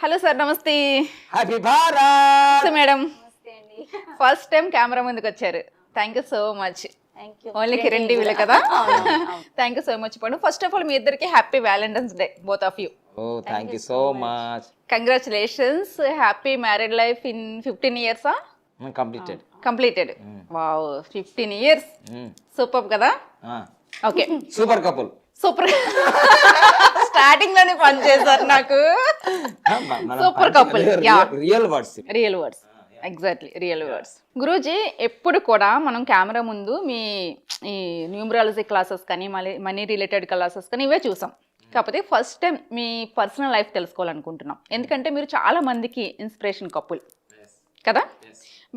Hello sir, నమస్తే. Happy Bharat madam, first time camera ముందుకు వచ్చారు. Thank you so much. Only Kiran టీవీలో కదా. Thank you so much. First of all మీ ఇద్దరికి happy valentine's day, both of you. Oh thank you so much. Congratulations. Happy married life in 15 years. Completed. Wow, 15 years. Super కదా. Okay, super couple. Super. Starting లోనే పని చేశారు నాకు. Super couple. Real words. Exactly, real words. Guruji, ఎప్పుడు కూడా మనం camera ముందు మీ ఈ న్యూమరాలజీ క్లాసెస్ కానీ మనీ రిలేటెడ్ క్లాసెస్ కానీ ఇవే చూసాం. కాకపోతే ఫస్ట్ టైం మీ పర్సనల్ లైఫ్ తెలుసుకోవాలనుకుంటున్నాం. ఎందుకంటే మీరు చాలా మందికి ఇన్స్పిరేషన్ కపుల్ కదా.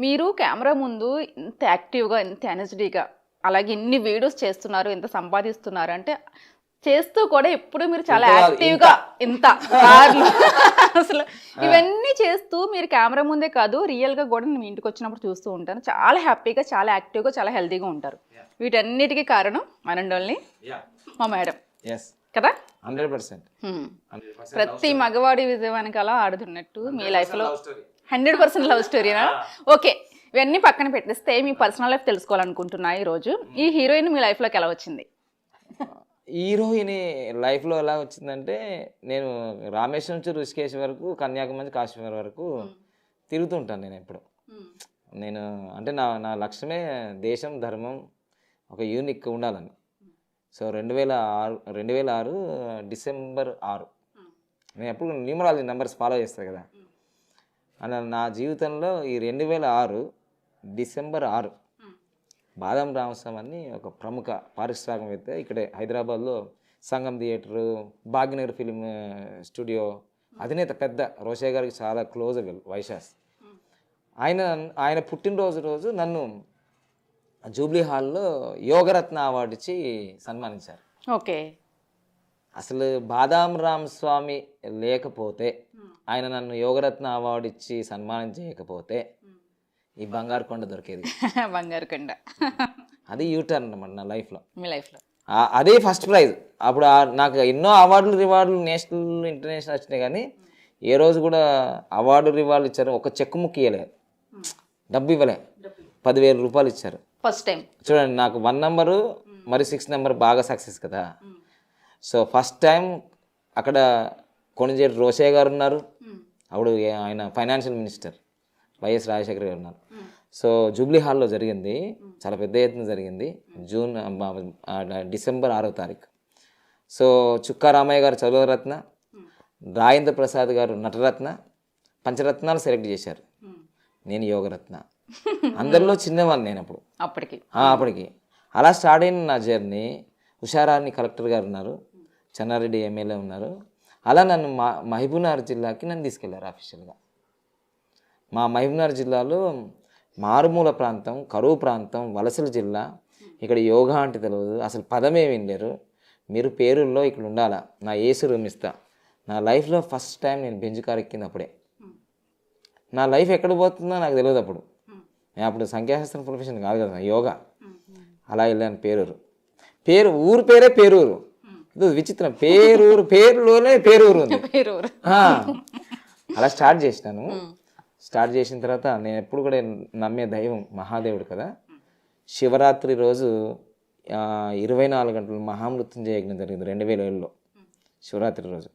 మీరు కెమెరా ముందు ఇంత యాక్టివ్గా, ఇంత ఎనర్జీగా, అలాగే ఇన్ని వీడియోస్ చేస్తున్నారు, ఇంత సంపాదిస్తున్నారు అంటే చేస్తూ కూడా ఎప్పుడు మీరు చాలా యాక్టివ్గా ఇంత అసలు ఇవన్నీ చేస్తూ మీరు కెమెరా ముందే కాదు రియల్గా కూడా నేను ఇంటికి వచ్చినప్పుడు చూస్తూ ఉంటాను. చాలా హ్యాపీగా, చాలా యాక్టివ్గా, చాలా హెల్తీగా ఉంటారు. వీటన్నిటికీ కారణం అనండోల్ని మా మేడం కదా. 100%. ప్రతి మగవాడి విజయవానికి అలా ఆడుతున్నట్టు మీ లైఫ్లో 100% లవ్ స్టోరీనా? ఓకే, ఇవన్నీ పక్కన పెట్టేస్తే మీ పర్సనల్ లైఫ్ తెలుసుకోవాలనుకుంటున్నా ఈరోజు. ఈ హీరోయిన్ మీ లైఫ్లోకి ఎలా వచ్చింది? హీరోయిన్ లైఫ్లో ఎలా వచ్చిందంటే, నేను రామేశ్వరం నుంచి ఋషికేశ్ వరకు, కన్యాకుమారి నుంచి కాశ్మీర్ వరకు తిరుగుతుంటాను. నేను ఎప్పుడు నేను అంటే నా లక్ష్యమే దేశం, ధర్మం, ఒక యూనిక్ ఉండాలని. సో 2006 డిసెంబర్ 6 నేను ఎప్పుడు న్యూమరాలజీ నెంబర్స్ ఫాలో చేస్తాను కదా. అలా నా జీవితంలో ఈ 2006 డిసెంబర్ 6 బాదం రామస్వామి అని ఒక ప్రముఖ పారిశ్రామికవేత్త, ఇక్కడే హైదరాబాద్లో సంగం థియేటరు, భాగ్యనగర్ ఫిలిం స్టూడియో అధినేత, పెద్ద రోషే గారికి చాలా క్లోజ్ వైశాస్. ఆయన పుట్టినరోజు నన్ను జూబ్లీ హాల్లో యోగరత్న అవార్డు ఇచ్చి సన్మానించారు. ఓకే, అసలు బాదాం రామస్వామి లేకపోతే, ఆయన నన్ను యోగరత్న అవార్డు ఇచ్చి సన్మానం చేయకపోతే ఈ బంగారు కొండ దొరికేది. బంగారు కొండ. అది యూటర్న్ అన్నమాట నా లైఫ్లో. మీ లైఫ్లో అదే ఫస్ట్ ప్రైజ్. అప్పుడు నాకు ఎన్నో అవార్డులు, రివార్డులు, నేషనల్, ఇంటర్నేషనల్ వచ్చినాయి, కానీ ఏ రోజు కూడా అవార్డు, రివార్డులు ఇచ్చారు, ఒక చెక్కు ముక్కు ఇవ్వలేదు, డబ్బు ఇవ్వలే, 10,000 రూపాయలు ఇచ్చారు ఫస్ట్ టైం. చూడండి, నాకు 1 నెంబరు మరి 6 నెంబర్ బాగా సక్సెస్ కదా. సో ఫస్ట్ టైం అక్కడ కొణిజేటి రోషయ్య గారు ఉన్నారు, అప్పుడు ఆయన ఫైనాన్షియల్ మినిస్టర్ వైఎస్ రాజశేఖర్ గారు ఉన్నారు. సో జూబ్లీ హాల్లో జరిగింది, చాలా పెద్ద ఎత్తున జరిగింది. డిసెంబర్ 6వ తారీఖు. సో చుక్కా రామయ్య గారు చదువరత్న, రాజేంద్ర ప్రసాద్ గారు నటరత్న, పంచరత్నాలు సెలెక్ట్ చేశారు. నేను యోగరత్న. అందరిలో చిన్నవాడిని నేను అప్పటికి. అలా స్టార్ట్ అయిన నా జర్నీ. ఉషారాణి కలెక్టర్ గారు ఉన్నారు, చెన్నారెడ్డి ఎమ్మెల్యే ఉన్నారు. అలా నన్ను మహబూబ్నగర్ జిల్లాకి నన్ను తీసుకెళ్లారు ఆఫీషియల్గా. మా మహబూబ్నగర్ జిల్లాలో మారుమూల ప్రాంతం, కరువు ప్రాంతం, వలసల జిల్లా. ఇక్కడ యోగా అంటే తెలియదు, అసలు పదమే వినలేరు. మీరు పేరుల్లో ఇక్కడ ఉండాలా, నా ఏసు రూమ్ ఇస్తా. నా లైఫ్లో ఫస్ట్ టైం నేను బెంచ్ కార్ ఎక్కింది అప్పుడే. నా లైఫ్ ఎక్కడ పోతుందో నాకు తెలియదు అప్పుడు. నేను అప్పుడు సంఖ్యాశాస్త్రం ప్రొఫెషన్ కాదు కదా, యోగా. అలా వెళ్ళాను పేరూరు. ఊరు పేరే పేరూరు. ఇది విచిత్రం, పేరులోనే పేరూరు ఉంది. అలా స్టార్ట్ చేసినాను. స్టార్ట్ చేసిన తర్వాత నేను ఎప్పుడు కూడా నమ్మే దైవం మహాదేవుడు కదా. శివరాత్రి రోజు 24 గంటలు మహామృత్యుంజయ యజ్ఞం జరిగింది 2007లో శివరాత్రి రోజు.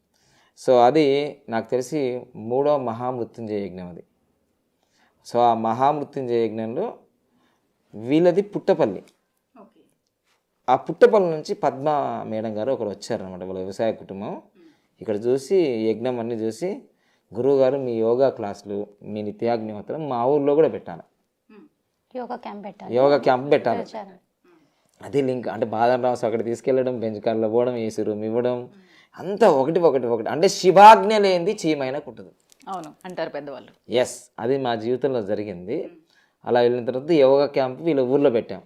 సో అది నాకు తెలిసి 3వ మహామృత్యుంజయ యజ్ఞం అది. సో ఆ మహామృత్యుంజయ యజ్ఞంలో వీళ్ళది పుట్టపల్లి. ఆ పుట్టపల్లి నుంచి పద్మ మేడం గారు ఒకరు వచ్చారనమాట, వాళ్ళ వ్యవసాయ కుటుంబం. ఇక్కడ చూసి యజ్ఞం అన్నీ చూసి, గురువుగారు మీ యోగా క్లాసులు, మీ నిత్యాగ్నిహోత్రం మా ఊర్లో కూడా పెట్టాలి, యోగా క్యాంప్ పెట్టాలి. అది లింక్ అంటే బాదం రామస్వామి అక్కడ తీసుకెళ్ళడం, బెంచ్ కార్లో పోవడం, ఏసీ రూమ్ ఇవ్వడం, అంతా ఒకటి. అంటే శివాజ్ఞ లేనిది చీమైన కుట్టదు, అవును అంటారు పెద్దవాళ్ళు. ఎస్, అది మా జీవితంలో జరిగింది. అలా వెళ్ళిన తర్వాత యోగా క్యాంప్ వీళ్ళ ఊర్లో పెట్టాం.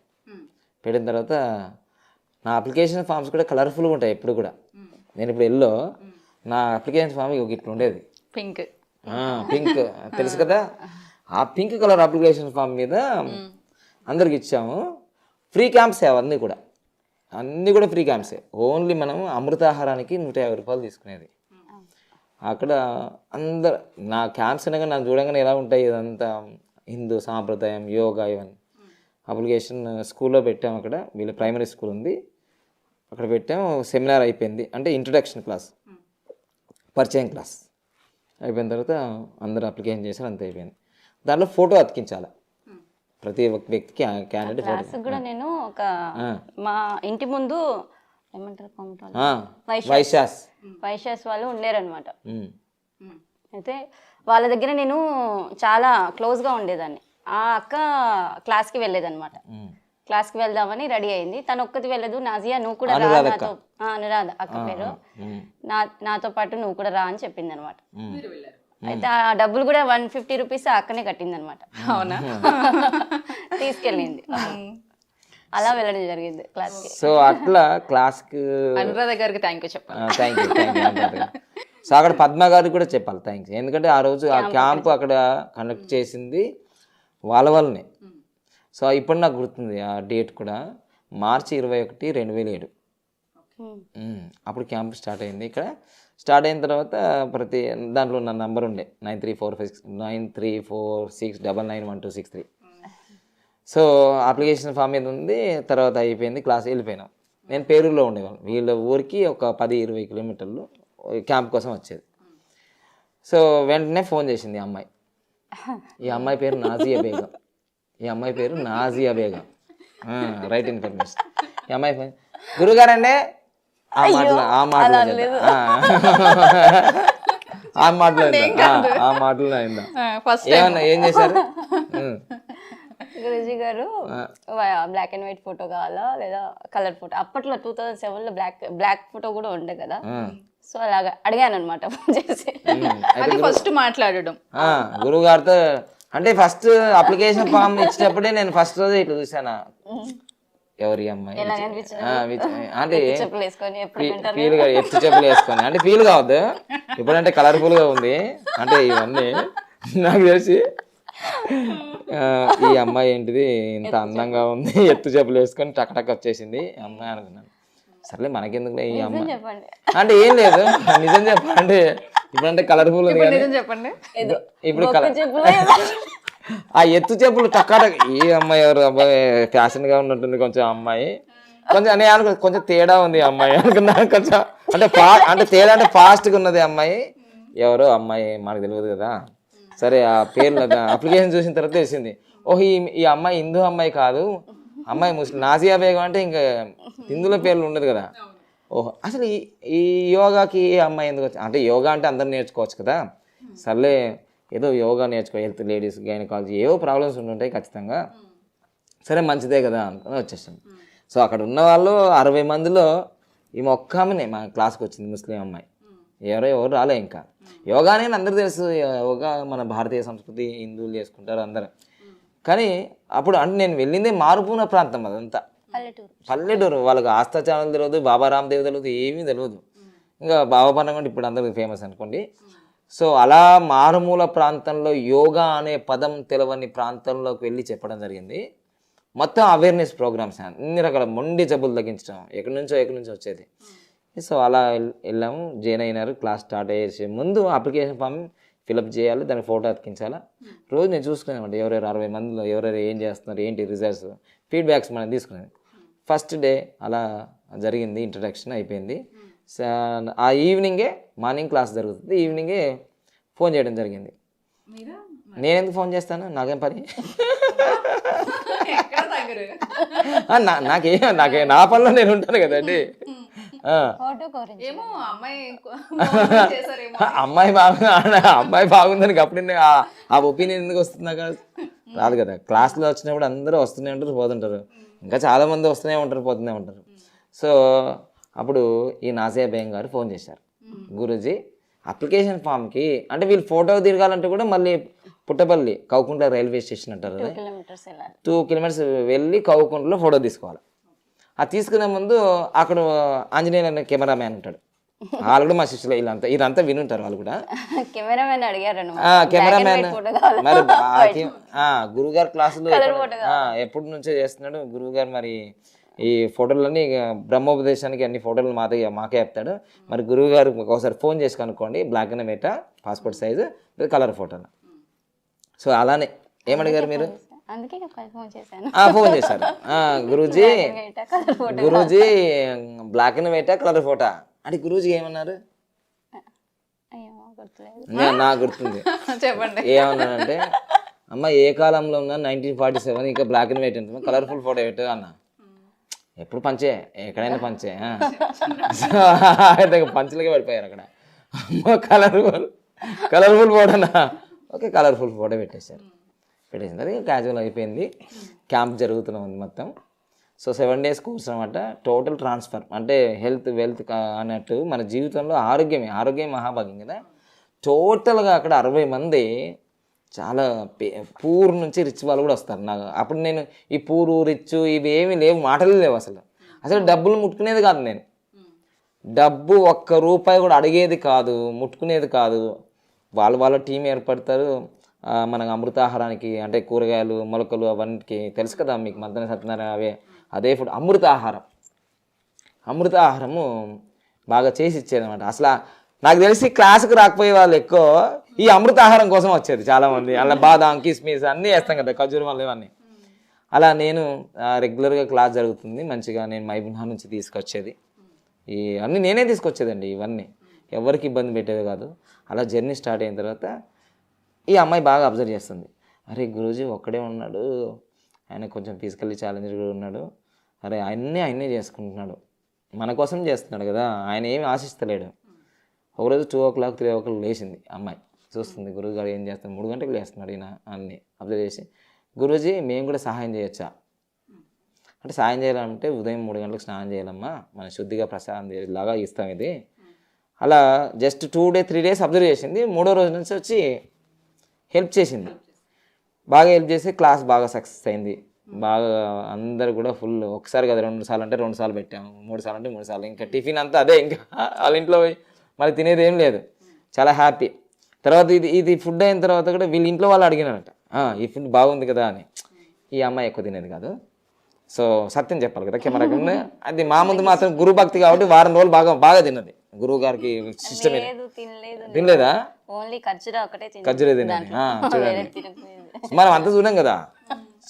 పెట్టిన తర్వాత నా అప్లికేషన్ ఫామ్స్ కూడా కలర్ఫుల్గా ఉంటాయి ఎప్పుడు కూడా. నేను ఇప్పుడు నా అప్లికేషన్ ఫామ్ ఇట్లా ఉండేది, పింక్ తెలుసు కదా. ఆ పింక్ కలర్ అప్లికేషన్ ఫామ్ మీద అందరికి ఇచ్చాము. ఫ్రీ క్యాంప్స్ అవన్నీ కూడా ఫ్రీ క్యాంప్సే. ఓన్లీ మనం అమృతాహారానికి 150 రూపాయలు తీసుకునేది. అక్కడ అందరు నా క్యాంప్స్ అనగా నాకు చూడంగానే ఎలా ఉంటాయి ఇదంతా హిందూ సాంప్రదాయం యోగా ఇవన్నీ అప్లికేషన్ స్కూల్లో పెట్టాము. అక్కడ వీళ్ళ ప్రైమరీ స్కూల్ ఉంది, అక్కడ పెట్టాము. సెమినార్ అయిపోయింది, అంటే ఇంట్రడక్షన్ క్లాస్, పరిచయం క్లాస్ అయిపోయిన తర్వాత అందరూ అప్లికేషన్ చేశారు, అంత అయిపోయింది. దాంట్లో ఫోటో అతికించాలి ప్రతి ఒక్క వ్యక్తికి, క్యాండిడేట్ ఫోటో. కూడా నేను ఒక మా ఇంటి ముందు ఏమంటారు వైశాస్ వాళ్ళు ఉండేరనమాట. అయితే వాళ్ళ దగ్గర నేను చాలా క్లోజ్గా ఉండేదాన్ని. ఆ అక్క క్లాస్కి వెళ్ళేదన్నమాట. క్లాస్కి వెళ్దామని రెడీ అయింది, తను ఒక్కటి వెళ్ళదు. నాజియా నువ్వు కూడా రా నాతో, అనురాధ అక్క పేరు, నాతో పాటు నువ్వు కూడా రా అని చెప్పింది అనమాట. అయితే ఆ డబ్బులు కూడా 150 రూపీస్ ఆ అక్కనే కట్టింది అనమాట. అవునా? తీసుకెళ్ళింది, అలా వెళ్ళడం జరిగింది క్లాస్కి. సో అట్లా క్లాస్కి అనురాధ గారికి థ్యాంక్ యూ చెప్పాలి. Thank you. సో అక్కడ పద్మ గారికి కూడా చెప్పాలి థ్యాంక్స్, ఎందుకంటే ఆ రోజు ఆ క్యాంప్ అక్కడ కండక్ట్ చేసింది వాళ్ళ వల్లనే. సో ఇప్పుడు నాకు గుర్తుంది ఆ డేట్ కూడా, మార్చి 21, 2007. అప్పుడు క్యాంప్ స్టార్ట్ అయింది. ఇక్కడ స్టార్ట్ అయిన తర్వాత ప్రతి దాంట్లో నా నంబర్ ఉండే 9346999126. సో అప్లికేషన్ ఫామ్ మీద ఉంది. తర్వాత అయిపోయింది, క్లాస్ వెళ్ళిపోయినాం. నేను పేరూరులో ఉండేవాళ్ళం, వీళ్ళ ఊరికి ఒక 10-20 కిలోమీటర్లు క్యాంప్ కోసం వచ్చేది. సో వెంటనే ఫోన్ చేసింది ఈ అమ్మాయి. ఈ అమ్మాయి పేరు నాజియా బేగం. Right information. ఈ అమ్మాయి ఫోన్, గురుగారండి ఆ మాటలు అయిందా? ఏమన్నా ఏం చేశారు? గురూజీ గారు బ్లాక్ అండ్ వైట్ ఫోటో కావాలా లేదా కలర్ ఫోటో? అప్పట్లో 2007లో బ్లాక్ ఫోటో కూడా ఉండే కదా. సో అలాగా అడిగాను అనమాట ఫోన్ చేసి. అది ఫస్ట్ మాట్లాడడం గురువు గారితో. అంటే ఫస్ట్ అప్లికేషన్ ఫామ్ ఇచ్చినప్పుడే నేను ఫస్ట్ రోజు ఇట్లా చూసాను, ఎవరి అమ్మాయి అంటే ఫీల్ గా ఎత్తు చెప్పులు వేసుకొని, అంటే ఫీల్ కావద్దు ఇప్పుడంటే కలర్ఫుల్ గా ఉంది అంటే ఇవన్నీ నాకు తెలిసి ఈ అమ్మాయి ఏంటిది ఇంత అందంగా ఉంది, ఎత్తు చెప్పులు వేసుకొని టక్ వచ్చేసింది అమ్మాయి అనుకున్నాను. సర్లే మనకెందుకు ఈ అమ్మాయి అంటే ఏం లేదు, నిజం చెప్పండి. ఇప్పుడంటే కలర్ఫుల్ ఉంది కానీ ఇప్పుడు ఆ ఎత్తు చెప్పులు టక్కాటక్. ఈ అమ్మాయి ఎవరు అబ్బాయి ఫ్యాషన్ గా ఉన్నట్టుంది కొంచెం అమ్మాయి, కొంచెం అని అనుకో కొంచెం తేడా ఉంది అమ్మాయి అనుకున్నా. కొంచెం అంటే తేడా అంటే ఫాస్ట్గా ఉన్నది అమ్మాయి. ఎవరో అమ్మాయి మనకు తెలియదు కదా. సరే ఆ పేర్లు అప్లికేషన్ చూసిన తర్వాత తెలిసింది, ఓహో ఈ అమ్మాయి హిందూ అమ్మాయి కాదు, అమ్మాయి ముస్లిం. నాజియా బేగం అంటే ఇంకా హిందువుల పేర్లు ఉండదు కదా. ఓహో అసలు ఈ యోగాకి ఈ అమ్మాయి ఎందుకు వచ్చి, అంటే యోగా అంటే అందరు నేర్చుకోవచ్చు కదా. సర్లే ఏదో యోగా నేర్చుకో, హెల్త్ లేడీస్ గైనకాలజీ ఏవో ప్రాబ్లమ్స్ ఉంటుంటాయి ఖచ్చితంగా, సరే మంచిదే కదా అనుకుని వచ్చేసాను. సో అక్కడ ఉన్న వాళ్ళు 60 మందిలో ఈమె ఒక్క ఆమెనే మా క్లాస్కి వచ్చింది, ముస్లిం అమ్మాయి. ఎవరు రాలే. ఇంకా యోగా అనేది అందరూ తెలుసు, యోగా మన భారతీయ సంస్కృతి, హిందువులు చేసుకుంటారు అందరూ. కానీ అప్పుడు అంటే నేను వెళ్ళిందే మారుమూల ప్రాంతం, అదంతా పల్లెటూరు. వాళ్ళకి ఆస్థా ఛానల్ తెలియదు, బాబా రామ్దేవ్ తెలియదు, ఏమీ తెలియదు. ఇంకా బాబా పన్నగండి ఇప్పుడు అందరికి ఫేమస్ అనుకోండి. సో అలా మారుమూల ప్రాంతంలో యోగా అనే పదం తెలవని ప్రాంతంలోకి వెళ్ళి చెప్పడం జరిగింది. మొత్తం అవేర్నెస్ ప్రోగ్రామ్స్, అన్ని రకాల మొండి జబ్బులు తగ్గించడం, ఎక్కడి నుంచో వచ్చేది. సో అలా వెళ్ళాము, జాయిన్ అయినారు. క్లాస్ స్టార్ట్ అయ్యే ముందు అప్లికేషన్ ఫామ్ ఫిలప్ చేయాలి, దానికి ఫోటో అతికించాలా. రోజు నేను చూసుకునేవాడి ఎవరెవరు 60 మందిలో ఎవరెవరు ఏం చేస్తున్నారు, ఏంటి రిజల్ట్స్, ఫీడ్బ్యాక్స్ మనం తీసుకునేది. ఫస్ట్ డే అలా జరిగింది, ఇంట్రడక్షన్ అయిపోయింది. ఆ ఈవినింగే మార్నింగ్ క్లాస్ జరుగుతుంది, ఈవినింగే ఫోన్ చేయడం జరిగింది. నేను ఎందుకు ఫోన్ చేస్తాను, నాకేం పని, నాకే నా పనిలో నేను ఉంటాను కదండి. అమ్మాయి బాగుందని అప్పుడే ఆ ఒపీనియన్ ఎందుకు వస్తుంది నాకు రాదు కదా. క్లాస్లో వచ్చినప్పుడు అందరూ వస్తూనే ఉంటారు, పోతుంటారు, ఇంకా చాలా మంది వస్తూనే ఉంటారు, పోతూనే ఉంటారు. సో అప్పుడు ఈ నాజియా బేగం గారు ఫోన్ చేశారు, గురూజీ అప్లికేషన్ ఫామ్కి అంటే వీళ్ళు ఫోటో దిగాలంటే కూడా మళ్ళీ పుట్టపల్లి కౌకుంట్ల రైల్వే స్టేషన్ అంటారు, 2 కిలోమీటర్స్ వెళ్ళి కౌకుంట్లలో ఫోటో తీసుకోవాలి. అది తీసుకునే ముందు అక్కడ ఆంజనేయ అనే కెమెరామ్యాన్ ఉంటాడు, వాళ్ళు కూడా మా శిష్యులు, వీళ్ళంతా వినుంటారు వాళ్ళు కూడా. కెమెరామ్యాన్ మరి గురువుగారు క్లాసులో ఎప్పటి నుంచో చేస్తున్నాడు గురువుగారు, మరి ఈ ఫోటోలన్నీ ఇక బ్రహ్మోపదేశానికి అన్ని ఫోటోలు మాకే చెప్తాడు. మరి గురువు గారు ఒకసారి ఫోన్ చేసి కనుక్కోండి, black and white passport size colour ఫోటోలు. సో అలానే ఏమడిగారు మీరు? అందుకే ఫోన్ చేశాను. ఫోన్ చేశారు, గురూజీ గురూజీ బ్లాక్ అండ్ వైటా కలర్ ఫోటో అంటే గురూజీ ఏమన్నారు? నాకు గుర్తుంది, చెప్పండి. ఏమన్నానంటే అమ్మ ఏ కాలంలో ఉన్నా 1947 ఇంకా బ్లాక్ అండ్ వైట్ ఉంటుంది, కలర్ఫుల్ ఫోటో పెట్టు అన్న. ఎప్పుడు పంచే, ఎక్కడైనా పంచే. పంచులకే పడిపోయారు అక్కడ. కలర్ఫుల్ ఫోటోనా, ఓకే కలర్ఫుల్ ఫోటో పెట్టేశారు. పెట్టేసిన తర్వాత క్యాజువల్ అయిపోయింది. క్యాంప్ జరుగుతూనే ఉంది మొత్తం. సో 7 days కోర్స్ అనమాట. టోటల్ ట్రాన్స్ఫర్ అంటే హెల్త్ వెల్త్ అన్నట్టు మన జీవితంలో ఆరోగ్యం మహాభాగ్యం కదా. టోటల్గా అక్కడ 60 మంది చాలా పూర్ నుంచి రిచ్ వాళ్ళు కూడా వస్తారు. నాకు అప్పుడు నేను ఈ పూరు రిచ్ ఇవి ఏమీ లేవు, మాటలు లేవు అసలు డబ్బులు ముట్టుకునేది కాదు నేను. డబ్బు ఒక్క రూపాయి కూడా అడిగేది కాదు, ముట్టుకునేది కాదు. వాళ్ళ టీం ఏర్పడతారు. మనకు అమృతాహారానికి అంటే కూరగాయలు మొలకలు అవన్నీ తెలుసు కదా మీకు, మధ్యాహ్నం సత్యనారాయణ అదే ఫుడ్ అమృతాహారము బాగా చేసి ఇచ్చేది అనమాట. అసలు నాకు తెలిసి క్లాసుకు రాకపోయే వాళ్ళు ఎక్కువ ఈ అమృతాహారం కోసం వచ్చేది చాలామంది. అలా బాదాం కిస్మిస్ అన్నీ వేస్తాం కదా, ఖజూరం వల్ల ఇవన్నీ. అలా నేను రెగ్యులర్గా క్లాస్ జరుగుతుంది మంచిగా. నేను మైబునా నుంచి తీసుకొచ్చేది, ఈ అన్నీ నేనే తీసుకొచ్చేదండి. ఇవన్నీ ఎవరికి ఇబ్బంది పెట్టేది కాదు. అలా జర్నీ స్టార్ట్ అయిన తర్వాత ఈ అమ్మాయి బాగా అబ్జర్వ్ చేస్తుంది. అరే గురూజీ ఒక్కడే ఉన్నాడు, ఆయన కొంచెం ఫిజికల్లీ ఛాలెంజ్డ్ కూడా ఉన్నాడు. అరే ఆయన్నే చేసుకుంటున్నాడు, మన కోసం చేస్తున్నాడు కదా, ఆయన ఏమి ఆశిస్తలేడు. ఒకరోజు 2 o'clock 3 o'clock లేచింది అమ్మాయి, చూస్తుంది గురువు గారు ఏం చేస్తాడు. 3 గంటలకు లేస్తున్నాడు ఈయన అన్నీ అబ్జర్వ్ చేసి, గురూజీ మేము కూడా సహాయం చేయొచ్చా అంటే, సాయం చేయాలంటే ఉదయం 3 గంటలకు స్నానం చేయాలమ్మా, మన శుద్ధిగా ప్రసాదం లాగా ఇస్తాం ఇది. అలా జస్ట్ 2 days 3 days అబ్జర్వ్ చేసింది. 3వ రోజు నుంచి వచ్చి హెల్ప్ చేసింది. బాగా హెల్ప్ చేసి క్లాస్ బాగా సక్సెస్ అయింది. బాగా అందరు కూడా ఫుల్, ఒకసారి కదా 2 సార్లు అంటే 2 సార్లు పెట్టాము, 3 సార్లు అంటే 3 సార్లు. ఇంకా టిఫిన్ అంతా అదే, ఇంకా వాళ్ళ ఇంట్లో మళ్ళీ తినేది ఏం లేదు. చాలా హ్యాపీ. తర్వాత ఇది ఫుడ్ అయిన తర్వాత కూడా వీళ్ళ ఇంట్లో వాళ్ళు అడిగినారట, ఈ ఫుడ్ బాగుంది కదా అని. ఈ అమ్మాయి ఎక్కువ తినేది కాదు. సో సత్యం చెప్పాలి కదా కెమెరా కింద. అది మా ముందు మాత్రం గురు భక్తి కాబట్టి వారం రోజులు బాగా తిన్నది. గురువు గారికి సిస్టమ్ తినలేదా? ఖర్జూరే తినేది. చూడండి మనం అంతా చూడం కదా.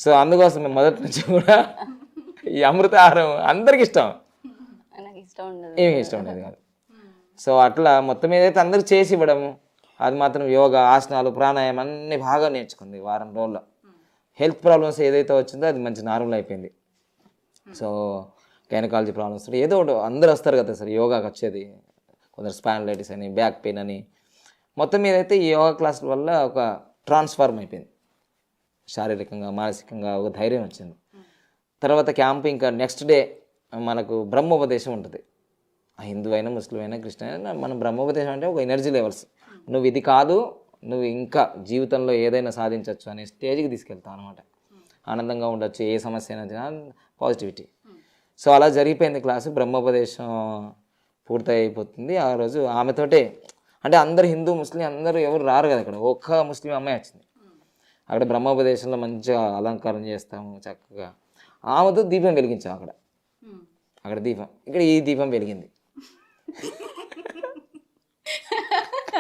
సో అందుకోసం మేము మొదటి నుంచి కూడా ఈ అమృతాహారం అందరికి ఇష్టం, ఏమి ఇష్టం ఉండేది కాదు. సో అట్లా మొత్తం ఏదైతే అందరికి చేసి ఇవ్వడము, అది మాత్రం యోగా ఆసనాలు ప్రాణాయామం అన్నీ బాగా నేర్చుకుంది వారం రోజుల్లో. హెల్త్ ప్రాబ్లమ్స్ ఏదైతే వచ్చిందో అది మంచి నార్మల్ అయిపోయింది. సో గైనకాలజీ ప్రాబ్లమ్స్ ఏదో ఒకటి అందరూ వస్తారు కదా సార్ యోగాకి వచ్చేది. కొందరు స్పాండిలైటిస్ అని, బ్యాక్ పెయిన్ అని, మొత్తం ఏదైతే ఈ యోగా క్లాసుల వల్ల ఒక ట్రాన్స్ఫార్మ్ అయిపోయింది. శారీరకంగా మానసికంగా ఒక ధైర్యం వచ్చింది. తర్వాత క్యాంప్ ఇంకా నెక్స్ట్ డే మనకు బ్రహ్మోపదేశం ఉంటుంది. హిందూ అయినా ముస్లిం అయినా క్రిస్టియన్ అయినా మనం బ్రహ్మోపదేశం అంటే ఒక ఎనర్జీ లెవెల్స్, నువ్వు ఇది కాదు నువ్వు ఇంకా జీవితంలో ఏదైనా సాధించవచ్చు అనే స్టేజ్కి తీసుకెళ్తావు అనమాట. ఆనందంగా ఉండొచ్చు, ఏ సమస్య అయినా పాజిటివిటీ. సో అలా జరిగిపోయింది క్లాసు. బ్రహ్మోపదేశం పూర్తి అయిపోతుంది ఆ రోజు. ఆమెతోటే అంటే అందరు హిందూ ముస్లిం అందరూ ఎవరు రారు కదా, అక్కడ ఒక్క ముస్లిం అమ్మాయి వచ్చింది. అక్కడ బ్రహ్మోపదేశంలో మంచిగా అలంకారం చేస్తాము చక్కగా. ఆమెతో దీపం వెలిగించాము అక్కడ దీపం, ఇక్కడ ఈ దీపం వెలిగింది.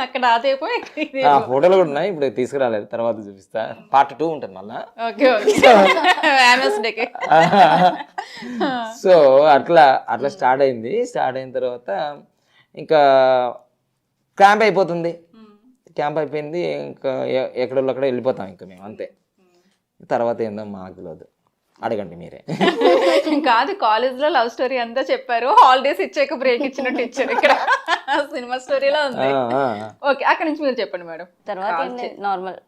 అక్కడ ఆ దీపం ఫోటోలు కూడా ఉన్నాయి, ఇప్పుడు తీసుకురాలేదు, తర్వాత చూపిస్తా. Part 2 ఉంటుంది మళ్ళా. సో అట్లా స్టార్ట్ అయింది. స్టార్ట్ అయిన తర్వాత ఇంకా క్యాంప్ అయిపోతుంది. క్యాంప్ అయిపోయింది, ఇంకా ఎక్కడోళ్ళు అక్కడ వెళ్ళిపోతాం ఇంకా మేము అంతే. తర్వాత ఏందో మాకు తెలియదు, అడగండి మీరే. కాదు, కాలేజ్లో లవ్ స్టోరీ అంతా చెప్పారు, హాలిడేస్ ఇచ్చాక బ్రేక్ ఇచ్చినట్టు ఇచ్చారు. ఇక్కడ సినిమా స్టోరీలో ఉంది. ఓకే, అక్కడ నుంచి మీరు చెప్పండి మేడం. తర్వాత నార్మల్.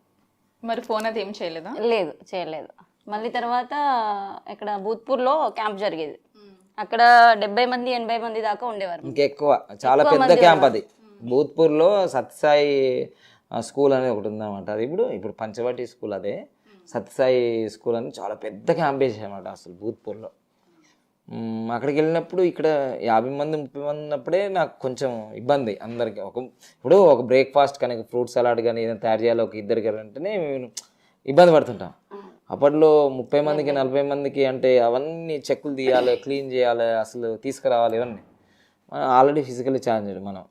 మరి ఫోన్ అది ఏం చేయలేదా? లేదు, చేయలేదు. మళ్ళీ తర్వాత ఇక్కడ భూత్పూర్లో క్యాంప్ జరిగేది. అక్కడ 70 మంది 80 మంది దాకా ఉండేవారు. ఇంకెక్కువ, చాలా పెద్ద క్యాంప్ అది. భూత్పూర్లో సత్యసాయి స్కూల్ అనేది ఒకటి ఉందన్నమాట. అది ఇప్పుడు పంచవటి స్కూల్, అదే సత్యసాయి స్కూల్ అని చాలా పెద్ద క్యాంప్ వేసామన్నమాట అసలు భూత్పూర్లో. అక్కడికి వెళ్ళినప్పుడు ఇక్కడ 50 మంది 30 మంది ఉన్నప్పుడే నాకు కొంచెం ఇబ్బంది అందరికి. ఇప్పుడు ఒక బ్రేక్ఫాస్ట్ కానీ ఫ్రూట్ సలాడ్ కానీ ఏదైనా తయారు చేయాలి ఒక ఇద్దరికి అంటేనే మేము ఇబ్బంది పడుతుంటాం. అప్పట్లో 30 మందికి 40 మందికి అంటే అవన్నీ చెక్కులు తీయాలి, క్లీన్ చేయాలి, అసలు తీసుకురావాలి, ఇవన్నీ ఆల్రెడీ ఫిజికల్లీ ఛాలెంజ్డ్ మనం.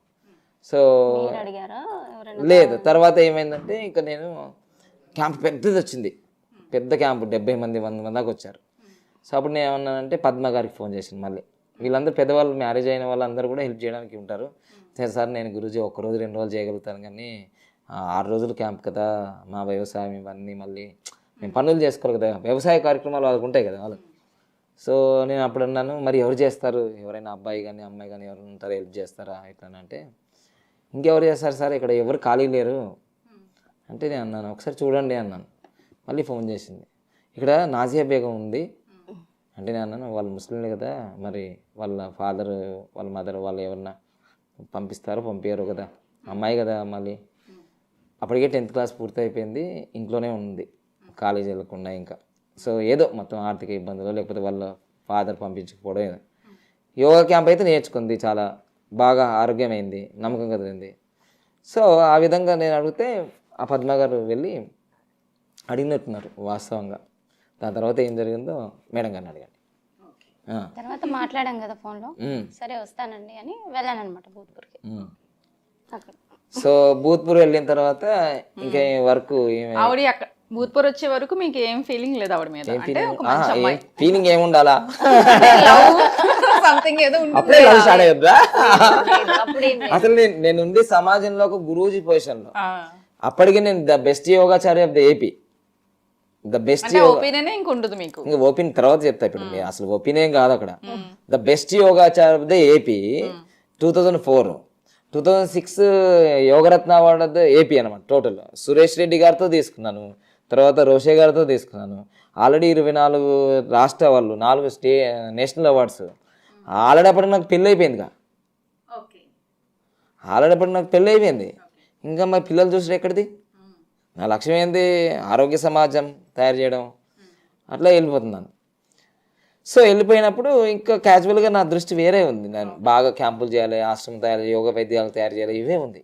సో మీరు అడిగారా ఎవరైనా? లేదు, తర్వాత ఏమైందంటే ఇంకా నేను క్యాంప్ పెద్దది వచ్చింది, పెద్ద క్యాంపు 70 మంది 100 మంది దాకా వచ్చారు. సో అప్పుడు నేను ఏమన్నానంటే పద్మ గారికి ఫోన్ చేశాను. మళ్ళీ వీళ్ళందరూ పెద్దవాళ్ళు, మ్యారేజ్ అయిన వాళ్ళందరూ కూడా హెల్ప్ చేయడానికి ఉంటారు. సరే సార్, నేను గురూజీ 1 రోజు 2 రోజులు చేయగలుగుతాను, కానీ 6 రోజులు క్యాంప్ కదా, మా వ్యవసాయం ఇవన్నీ మళ్ళీ మేము పనులు చేసుకోవాలి కదా, వ్యవసాయ కార్యక్రమాలు వాళ్ళకు ఉంటాయి కదా వాళ్ళకి. సో నేను అప్పుడు అన్నాను, మరి ఎవరు చేస్తారు, ఎవరైనా అబ్బాయి కానీ అమ్మాయి కానీ ఎవరు ఉంటారు హెల్ప్ చేస్తారా ఇట్లా అంటే, ఇంకెవరు చేస్తారు సార్, ఇక్కడ ఎవరు ఖాళీ లేరు అంటే నేను అన్నాను, ఒకసారి చూడండి అన్నాను. మళ్ళీ ఫోన్ చేసింది, ఇక్కడ నాజియా బేగం ఉంది అంటే నేను అన్నాను, వాళ్ళు ముస్లింలే కదా, మరి వాళ్ళ ఫాదర్ వాళ్ళ మదర్ వాళ్ళు ఎవరన్నా పంపిస్తారో పంపించారు కదా, అమ్మాయి కదా. మళ్ళీ అప్పటికే 10th క్లాస్ పూర్తి అయిపోయింది, ఇంట్లోనే ఉంది, కాలేజీ వెళ్ళకుండా ఇంకా. సో ఏదో మొత్తం ఆర్థిక ఇబ్బందులు, లేకపోతే వాళ్ళ ఫాదర్ పంపించకపోవడం ఏదో. యోగా క్యాంప్ అయితే నేర్చుకుంది, చాలా బాగా ఆరోగ్యమైంది, నమ్మకం కదిలింది. సో ఆ విధంగా నేను అడిగితే ఆ పద్మ గారు వెళ్ళి అడిగినట్టున్నారు వాస్తవంగా. దాని తర్వాత ఏం జరిగిందో మేడం గారిని అడిగాను. తర్వాత మాట్లాడాం కదా ఫోన్లో, సరే వస్తానండి అని వెళ్ళాను అనమాట భూత్పూర్కి. అక్కడ సో భూత్పూర్ వెళ్ళిన తర్వాత ఇంకా వర్క్ ఆవిడ అక్కడ భూత్పూర్ వచ్చే వరకు మీకు ఏం ఫీలింగ్ లేదు ఆవిడ మీద? అంటే ఒక మంచి అమ్మాయి ఫీలింగ్ ఏముండాలా, సంథింగ్ ఏదో అప్పుడే లవ్ స్టార్ట్ అయ్యొద్దా? అప్పుడు అసలు నేను ఉంది సమాజంలో ఒక గురూజీ పొజిషన్ లో. అప్పటికి నేను the best Yogacharya of the AP, the best opinion ఇంక ఉండదు మీకు. ఇంకా ఓపెన్ తర్వాత చెప్తా. ఇప్పుడు అసలు ఒపీనియన్ కాదు అక్కడ. The best Yogacharya of the AP 2004, 2006 Yogaratna award of the AP అనమాట. టోటల్ సురేష్ రెడ్డి గారితో తీసుకున్నాను, తర్వాత రోషే గారితో తీసుకున్నాను. ఆల్రెడీ 24 రాష్ట్ర వాళ్ళు, 4 నేషనల్ అవార్డ్స్. ఆల్రెడీ అప్పటికి నాకు పెళ్ళి అయిపోయిందిగా, ఆల్రెడీ అప్పటికి నాకు పెళ్ళి అయిపోయింది. ఇంకా మరి పిల్లలు చూసారు ఎక్కడిది? నా లక్ష్యం ఏంది, ఆరోగ్య సమాజం తయారు చేయడం, అట్లా వెళ్ళిపోతున్నాను. సో వెళ్ళిపోయినప్పుడు ఇంకా క్యాజువల్గా నా దృష్టి వేరే ఉంది. నేను బాగా క్యాంపులు చేయాలి, ఆశ్రమం తయారు చేయాలి, యోగా వైద్యాలు తయారు చేయాలి, ఇవే ఉంది.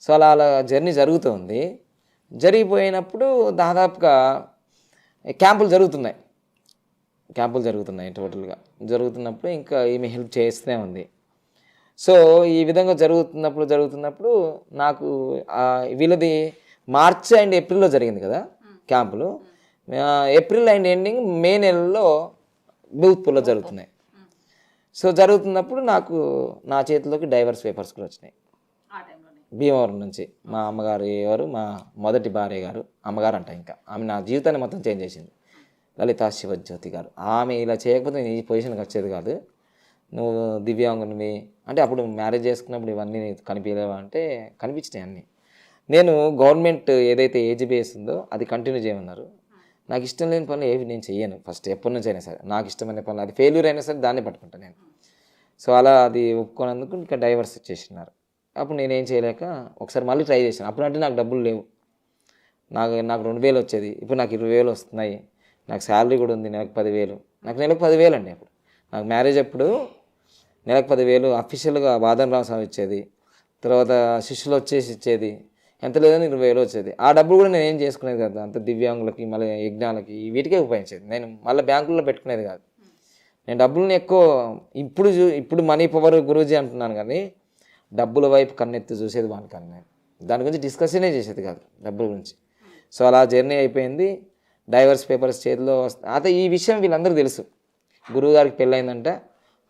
సో అలా జర్నీ జరుగుతుంది. జరిగిపోయినప్పుడు దాదాపుగా క్యాంపులు జరుగుతున్నాయి టోటల్గా. జరుగుతున్నప్పుడు ఇంకా ఈమె హెల్ప్ చేస్తూనే ఉంది. సో ఈ విధంగా జరుగుతున్నప్పుడు నాకు వీళ్ళది మార్చ్ అండ్ ఏప్రిల్లో జరిగింది కదా క్యాంపులు. ఏప్రిల్ అండ్ ఎండింగ్ మే నెలలో భూత్పూర్లో జరుగుతున్నాయి. సో జరుగుతున్నప్పుడు నాకు నా చేతిలోకి డైవర్స్ పేపర్స్ కూడా వచ్చినాయి భీమవరం నుంచి. మా అమ్మగారు మా మొదటి భార్య గారు, అమ్మగారు అంట, ఇంకా ఆమె నా జీవితాన్ని మొత్తం చేంజ్ చేసింది, లలితా శివజ్యోతి గారు. ఆమె ఇలా చేయకపోతే నేను ఈ పొజిషన్కి వచ్చేది కాదు. నువ్వు దివ్యాంగునివి అంటే అప్పుడు మ్యారేజ్ చేసుకున్నప్పుడు ఇవన్నీ కనిపించలేవా అంటే కనిపించినాయి అన్నీ. నేను గవర్నమెంట్ ఏదైతే ఏజ్ బేస్ ఉందో అది కంటిన్యూ చేయమన్నారు. నాకు ఇష్టం లేని పనులు ఏవి నేను చెయ్యను ఫస్ట్, ఎప్పటి నుంచి అయినా సరే. నాకు ఇష్టమైన పనులు, అది ఫెయిల్యూర్ అయినా సరే దాన్ని పట్టుకుంటాను నేను. సో అలా అది ఒప్పుకోనందుకు ఇంకా డైవర్స్ ఇచ్చేసినారు. అప్పుడు నేనేం చేయలేక ఒకసారి మళ్ళీ ట్రై చేశాను. అప్పుడు అంటే నాకు డబ్బులు లేవు, నాకు 2,000 వచ్చేది, ఇప్పుడు నాకు 20,000 వస్తున్నాయి. నాకు శాలరీ కూడా ఉంది, నెలకు 10,000. నాకు నెలకు 10,000 అండి. అప్పుడు నాకు మ్యారేజ్ అప్పుడు నెలకు 10,000 అఫీషియల్గా వాదన రామస్వామి ఇచ్చేది, తర్వాత శిష్యులు వచ్చేసి ఇచ్చేది, ఎంత లేదని 20,000 వచ్చేది. ఆ డబ్బులు కూడా నేను ఏం చేసుకునేది కాదు, అంత దివ్యాంగులకి మళ్ళీ యజ్ఞాలకి వీటికే ఉపయోగించేది. నేను మళ్ళీ బ్యాంకుల్లో పెట్టుకునేది కాదు. నేను డబ్బుల్ని ఎక్కువ ఇప్పుడు మనీ పవర్ గురూజీ అంటున్నాను, కానీ డబ్బుల వైపు కన్నెత్తి చూసేది వానికన్నా. నేను దాని గురించి డిస్కషనే చేసేది కాదు, డబ్బుల గురించి. సో అలా జర్నీ అయిపోయింది. డైవర్స్ పేపర్స్ చేతిలో వస్తాయి. అయితే ఈ విషయం వీళ్ళందరూ తెలుసు. గురువుగారికి పెళ్ళయిందంట,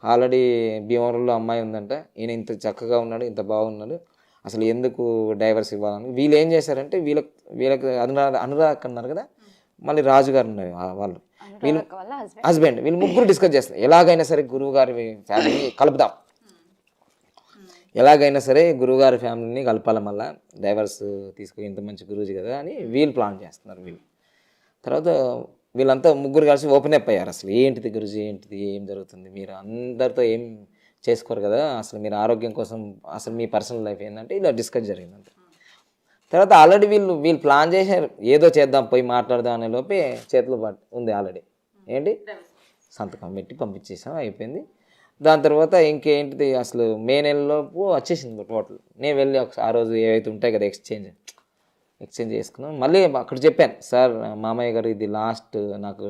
ఆల్రెడీ భీమవరంలో అమ్మాయి ఉందంట, ఈయన ఇంత చక్కగా ఉన్నాడు, ఇంత బాగున్నాడు, అసలు ఎందుకు డైవర్స్ ఇవ్వాలని. వీళ్ళు ఏం చేశారంటే వీళ్ళకి అనురాధ అన్నారు కదా, మళ్ళీ రాజు గారు ఉన్నారు వాళ్ళు, వీళ్ళు హస్బెండ్, వీళ్ళు ముగ్గురు డిస్కస్ చేస్తారు. ఎలాగైనా సరే గురువుగారి ఫ్యామిలీని కలుపుదాం, ఎలాగైనా సరే గురువుగారి ఫ్యామిలీని కలపాలి, మళ్ళీ డైవర్స్ తీసుకుని ఇంత మంచి గురూజీ కదా అని వీళ్ళు ప్లాన్ చేస్తున్నారు. వీళ్ళు తర్వాత వీళ్ళంతా ముగ్గురు కలిసి ఓపెన్ అప్ అయ్యారు. అసలు ఏంటిది గురూజీ, ఏంటిది, ఏం జరుగుతుంది, మీరు అందరితో ఏం చేసుకోరు కదా, అసలు మీరు ఆరోగ్యం కోసం అసలు మీ పర్సనల్ లైఫ్ ఏంటంటే ఇలా డిస్కస్ జరిగిందంట. తర్వాత ఆల్రెడీ వీళ్ళు ప్లాన్ చేశారు, ఏదో చేద్దాం పోయి మాట్లాడదాం అనే లోపే చేతిలో ఉంది ఆల్రెడీ ఏంటి సంతకం పెట్టి పంపించేసాం, అయిపోయింది. దాని తర్వాత ఇంకేంటిది అసలు మే నెలలోపు వచ్చేసింది టోటల్. నేను వెళ్ళి ఆ రోజు ఏవైతే ఉంటాయి కదా ఎక్స్చేంజ్, ఎక్స్చేంజ్ చేసుకున్నాం. మళ్ళీ అక్కడ చెప్పాను, సార్ మామయ్య గారు ఇది లాస్ట్, నాకు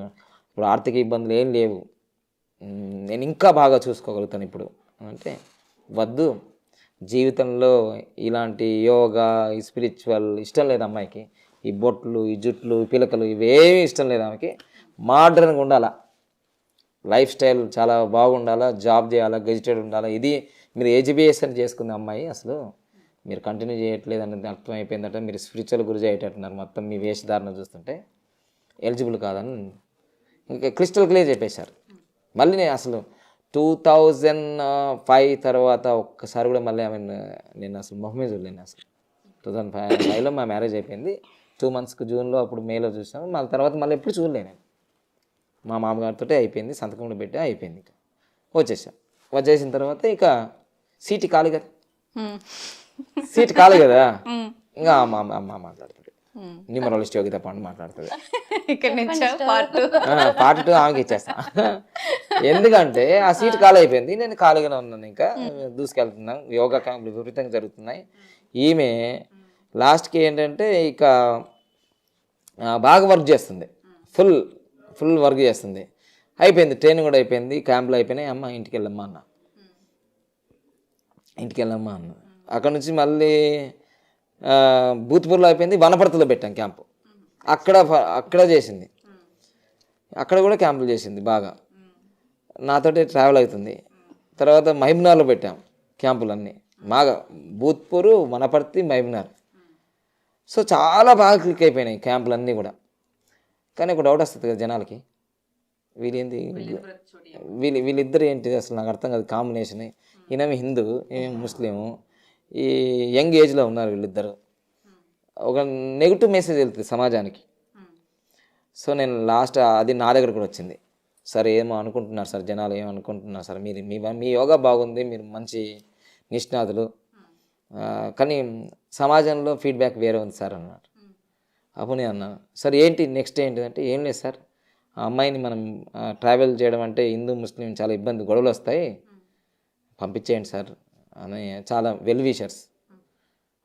ఇప్పుడు ఆర్థిక ఇబ్బందులు ఏం లేవు, నేను ఇంకా బాగా చూసుకోగలుగుతాను ఇప్పుడు అంటే, వద్దు జీవితంలో ఇలాంటి యోగా ఈ స్పిరిచువల్ ఇష్టం లేదు అమ్మాయికి, ఈ బొట్లు ఈ జుట్లు ఈ పిలకలు ఇవేమీ ఇష్టం లేదు ఆమెకి, మోడర్న్గా ఉండాలా, లైఫ్ స్టైల్ చాలా బాగుండాలా, జాబ్ చేయాలా, గెజిటెడ్ ఉండాలా, ఇది మీరు ఏజీబీఎస్ అని చేసుకుంది అమ్మాయి, అసలు మీరు కంటిన్యూ చేయట్లేదు అనేది అర్థమైపోయిందట, మీరు స్పిరిచువల్ గురించి అయ్యేటట్టున్నారు మొత్తం మీ వేషధారణ చూస్తుంటే, ఎలిజిబుల్ కాదని ఇంకా క్రిస్టల్ క్లియర్ చెప్పేశారు. మళ్ళీ నేను అసలు 2005 తర్వాత ఒక్కసారి కూడా మళ్ళీ నేను అసలు మొహమే చూడలేను. అసలు 2005లో మా మ్యారేజ్ అయిపోయింది, 2 monthsకి జూన్లో అప్పుడు మేలో చూసాము, మళ్ళీ తర్వాత మళ్ళీ ఎప్పుడు చూడలేను నేను. మా మామగారితో అయిపోయింది, సంతకం కూడా పెట్టి అయిపోయింది. ఇక వచ్చేసిన తర్వాత ఇక సీటు ఖాళీ కదా, సీట్ ఖాళీ కదా, ఇంకా అమ్మ మాట్లాడుతుంది, న్యూమరాలజిస్ట్ యోగిత పండు మాట్లాడుతుంది, పార్ట్ 2 ఆమెకి ఇచ్చేస్తా. ఎందుకంటే ఆ సీట్ ఖాళీ అయిపోయింది, నేను ఖాళీగానే ఉన్నాను, ఇంకా దూసుకెళ్తున్నాను, యోగా క్యాంపులు విపరీతంగా జరుగుతున్నాయి. ఈమె లాస్ట్కి ఏంటంటే ఇక బాగా వర్క్ చేస్తుంది, ఫుల్ వర్క్ చేస్తుంది. అయిపోయింది, ట్రైనింగ్ కూడా అయిపోయింది, క్యాంపులు అయిపోయినాయి. అమ్మ ఇంటికి వెళ్ళమ్మా అన్న, అక్కడ నుంచి మళ్ళీ భూత్పూర్లో అయిపోయింది, వనపర్తిలో పెట్టాం క్యాంపు, అక్కడ చేసింది, అక్కడ కూడా క్యాంపులు చేసింది బాగా, నాతోటి ట్రావెల్ అవుతుంది. తర్వాత మహబూబ్నగర్లో పెట్టాం క్యాంపులన్నీ బాగా, భూత్పూరు, వనపర్తి, మహబూబ్నగర్. సో చాలా బాగా క్లిక్ అయిపోయినాయి క్యాంపులన్నీ కూడా. కానీ ఒక డౌట్ వస్తుంది కదా జనాలకి, వీళ్ళిద్దరు ఏంటి అసలు నాకు అర్థం కాదు కాంబినేషన్. ఈయన హిందూ, ఈమె ముస్లిము, ఈ యంగ్ ఏజ్లో ఉన్నారు వీళ్ళిద్దరు, ఒక నెగిటివ్ మెసేజ్ వెళ్తుంది సమాజానికి. సో నేను లాస్ట్ అది నా దగ్గర కూడా వచ్చింది, సార్ ఏమో అనుకుంటున్నారు సార్, జనాలు ఏమనుకుంటున్నారు సార్, మీ యోగా బాగుంది, మీరు మంచి నిష్ణాతులు, కానీ సమాజంలో ఫీడ్బ్యాక్ వేరే ఉంది సార్ అన్నారు. అప్పుడు నేను అన్నాను, సార్ ఏంటి నెక్స్ట్ ఏంటి అంటే, ఏం లేదు సార్, ఆ అమ్మాయిని మనం ట్రావెల్ చేయడం అంటే హిందూ ముస్లిం చాలా ఇబ్బంది, గొడవలు వస్తాయి, పంపించేయండి సార్ అని చాలా వెల్ విషర్స్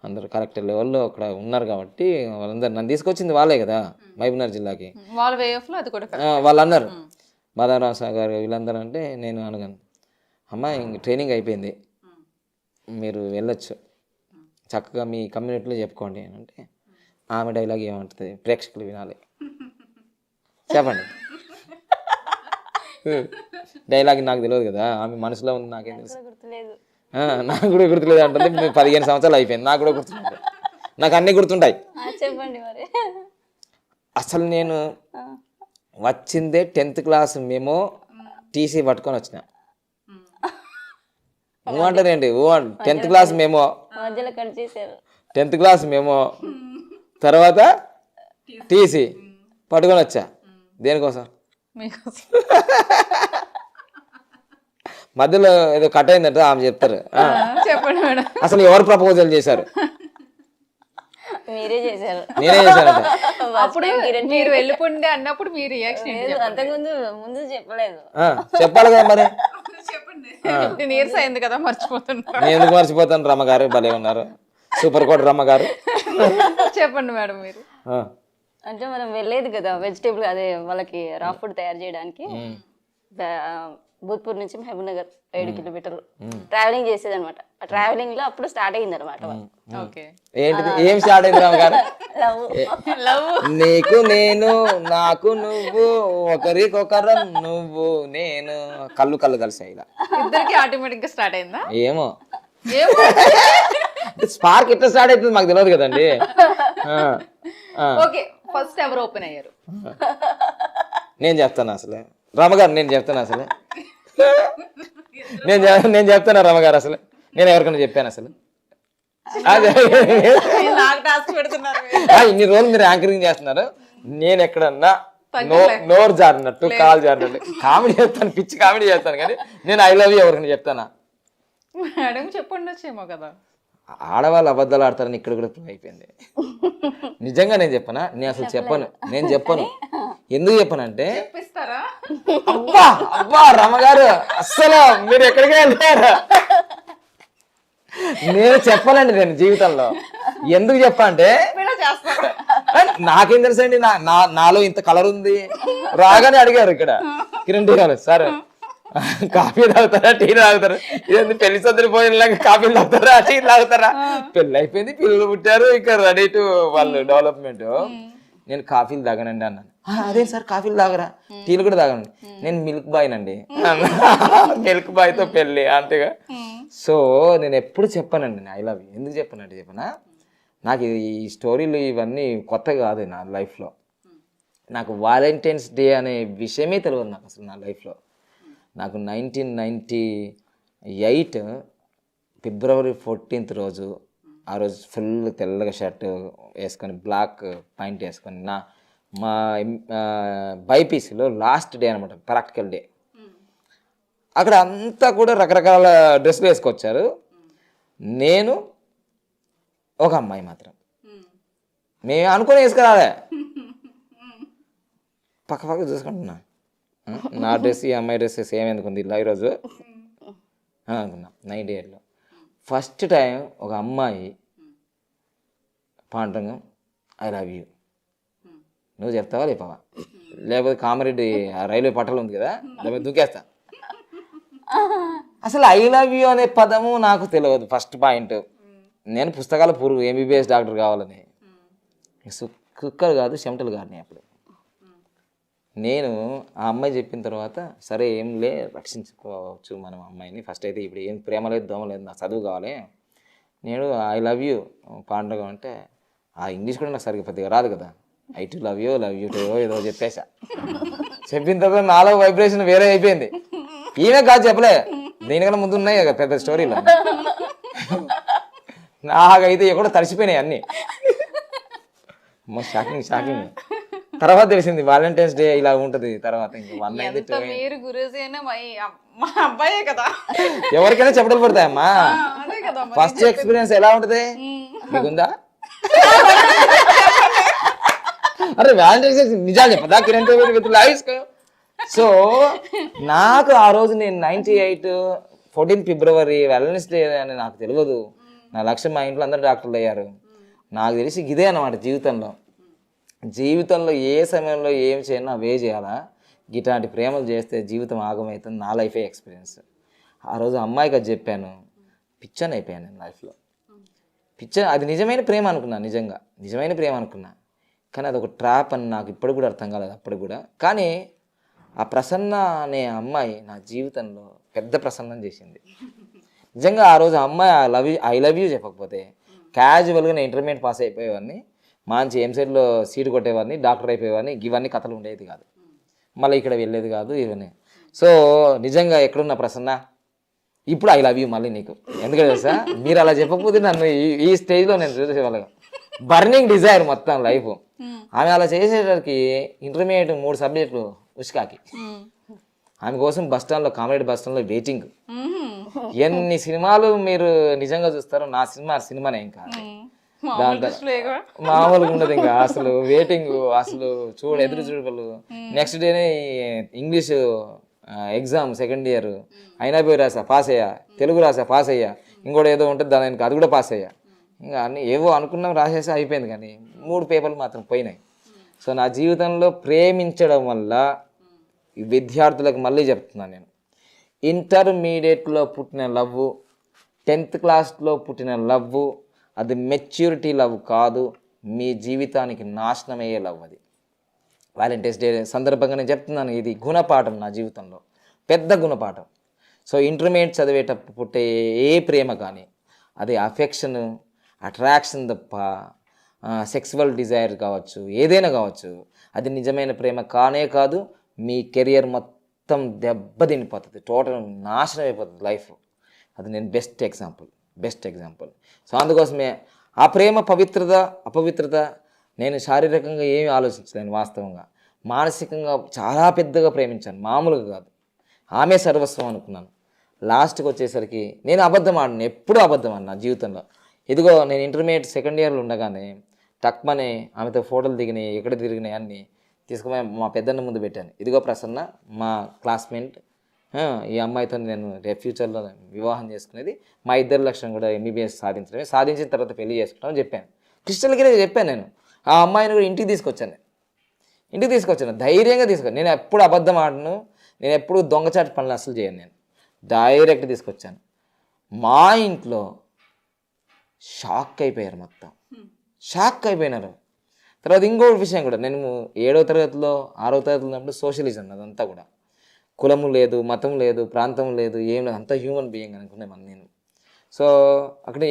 అందరూ కరెక్ట్ లెవెల్లో అక్కడ ఉన్నారు కాబట్టి, వాళ్ళందరూ నన్ను తీసుకొచ్చింది వాళ్ళే కదా మహబూబ్నగర్ జిల్లాకి, వాళ్ళు అన్నారు మాధవరావు సార్ గారు వీళ్ళందరూ అంటే, నేను అనగాను అమ్మ ఇంక ట్రైనింగ్ అయిపోయింది, మీరు వెళ్ళొచ్చు, చక్కగా మీ కమ్యూనిటీలో చెప్పుకోండి అని అంటే, ఆమె డైలాగ్ ఏమంటుంది ప్రేక్షకులు వినాలి, చెప్పండి డైలాగ్ నాకు తెలియదు కదా, ఆమె మనసులో ఉంది నాకేం తెలుసు, నాకు కూడా గుర్తులేదు అంటుంది. 15 సంవత్సరాలు అయిపోయింది, నాకు కూడా గుర్తులేదు, నాకు అన్నీ గుర్తుంటాయి. చెప్పండి మరి. అసలు నేను వచ్చిందే 10th క్లాస్ మేము టీసీ పట్టుకొని వచ్చిన, నువ్వు అంటారేంటి 10th క్లాస్ మేము, 10th క్లాస్ మేము, తర్వాత టీసీ పట్టుకొని వచ్చా, దేనికోసం, మధ్యలో ఏదో కట్ అయిందంట ఆమె చెప్తారు. చెప్పండి మేడం, అసలు ఎవరు ప్రపోజల్ చేశారు, మీరే చేశారు, నేనే చేశానంట. అప్పుడు మీరు వెళ్ళిపోండి అన్నప్పుడు మీ రియాక్షన్ ముందు చెప్పలేదు, చెప్పాలి కదా మరి, 15 years అయింది కదా మర్చిపోతున్నారు. నేను ఎందుకు మర్చిపోతాను, రమ్మగారు భలే ఉన్నారు, సూపర్ కోట్ రమ్మగారు. చెప్పండి మేడం మీరు. అంటే మనం వెళ్ళేది కదా వెజిటేబుల్ అదే వాళ్ళకి రా ఫుడ్ తయారు చేయడానికి, భూత్పూర్ నుంచి మహబూబ్నగర్ 7 kilometers ట్రావెలింగ్ చేసేది అనమాట. ఆ ట్రావెలింగ్ లో అప్పుడు స్టార్ట్ అయింది అనమాట. ఏంటిది ఏం స్టార్ట్ అయింది రామగారు? నీకు నేను నాకు నువ్వు ఒకరికొకరం నువ్వు నేను కళ్ళు కళ్ళు కలిసాయి, ఇలా ఇద్దరికి ఆటోమేటిక్ గా స్టార్ట్ అయిందా ఏమో. స్పార్క్ ఎట్లా స్టార్ట్ అవుతుంది మాకు తెలియదు కదండి. ఓకే, ఫస్ట్ ఎవరు ఓపెన్ అయ్యారు? నేను చెప్తాను అసలు రమగారు, నేను చెప్తాను అసలు నేను చెప్తాను రమగారు, అసలు నేను ఎవరికైనా చెప్పాను అసలు? ఇన్ని రోజులు మీరు యాంకరింగ్ చేస్తున్నారు, నేను ఎక్కడన్నా నోరు జారినట్టు కాలు జారినట్టు కామెడీ చేస్తాను, పిచ్చి కామెడీ చేస్తాను, కానీ నేను ఐ లవ్ యూ ఎవరికైనా చెప్తానా? మేడం చెప్పండి వచ్చేమో కదా. ఆడవాళ్ళు అబద్ధాలు ఆడతారని ఇక్కడ కూడా ప్రూవ్ అయిపోయింది. నిజంగా నేను చెప్పనా? నేను అసలు చెప్పను, నేను చెప్పను. ఎందుకు చెప్పనంటే, అబ్బా అబ్బా రమగారు అస్సలు మీరు ఎక్కడికి వెళ్తారా, నేను చెప్పాలండి నేను జీవితంలో. ఎందుకు చెప్పంటే చేస్తారు. నాకేం తెలుసు అండి, నాలో ఇంత కలర్ ఉంది. రాగానే అడిగారు ఇక్కడ కిరణ్ టీ గారు, సార్ కాఫీ తాగుతారా టీ తాగుతారా, ఇదేంటి పెళ్లి సొందరి పోయినలాగా కాఫీలు తాగుతారా టీ తాగుతారా, పెళ్ళి అయిపోయింది, పిల్లలు పుట్టారు, ఇంకా రెడీ టు వాళ్ళు డెవలప్మెంట్. నేను కాఫీలు తాగనండి అన్నాను. అదే సార్ కాఫీలు తాగరా, టీలు కూడా తాగనండి. నేను మిల్క్ బాయ్ నండి. మిల్క్ బాయ్తో పెళ్ళి అంతేగా. సో నేను ఎప్పుడు చెప్పానండి ఐ లవ్ యూ. ఎందుకు చెప్పానంటే చెప్పనా, నాకు ఈ స్టోరీలు ఇవన్నీ కొత్త కాదు నా లైఫ్లో. నాకు వాలంటైన్స్ డే అనే విషయమే తెలియదు నాకు అసలు నా లైఫ్లో. నాకు 1998 ఫిబ్రవరి 14th రోజు, ఆ రోజు ఫుల్ తెల్లగా షర్ట్ వేసుకొని బ్లాక్ పాయింట్ వేసుకొని మా బైపీసీలో లాస్ట్ డే అనమాట, ప్రాక్టికల్ డే. అక్కడ అంతా కూడా రకరకాల డ్రెస్సులు వేసుకొచ్చారు. నేను ఒక అమ్మాయి మాత్రం మేము అనుకుని వేసుకురాలే, పక్క చూసుకుంటున్నా నా డ్రెస్ ఈ అమ్మాయి డ్రెస్ సేమ్ ఎందుకుంది ఇలా ఈరోజు అనుకున్నా. 98లో ఫస్ట్ టైం ఒక అమ్మాయి పాండ్రంగం ఐ లవ్ యూ, నువ్వు చెప్తావా లేపావా, లేకపోతే కామారెడ్డి రైల్వే పట్టాలు ఉంది కదా లేకపోతే దూకేస్తా. అసలు ఐ లవ్ యూ అనే పదము నాకు తెలియదు ఫస్ట్ పాయింట్. నేను పుస్తకాల పురుగు ఎంబీబీఎస్ డాక్టర్ కావాలని, కుక్కలు కాదు చెమటలు కాదు. అప్పుడు నేను ఆ అమ్మాయి చెప్పిన తర్వాత సరే ఏం లే రక్షించుకోవచ్చు మనం అమ్మాయిని, ఫస్ట్ అయితే ఇప్పుడు ఏం ప్రేమ లేదు దోమ లేదు, నాకు చదువు కావాలి. నేను ఐ లవ్ యూ పాండగం అంటే ఆ ఇంగ్లీష్ కూడా నాకు సరిగ్గా పెద్దగా రాదు కదా, I to love you to ఏదో చెప్పేసా. చెప్పిన తర్వాత నాలో వైబ్రేషన్ వేరే అయిపోయింది. ఈయన కాదు చెప్పలే, దీనికన్నా ముందు ఉన్నాయి కదా పెద్ద స్టోరీలో. నాకైతే ఎక్కడో తడిసిపోయినాయి అన్నీ. షాకింగ్. తర్వాత తెలిసింది వాలంటైన్స్ డే ఇలా ఉంటది. తర్వాత ఇంకా 1 ఎంత మీరు గురూజీ అయినా మా అబ్బాయే కదా, ఎవరికైనా చెప్పడం పడతాయమ్మా. అదే కదా ఫస్ట్ ఎక్స్పీరియన్స్ ఎలా ఉంటది మీకుందా? అరే వాలంటైన్స్ డే నిజాలు చెప్పదా కిరణ్ విత్ లైఫ్. సో నాకు ఆ రోజు నేను 98 14 ఫిబ్రవరి వాలంటైన్స్ డే అని నాకు తెలియదు. నా లక్ష్యం మా ఇంట్లో అందరు డాక్టర్లు అయ్యారు. నాకు తెలిసి ఇదే అన్నమాట జీవితంలో ఏ సమయంలో ఏం చేయాలో అవే చేయాలా, ఇట్లాంటి ప్రేమలు చేస్తే జీవితం ఆగమవుతుంది. నా లైఫే ఎక్స్పీరియన్స్. ఆ రోజు అమ్మాయికి అది చెప్పాను, పిచ్చన్ అయిపోయాను నేను లైఫ్లో. అది నిజమైన ప్రేమ అనుకున్నా, నిజమైన ప్రేమ అనుకున్నా. కానీ అది ఒక ట్రాప్ అని నాకు ఇప్పుడు కూడా అర్థం కాలేదు అప్పుడు కూడా. కానీ ఆ ప్రసన్న అనే అమ్మాయి నా జీవితంలో పెద్ద ప్రసన్నం చేసింది. నిజంగా ఆ రోజు అమ్మాయి ఐ లవ్ యూ చెప్పకపోతే క్యాజువల్గా నేను ఇంటర్మీడియట్ పాస్ అయిపోయేవాడిని, మంచి ఎంసెట్లో సీటు కొట్టేవాడిని, డాక్టర్ అయిపోయేవాడిని. ఇవన్నీ కథలు ఉండేది కాదు, మళ్ళీ ఇక్కడ వెళ్ళేది కాదు ఇవన్నీ. సో నిజంగా ఎక్కడున్న ప్రసన్న ఇప్పుడు ఐ లవ్ యూ మళ్ళీ నీకు. ఎందుకంటే తెలుసా, మీరు అలా చెప్పకపోతే నన్ను ఈ స్టేజ్లో నేను చూసేవాళ్ళగా బర్నింగ్ డిజైర్ మొత్తం లైఫ్. ఆమె అలా చేసేసరికి ఇంటర్మీడియట్ 3 సబ్జెక్టులు ఉష్కాకి. ఆమె కోసం బస్టాండ్లో కామారెడ్డి బస్టాండ్లో వెయిటింగ్. ఎన్ని సినిమాలు మీరు నిజంగా చూస్తారో నా సినిమానే ఇంకా దాంట్లో మామూలుగా ఉండదు. ఇంకా అసలు వెయిటింగ్, అసలు ఎదురు చూడగలరు. నెక్స్ట్ డేనే ఇంగ్లీష్ ఎగ్జామ్ సెకండ్ ఇయర్ అయినా పోయి రాసా పాస్ అయ్యా, తెలుగు రాసా పాస్ అయ్యా, ఇంకోటి ఏదో ఉంటుంది దాని అది కూడా పాస్ అయ్యా. ఇంకా అన్నీ ఏవో అనుకున్నాం రాసేసి అయిపోయింది, కానీ 3 పేపర్లు మాత్రం పోయినాయి. సో నా జీవితంలో ప్రేమించడం వల్ల విద్యార్థులకు మళ్ళీ చెప్తున్నాను నేను, ఇంటర్మీడియట్లో పుట్టిన లవ్, 10th క్లాస్లో పుట్టిన లవ్ అది మెచ్యూరిటీ లవ్ కాదు, మీ జీవితానికి నాశనమయ్యే లవ్ అది. వాలంటైన్స్ డే సందర్భంగా నేను చెప్తున్నాను, ఇది గుణపాఠం నా జీవితంలో, పెద్ద గుణపాఠం. సో ఇంటర్మీడియట్ చదివేటప్పుడు పుట్టే ఏ ప్రేమ కానీ అది అఫెక్షన్, అట్రాక్షన్ తప్ప సెక్సువల్ డిజైర్ కావచ్చు, ఏదైనా కావచ్చు, అది నిజమైన ప్రేమ కానే కాదు. మీ కెరియర్ మొత్తం దెబ్బతినిపోతుంది, టోటల్ నాశనం అయిపోతుంది లైఫ్. అది నేను బెస్ట్ ఎగ్జాంపుల్. సో అందుకోసమే ఆ ప్రేమ పవిత్రత అపవిత్రత నేను శారీరకంగా ఏమీ ఆలోచించలేను, వాస్తవంగా మానసికంగా చాలా పెద్దగా ప్రేమించాను, మామూలుగా కాదు. ఆమె సర్వస్వం అనుకున్నాను. లాస్ట్కి వచ్చేసరికి నేను అబద్ధం ఆడిన, ఎప్పుడూ అబద్ధం ఆడిన నా జీవితంలో. ఇదిగో నేను ఇంటర్మీడియట్ సెకండ్ ఇయర్లో ఉండగానే టక్మని ఆమెతో ఫోటోలు దిగినాయి, ఎక్కడ తిరిగినాయి అన్నీ తీసుకుపోయి మా పెద్దన్న ముందు పెట్టాను. ఇదిగో ప్రసన్న మా క్లాస్మేట్, ఈ అమ్మాయితో నేను రేపు ఫ్యూచర్లో వివాహం చేసుకునేది, మా ఇద్దరి లక్ష్యం కూడా ఎంబీబీఎస్ సాధించడమే, సాధించిన తర్వాత పెళ్లి చేసుకుంటామని చెప్పాను. క్రిస్టల్ క్లియర్గా చెప్పాను నేను. ఆ అమ్మాయిని కూడా ఇంటికి తీసుకొచ్చాను ధైర్యంగా తీసుకొచ్చాను. నేను ఎప్పుడు అబద్ధం ఆడను, నేను ఎప్పుడు దొంగచాటు పనులు అసలు చేయను. నేను డైరెక్ట్ తీసుకొచ్చాను. మా ఇంట్లో షాక్ అయిపోయారు, మొత్తం షాక్ అయిపోయినారు. తర్వాత ఇంకొక విషయం కూడా, నేను 7వ తరగతిలో 6వ తరగతిలో ఉన్నప్పుడు సోషలిజం అదంతా కూడా, కులము లేదు, మతం లేదు, ప్రాంతం లేదు, ఏం లేదు, అంతా హ్యూమన్ బీయింగ్ అనుకునేవాడిని నేను. సో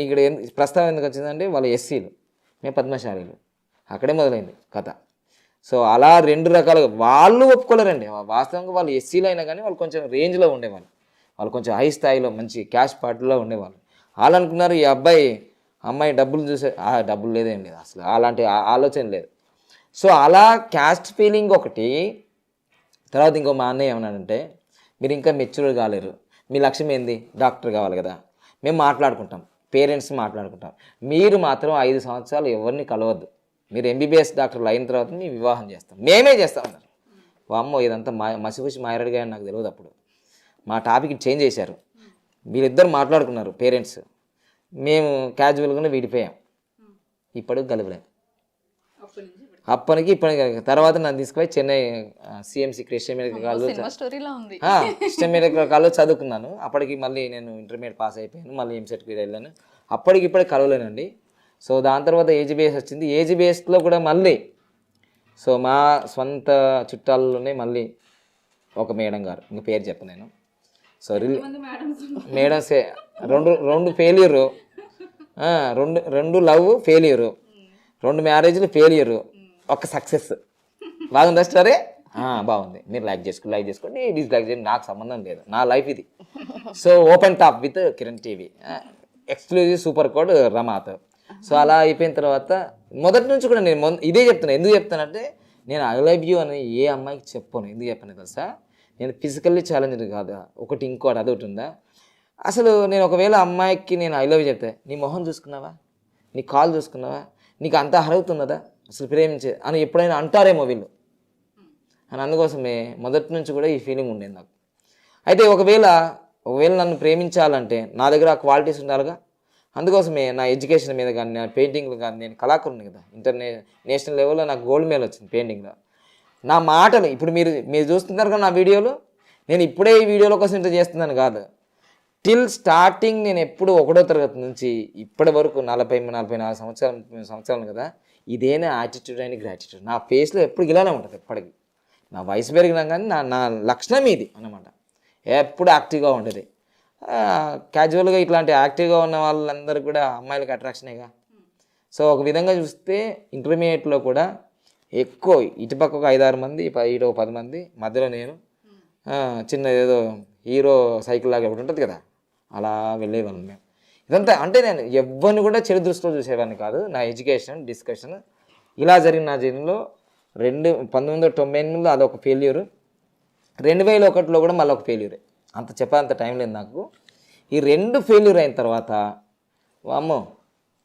ఇక్కడ ప్రస్తావన ఎందుకు వచ్చిందంటే వాళ్ళు ఎస్సీలు, మేము పద్మశాలీలు, అక్కడే మొదలైంది కథ. సో అలా 2 రకాలుగా వాళ్ళు ఒప్పుకోలేరండి. వాస్తవంగా వాళ్ళు ఎస్సీలు అయినా కానీ వాళ్ళు కొంచెం రేంజ్లో ఉండేవాళ్ళు, వాళ్ళు కొంచెం హై స్థాయిలో మంచి క్యాష్ పార్టీలో ఉండేవాళ్ళు. వాళ్ళు అనుకున్నారు ఈ అమ్మాయి డబ్బులు చూసే, డబ్బులు లేదేం లేదు అసలు, అలాంటి ఆలోచన లేదు. సో అలా క్యాస్ట్ ఫీలింగ్ ఒకటి. తర్వాత ఇంకో మా అన్నయ్య ఏమన్నాడంటే, మీరు ఇంకా మెచ్యూర్ కాలేరు, మీ లక్ష్యం ఏంది, డాక్టర్ కావాలి కదా, మేము మాట్లాడుకుంటాం, పేరెంట్స్ మాట్లాడుకుంటాం, మీరు మాత్రం 5 సంవత్సరాలు ఎవరిని కలవద్దు, మీరు ఎంబీబీఎస్ డాక్టర్లు అయిన తర్వాత మీ వివాహం చేస్తాం, మేమే చేస్తాం అన్నారు. అమ్మో ఇదంతా మసిపూసి మాయరడిగా నాకు తెలియదు. అప్పుడు మా టాపిక్ చేంజ్ చేశారు, వీళ్ళిద్దరు మాట్లాడుకున్నారు పేరెంట్స్, మేము క్యాజువల్గానే విడిపోయాం. ఇప్పటికి గలవలేదు. అప్పటికి తర్వాత నన్ను తీసుకుపోయి Chennai CMC Christian medical college Christian medical college చదువుకున్నాను. అప్పటికి మళ్ళీ నేను ఇంటర్మీడియట్ పాస్ అయిపోయాను, మళ్ళీ ఎంసెట్కి వెళ్ళాను. ఇప్పటికి కలవలేనండి. సో దాని తర్వాత ఏజీబీఎస్ వచ్చింది. ఏజీబీఎస్లో కూడా మళ్ళీ సో మా స్వంత చుట్టాలలోనే మళ్ళీ ఒక మేడం గారు, ఇంక పేరు చెప్పను నేను. సో మేడమ్సే, రెండు ఫెయిల్యూరు, 2 లవ్ ఫెయిల్యూరు, 2 మ్యారేజ్లు ఫెయిల్యూరు, 1 సక్సెస్. బాగుందా స్టోరీ? బాగుంది. మీరు లైక్ చేసుకోండి, డిస్లైక్ చేయండి, నాకు సంబంధం లేదు, నా లైఫ్ ఇది. So open top with Kiran TV, exclusive super code రమాతో. సో అలా అయిపోయిన తర్వాత మొదటి నుంచి కూడా నేను ఇదే చెప్తాను. ఎందుకు చెప్తానంటే, నేను ఐ లవ్ యూ అని ఏ అమ్మాయికి చెప్పాను. ఎందుకు చెప్పాను తెలుసా? నేను ఫిజికల్లీ ఛాలెంజ్డ్ కాదా, ఇంకోటి అదొకటి ఉందా. అసలు నేను ఒకవేళ అమ్మాయికి నేను ఐ లవ్ యూ చెప్తే, నీ మొహం చూసుకున్నావా, నీ కాల్ చూసుకున్నావా, నీకు అంత అర్హత అసలు ప్రేమించే అని ఎప్పుడైనా అంటారేమో వీళ్ళు అని. అందుకోసమే మొదటి నుంచి కూడా ఈ ఫీలింగ్ ఉండేది నాకు. అయితే ఒకవేళ నన్ను ప్రేమించాలంటే నా దగ్గర ఆ క్వాలిటీస్ ఉండాలిగా. అందుకోసమే నా ఎడ్యుకేషన్ మీద కానీ, నా పెయింటింగ్లు కానీ, నేను కళాకారుని కదా, నేషనల్ లెవెల్లో నాకు గోల్డ్ మెడల్ వచ్చింది పెయింటింగ్లో. నా మాటలు ఇప్పుడు మీరు చూస్తున్నారు కదా నా వీడియోలు, నేను ఇప్పుడే ఈ వీడియోల కోసం ఇంత చేస్తున్నాను కాదు. టిల్ స్టార్టింగ్ నేను ఎప్పుడు 1వ తరగతి నుంచి ఇప్పటి వరకు 44 సంవత్సరాలు కదా, ఇదేనా యాటిట్యూడ్ అని గ్రాటిట్యూడ్. నా ఫేస్లో ఎప్పుడు ఇలానే ఉంటుంది. ఎప్పటికీ నా వయసు పెరిగినా కానీ నా లక్షణం ఇది అన్నమాట. ఎప్పుడు యాక్టివ్గా ఉంటుంది. క్యాజువల్గా ఇట్లాంటి యాక్టివ్గా ఉన్న వాళ్ళందరూ కూడా అమ్మాయిలకు అట్రాక్షనేగా. సో ఒక విధంగా చూస్తే ఇంటర్మీడియట్లో కూడా ఎక్కువ ఇటుపక్క ఒక 5-6 మంది, ఇటు 10 మంది, మధ్యలో నేను చిన్న ఏదో హీరో సైకిల్ లాగా ఒకటి ఉంటుంది కదా, అలా వెళ్ళేవాళ్ళం మేము. ఇదంతా అంటే నేను ఎవరిని కూడా చెడు దృష్టిలో చూసేవాడిని కాదు. నా ఎడ్యుకేషన్ డిస్కషన్ ఇలా జరిగిన నా జర్నీలో 1998లో అదొక ఫెయిల్యూరు, 2001లో కూడా మళ్ళీ ఒక ఫెయిల్యూరే. అంత చెప్పేంత టైం లేదు నాకు. ఈ 2 ఫెయిల్యూర్ అయిన తర్వాత అమ్మో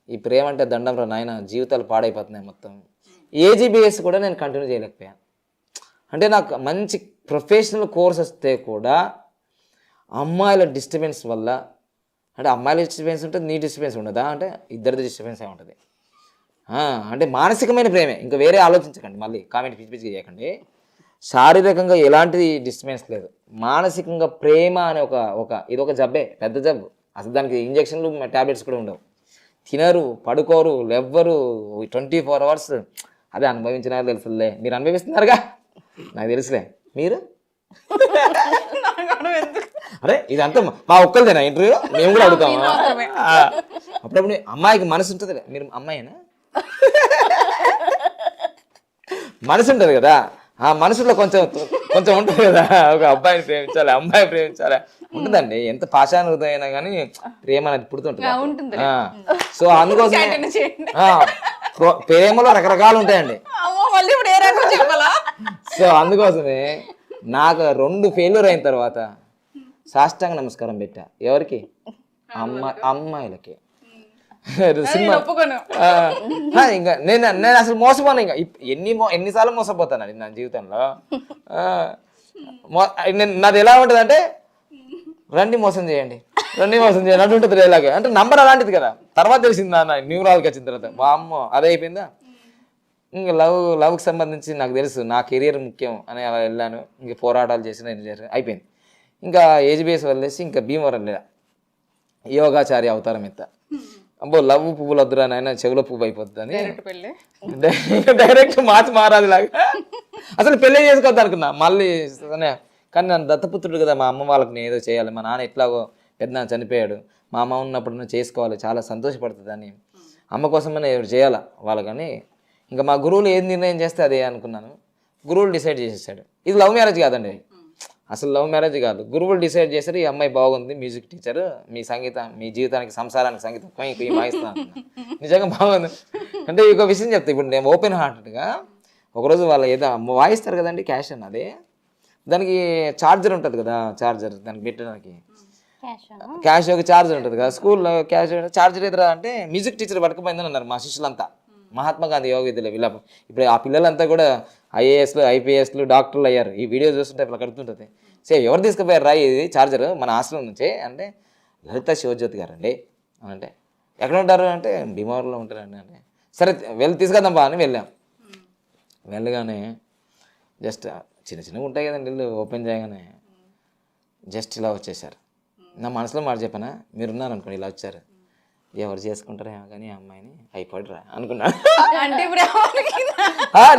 ఈ ప్రేమ అంటే దండం రా నాయన, జీవితాలు పాడైపోతున్నాయి మొత్తం. ఏజీబీఎస్ కూడా నేను కంటిన్యూ చేయలేకపోయాను. అంటే నాకు మంచి ప్రొఫెషనల్ కోర్స్ వస్తే కూడా అమ్మాయిల డిస్టర్బెన్స్ వల్ల, అంటే అమ్మాయిల డిస్టర్బెన్స్ ఉంటుంది, నీ డిస్టర్బెన్స్ ఉండదా అంటే ఇద్దరిది డిస్టర్బెన్స్ ఏ ఉంటుంది. అంటే మానసికమైన ప్రేమే, ఇంకా వేరే ఆలోచించకండి, మళ్ళీ కామెంట్ పిచ్చి చేయకండి. శారీరకంగా ఎలాంటి డిస్టర్బెన్స్ లేదు, మానసికంగా ప్రేమ అనే ఇదొక జబ్బే, పెద్ద జబ్బు. అసలు దానికి ఇంజక్షన్లు ట్యాబ్లెట్స్ కూడా ఉండవు. తినరు, పడుకోరు, లెవ్వరు, 24 hours. అదే అనుభవించినా తెలుసులే, మీరు అనుభవిస్తున్నారుగా, నాకు తెలుసులే. మీరు అరే ఇదంతా మా ఒక్కరిదేనా ఇంటర్వ్యూ? మేము కూడా అడుగుతాము. అప్పుడప్పుడు అమ్మాయికి మనసు ఉంటుంది, మీరు అమ్మాయినా? మనసు ఉంటుంది కదా, ఆ మనసులో కొంచెం ఉంటుంది కదా, ఒక అబ్బాయిని ప్రేమించాలి, అమ్మాయి ప్రేమించాలి ఉంటుందండి. ఎంత పాషాణ హృదయం అయినా కానీ ప్రేమ అనేది పుడుతుంటుంది. సో అందుకోసం ప్రేమలో రకరకాలు ఉంటాయండి. సో అందుకోసమే నాకు 2 ఫెయిల్యూర్ అయిన తర్వాత సాష్టాంగ నమస్కారం పెట్టా. ఎవరికి? అమ్మాయిలకి. సినిమా ఇంకా నేను అసలు మోసపోను. ఇంకా ఎన్నిసార్లు మోసపోతానండి నా జీవితంలో. నాది ఎలా ఉంటుంది అంటే, రండి మోసం చేయండి అంటుంటుంది ఇలాగే. అంటే నంబర్ అలాంటిది కదా. తర్వాత తెలిసింది నాన్న న్యూరాల్కి వచ్చిన తర్వాత వామ్మో అదే అయిపోయిందా. ఇంకా లవ్కి సంబంధించి నాకు తెలుసు నా కెరియర్ ముఖ్యం అని అలా వెళ్ళాను. ఇంకా పోరాటాలు చేసిన అయిపోయింది. ఇంకా ఏజ్ బేస్ వదిలేసి ఇంకా భీమవరం లేదా యోగాచారి అవతారం ఎత్త. అబ్బో లవ్ పువ్వులు వద్దురా నాయన చెవులో పువ్వు అయిపోతుంది అని డైరెక్ట్ మారాది లాగా. అసలు పెళ్ళి చేసుకోవద్దు అనుకున్నా మళ్ళీ. కానీ నన్ను దత్తపుత్రుడు కదా, మా అమ్మ వాళ్ళకి నేను ఏదో చేయాలి, మా నాన్న ఎట్లాగో పెద్దనాన్న చనిపోయాడు, మా అమ్మ ఉన్నప్పుడు నేను చేసుకోవాలి, చాలా సంతోషపడుతుంది అని అమ్మ కోసమనే ఎవరు చేయాలా వాళ్ళకని ఇంకా మా గురువులు ఏది నిర్ణయం చేస్తే అదే అనుకున్నాను. గురువులు డిసైడ్ చేసేసాడు. ఇది లవ్ మ్యారేజ్ కాదండి, అసలు లవ్ మ్యారేజ్ కాదు. గురువులు డిసైడ్ చేశారు ఈ అమ్మాయి బాగుంది, మ్యూజిక్ టీచర్, మీ సంగీతం మీ జీవితానికి సంసారానికి సంగీతం వాయిస్తాను. నిజంగా బాగుంది అంటే ఒక విషయం చెప్తా. ఇప్పుడు నేను ఓపెన్ హార్టెడ్గా ఒకరోజు వాళ్ళు ఏదో వాయిస్తారు కదండి క్యాష్ అన్నది, దానికి ఛార్జర్ ఉంటుంది కదా, ఛార్జర్ దానికి పెట్టడానికి క్యాష్ ఒక ఛార్జర్ ఉంటుంది కదా. స్కూల్లో క్యాష్ ఛార్జర్ ఎదురా అంటే మ్యూజిక్ టీచర్ పట్టుకుపోయిందని అన్నారు మా శిష్యులంతా. మహాత్మా గాంధీ యోగ విద్యలో వీళ్ళ ఇప్పుడు ఆ పిల్లలంతా కూడా ఐఏఎస్లు ఐపీఎస్లు డాక్టర్లు అయ్యారు. ఈ వీడియో చూస్తుంటే ఇట్లా కడుతుంటుంది. ఎవరు తీసుకుపోయారు రా ఇది ఛార్జర్ మన హాస్టల్ నుంచే అంటే లలిత శివజ్యోతి గారు అండి అని అంటే ఎక్కడ ఉంటారు అంటే భీమవరంలో ఉంటారండి అంటే సరే వెళ్ళి తీసుకొద్దాం బా అని వెళ్ళాం. వెళ్ళగానే జస్ట్ చిన్నగా ఉంటాయి కదండి ఇల్లు ఓపెన్ చేయగానే జస్ట్ ఇలా వచ్చేసారు. నా మనసులో మాట చెప్పానా, మీరున్నారు అనుకోండి ఇలా వచ్చారు, ఎవరు చేసుకుంటారా కానీ అమ్మాయిని అయిపోడురా అనుకున్నా.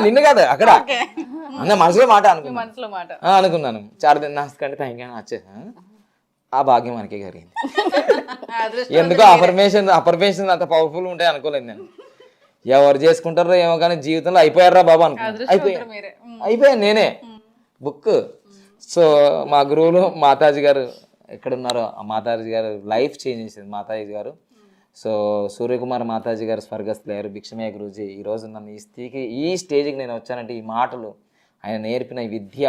నిన్ను కాదు అక్కడ అన్న మనసులో మాట అనుకున్నాను. చాలా నాకంటే థ్యాంక్ యూ వచ్చేసా. ఆ భాగ్యం మనకే జరిగింది. ఎందుకో అఫర్మేషన్ అంత పవర్ఫుల్ ఉంటాయి అనుకోలేదు నేను. ఎవరు చేసుకుంటారో ఏమో కానీ జీవితంలో అయిపోయారా బాబా అనుకున్నా. అయిపోయాను నేనే బుక్. సో మా గురువులు మాతాజీ గారు ఎక్కడున్నారో ఆ మాతాజీ గారు లైఫ్ చేంజ్ చేసింది మాతాజీ గారు. సో సూర్యకుమార్ మాతాజీ గారు స్వర్గస్థులయ్యారు. భిక్షమయ్య గురూజీ ఈరోజు నన్ను ఈ స్టేజ్కి నేను వచ్చానంటే ఈ మాటలు ఆయన నేర్పిన ఈ విద్య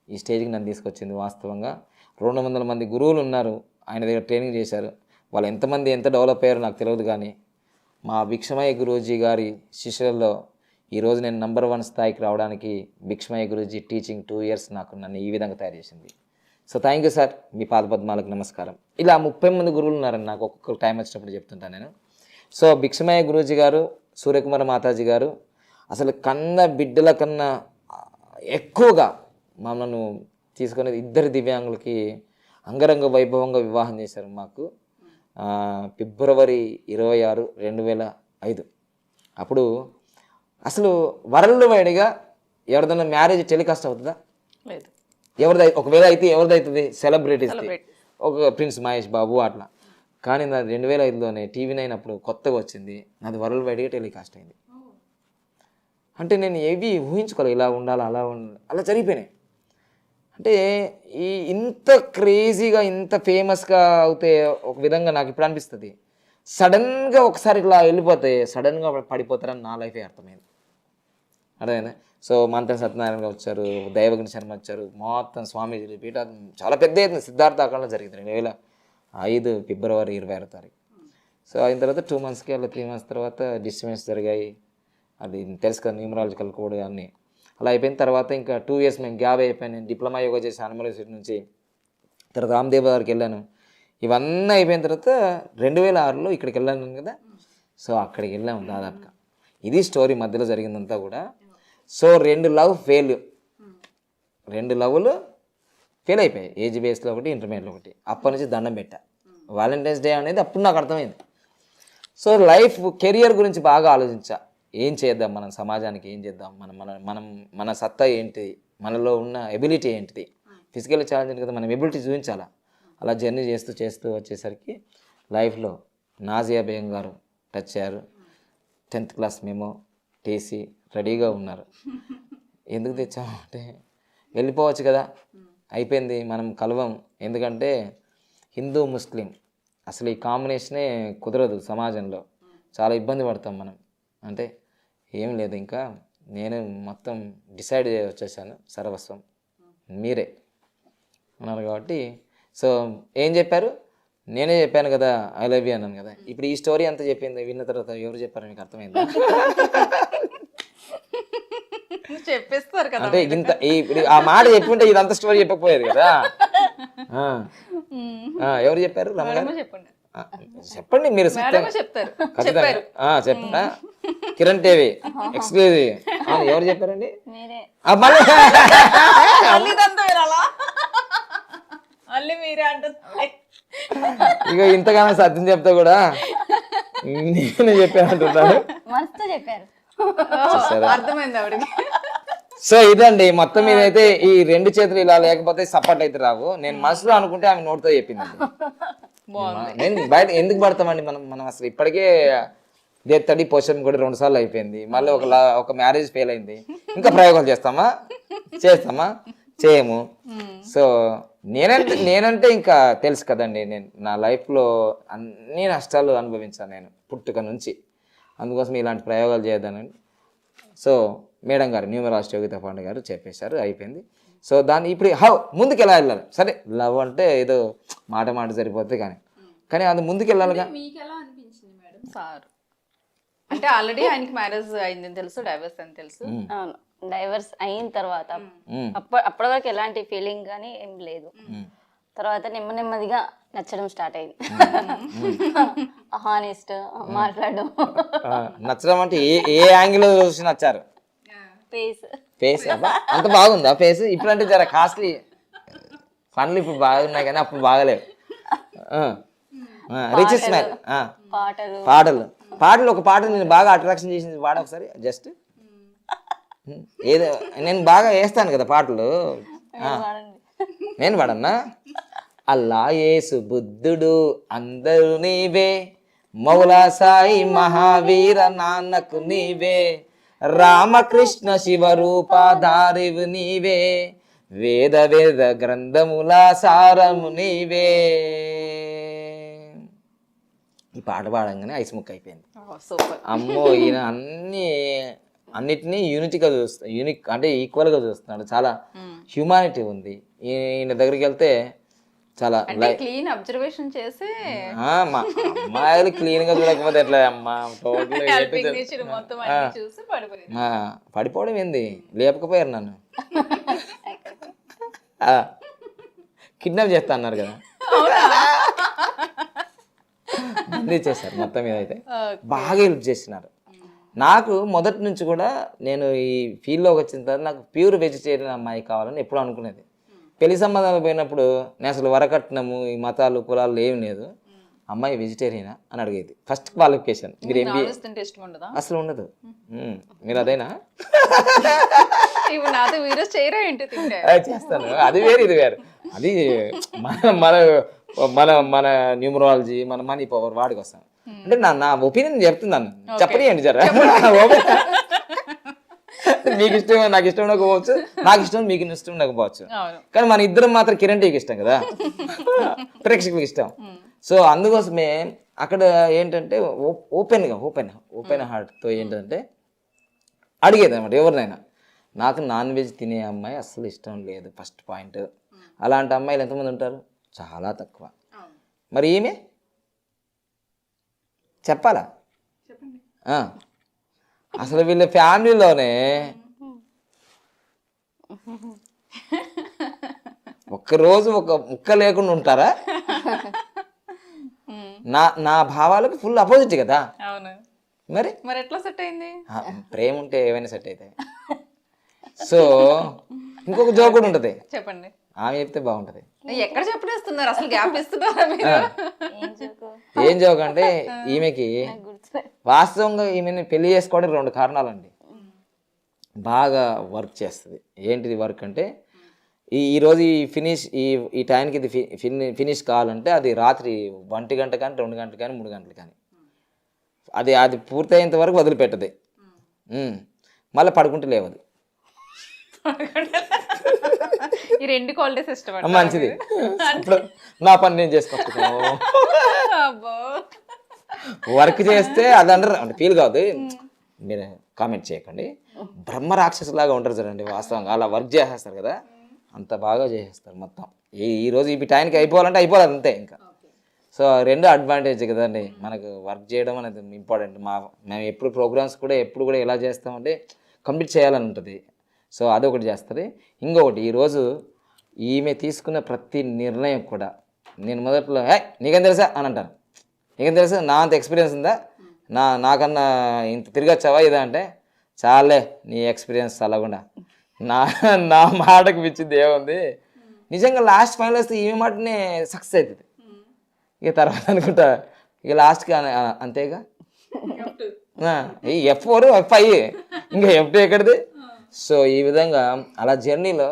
ఈ స్టేజ్కి నన్ను తీసుకొచ్చింది. వాస్తవంగా 200 మంది గురువులు ఉన్నారు ఆయన దగ్గర ట్రైనింగ్ చేశారు. వాళ్ళు ఎంతమంది ఎంత డెవలప్ అయ్యారో నాకు తెలియదు కానీ మా భిక్షమయ్య గురూజీ గారి శిష్యులలో ఈరోజు నేను నంబర్ 1 స్థాయికి రావడానికి భిక్షమయ్య గురూజీ టీచింగ్ 2 years నన్ను ఈ విధంగా తయారు చేసింది. సో థ్యాంక్ యూ సార్, మీ పాదపద్మాలకు నమస్కారం. ఇలా 30 మంది గురువులు ఉన్నారని నాకు ఒక్కొక్క టైం వచ్చినప్పుడు చెప్తుంటాను నేను. సో భిక్షమయ్య గురూజీ గారు, సూర్యకుమార్ మాతాజీ గారు అసలు కన్న బిడ్డల కన్నా ఎక్కువగా మమ్మల్ని తీసుకునే 2 దివ్యాంగులకి అంగరంగ వైభవంగా వివాహం చేశారు మాకు. February 26, 2005. అప్పుడు అసలు వరల్డ్ వైడ్గా ఎవరిదైనా మ్యారేజ్ టెలికాస్ట్ అవుతుందా? లేదు. ఒకవేళ అయితే ఎవరిదవుతుంది? సెలబ్రిటీస్, ఒక ప్రిన్స్ మహేష్ బాబు అట్లా. కానీ నాది 2005లోనే TV9 అప్పుడు కొత్తగా వచ్చింది, నాది వరల్డ్ వైడ్గా టెలికాస్ట్ అయింది. అంటే నేను ఏవి ఊహించుకోవాలి, ఇలా ఉండాలి అలా జరిగిపోయినాయి. అంటే ఇంత క్రేజీగా ఇంత ఫేమస్గా అవుతే ఒక విధంగా నాకు ఇప్పుడు అనిపిస్తుంది, సడన్గా ఒకసారి ఇలా వెళ్ళిపోతే సడన్గా పడిపోతారని నా లైఫే అర్థమైంది. అర్థమైందా? సో మంత్రం సత్యనారాయణ గారు వచ్చారు, దైవజ్ఞ శర్మ వచ్చారు, మొత్తం స్వామీజీ పీఠ చాలా పెద్ద ఎత్తున సిద్ధార్థ అక్కడ జరిగింది 2005 February 26. సో అయిన తర్వాత 2 monthsకి అలా 3 months తర్వాత డిస్టర్బెన్స్ జరిగాయి. అది తెలుసు కదా, న్యూమరాలజికల్ కోడ్ అన్నీ అలా అయిపోయిన తర్వాత ఇంకా 2 years మేము గ్యాప్ అయిపోయాను. నేను డిప్లొమా యోగా చేసి హనుమాన్ యూనివర్సిటీ నుంచి తర్వాత రామ్దేవ్ గారికి వెళ్ళాను. ఇవన్నీ అయిపోయిన తర్వాత 2006లో ఇక్కడికి వెళ్ళాను కదా. సో అక్కడికి వెళ్ళాము దాదాపుగా. ఇది స్టోరీ మధ్యలో జరిగిందంతా కూడా. సో 2 లవ్లు ఫెయిల్ అయిపోయాయి. ఏజ్ బేస్లో ఒకటి, ఇంటర్మీడియట్లో ఒకటి. అప్పటి నుంచి దండం పెట్టా. వాలంటైన్స్ డే అనేది అప్పుడు నాకు అర్థమైంది. సో లైఫ్ కెరియర్ గురించి బాగా ఆలోచించా. ఏం చేద్దాం, మనం సమాజానికి ఏం చేద్దాం, మన సత్తా ఏంటిది, మనలో ఉన్న ఎబిలిటీ ఏంటిది. ఫిజికల్ ఛాలెంజ్ కదా, మనం ఎబిలిటీ చూపించాలా. అలా జర్నీ చేస్తూ వచ్చేసరికి లైఫ్లో నాజియా బేగం గారు టచ్ అయ్యారు. 10th class మేము టీసీ రెడీగా ఉన్నారు. ఎందుకు తెచ్చాము అంటే వెళ్ళిపోవచ్చు కదా, అయిపోయింది, మనం కలవం. ఎందుకంటే హిందూ ముస్లిం అసలు ఈ కాంబినేషనే కుదరదు సమాజంలో, చాలా ఇబ్బంది పడతాం మనం. అంటే ఏం లేదు, ఇంకా నేను మొత్తం డిసైడ్ వచ్చేసాను, సర్వస్వం మీరే అన్నారు కాబట్టి. సో ఏం చెప్పారు? నేనే చెప్పాను కదా, ఐ లవ్ యూ అన్నాను కదా. ఇప్పుడు ఈ స్టోరీ అంతా చెప్పింది విన్న తర్వాత ఎవరు చెప్పారు మీకు అర్థమైందా? చెప్పేస్తారు కదా. అంటే ఇంత ఇప్పుడు ఆ మాట చెప్పుంటే ఇదంతా స్టోరీ చెప్పకపోయేది కదా. ఎవరు చెప్పారు? రమ గారు చెప్పండి. చెప్పండి మీరు మేడమే చెప్తారు. చెప్పారు. చెప్పా కిరణ్ టీవీ ఎక్స్క్లూజివ్. ఎవరు చెప్పారండి? మీరే. మళ్ళీ మళ్ళీ ఇదంతా వినాలా? మళ్ళీ మీరే అంటున్నారు. ఇక ఇంతగానో సత్యం చెప్తా కూడా నేను చెప్పానంటున్నాను. మస్తు చెప్పారు. అర్థమైంది ఆవిడకి. సో ఇదండి మొత్తం మీద అయితే ఈ రెండు చేతులు ఇలా లేకపోతే సపోర్ట్ అయితే రావు. నేను మనసులో అనుకుంటే ఆమె నోటితో చెప్పిందండి. నేను బయట ఎందుకు పడతామండి మనం అసలు ఇప్పటికే దేత్తడి పోషన్ కూడా 2 సార్లు అయిపోయింది. మళ్ళీ ఒక మ్యారేజ్ ఫెయిల్ అయింది. ఇంకా ప్రయోగాలు చేస్తామా చేయము. సో నేనంటే ఇంకా తెలుసు కదండి, నేను నా లైఫ్లో అన్ని నష్టాలు అనుభవించాను నేను పుట్టుక నుంచి. అందుకోసం ఇలాంటి ప్రయోగాలు చేయొద్దానండి. సో మేడం గారు న్యూమరాలజిస్ట్ యోగితా పాండే గారు చెప్పేశారు, అయిపోయింది. సో దాన్ని ఇప్పుడు ముందుకు ఎలా వెళ్ళాలి? సరే లవ్ అంటే ఏదో మాట సరిపోతుంది, కానీ అది ముందుకు వెళ్ళాలిగా. మీకు ఎలా అనిపించింది మేడం సార్? అంటే ఆల్రెడీ ఆయనకి మ్యారేజ్ అయిందని తెలుసు, డైవర్స్ అని తెలుసు. అవును, డైవర్స్ అయిన తర్వాత అప్పటి వరకు ఎలాంటి ఫీలింగ్ కానీ ఏం లేదు. తర్వాత నెమ్మదిగా నచ్చడం స్టార్ట్ అయింది. హానెస్ట్ మాట్లాడడం. నచ్చడం అంటే ఏ యాంగిల్ చూసి నచ్చారు? ఫేస్ అంత బాగుందా? ఫేస్ ఇప్పుడు అంటే జర కాస్ట్లీ పనులు ఇప్పుడు బాగున్నాయి కానీ అప్పుడు బాగలేవు. Riches man. పాటలు ఒక పాట నేను బాగా అట్రాక్షన్ చేసింది పాట ఒకసారి జస్ట్. ఏదో నేను బాగా వేస్తాను కదా పాటలు. నేను పాడన్నా? అల్లా యేసు బుద్ధుడు అందరూ నీవే, మౌలా సాయి మహావీర నాన్నకు నీవే, రామకృష్ణ శివరూపాధారివు నీవే, వేద గ్రంథముల సారము నీవే. ఈ పాట పాడంగానే ఐస్ ముక్క అయిపోయింది. అమ్మో ఈయన అన్నిటినీ యూనిటీగా చూస్తాడు, యూనిక్ అంటే ఈక్వల్గా చూస్తున్నాడు. చాలా హ్యూమానిటీ ఉంది ఈయన దగ్గరికి వెళ్తే. చాలా క్లీన్ అబ్జర్వేషన్ చేసి అమ్మాయిలు క్లీన్ గా చూడకపోతే ఎట్లా అమ్మా? పడిపోవడం ఏంది, లేపకపోయారు నన్ను. కిడ్నాప్ చేస్తా అన్నారు కదా, బందీ చేశారు. మొత్తం మీద అయితే బాగా హెల్ప్ చేసినారు నాకు. మొదటి నుంచి కూడా నేను ఈ ఫీల్డ్లోకి వచ్చిన తర్వాత నాకు ప్యూర్ వెజిటేరియన్ అమ్మాయి కావాలని ఎప్పుడు అనుకునేది. పెళ్లి సంబంధాలు పోయినప్పుడు నేను అసలు వరకట్నము ఈ మతాలు కులాలు ఏమి లేదు, అమ్మాయి వెజిటేరియనా అని అడిగేది. First qualification. మీరు ఎంబీఏ అసలు ఉండదు. మీరు అదేనా? చేస్తాను, అది వేరు ఇది వేరు. అది మన న్యూమరాలజీ మన మనీ పవర్ వాడికి వస్తాను. అంటే నా ఒపీనియన్ చెప్తున్నాను, చెప్పనియండి జర. మీకు ఇష్టం నాకు ఇష్టం ఉండకపోవచ్చు, నాకు ఇష్టం మీకు ఇష్టం ఉండకపోవచ్చు, కానీ మన ఇద్దరం మాత్రం కిరణ్ టీకి ఇష్టం కదా, ప్రేక్షకులకు ఇష్టం. సో అందుకోసమే అక్కడ ఏంటంటే ఓపెన్ హార్ట్తో ఏంటంటే అడిగేది అనమాట ఎవరినైనా. నాకు నాన్ వెజ్ తినే అమ్మాయి అస్సలు ఇష్టం లేదు ఫస్ట్ పాయింట్. అలాంటి అమ్మాయిలు ఎంతమంది ఉంటారు? చాలా తక్కువ. మరి ఈమె చెప్పాలా? అసలు వీళ్ళ ఫ్యామిలీలోనే ఒక్కరోజు ఒక ముక్క లేకుండా ఉంటారా? నా భావాలకు ఫుల్ అపోజిట్ కదా. మరి ఎట్లా సెట్ అయింది? ప్రేమ ఉంటే ఏమైనా సెట్ అవుతాయి. సో ఇంకొక జోక్ కూడా ఉంటది, చెప్పండి. ఆమె చెప్తే బాగుంటది. ఎక్కడ చెప్పేస్తున్నారు అసలు, గ్యాప్ ఇస్తున్నారా మీరు? ఏం జోక్ అంటే ఈమెకి వాస్తవంగా ఈమెని పెళ్లి చేసుకోవడం 2 కారణాలండి. బాగా వర్క్ చేస్తుంది. ఏంటిది వర్క్ అంటే ఈరోజు ఈ టైంకి ఇది ఫినిష్ కావాలంటే అది రాత్రి 1 గంట కానీ 2 గంటలు కానీ 3 గంటలు కానీ అది పూర్తయ్యేంత వరకు వదిలిపెట్టది. మళ్ళీ పడుకుంటే లేవదు. ఈ 2 క్వాలిటీస్ ఇష్టం. మంచిది. ఇప్పుడు నా పని నేను చేసుకుంటున్నాను. వర్క్ చేస్తే అది అంటే ఫీల్ కాదు. మీరు కామెంట్ చేయకండి. బ్రహ్మ రాక్షసులాగా ఉంటారు చూడండి, వాస్తవంగా అలా వర్క్ చేసేస్తారు కదా, అంత బాగా చేసేస్తారు మొత్తం. ఈరోజు ఈ టైంకి అయిపోవాలంటే అయిపోవాలి అంతే ఇంకా. సో 2 అడ్వాంటేజ్ కదండి మనకు. వర్క్ చేయడం అనేది ఇంపార్టెంట్. మేము ఎప్పుడు ప్రోగ్రామ్స్ కూడా ఎప్పుడు కూడా ఎలా చేస్తామంటే కంప్లీట్ చేయాలని ఉంటుంది. సో అదొకటి చేస్తుంది. ఇంకొకటి ఈరోజు ఈమె తీసుకున్న ప్రతి నిర్ణయం కూడా నేను మొదట్లో నీకేం తెలుసా అని అంటాను. నీకేం తెలుసా, నా అంత ఎక్స్పీరియన్స్ ఉందా, నాకన్నా ఇంత తిరిగొచ్చావా ఇదా అంటే, చాలే నీ ఎక్స్పీరియన్స్ చల్లకుండా నా నా మాటకు మించింది ఏముంది. నిజంగా లాస్ట్ ఫైనల్ వస్తే ఈ మాటనే సక్సెస్ అవుతుంది. ఇక తర్వాత అనుకుంటా ఇక లాస్ట్కి అంతేగా ఈ F4 F5 ఇంకా F2 ఎక్కడిది. సో ఈ విధంగా అలా జర్నీలో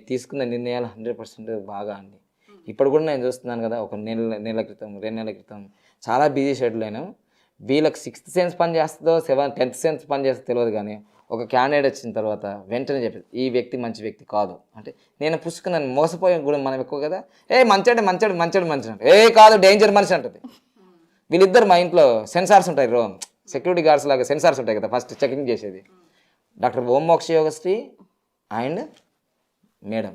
తీసుకున్న నిర్ణయాలు 100% బాగా అండి. ఇప్పుడు కూడా నేను చూస్తున్నాను కదా, ఒక నెల క్రితం 2 నెలల క్రితం చాలా బిజీ షెడ్యూల్ అయినాం. వీళ్ళకి 6th సెన్స్ పని చేస్తుందో 10th సెన్స్ పని చేస్తుందో తెలియదు, కానీ ఒక క్యాండిడేట్ వచ్చిన తర్వాత వెంటనే చెప్పేది ఈ వ్యక్తి మంచి వ్యక్తి కాదు అంటే, నేను పుచ్చుకున్నాను మోసపోయే కూడా మనం ఎక్కువ కదా, మంచాడు కాదు డేంజర్ మనిషి అంటది. వీళ్ళిద్దరు మా ఇంట్లో సెన్సార్స్ ఉంటాయి, సెక్యూరిటీ గార్డ్స్ లాగా సెన్సార్స్ ఉంటాయి కదా, ఫస్ట్ చెకింగ్ చేసేది doctor Om Moksha Yogashri and madam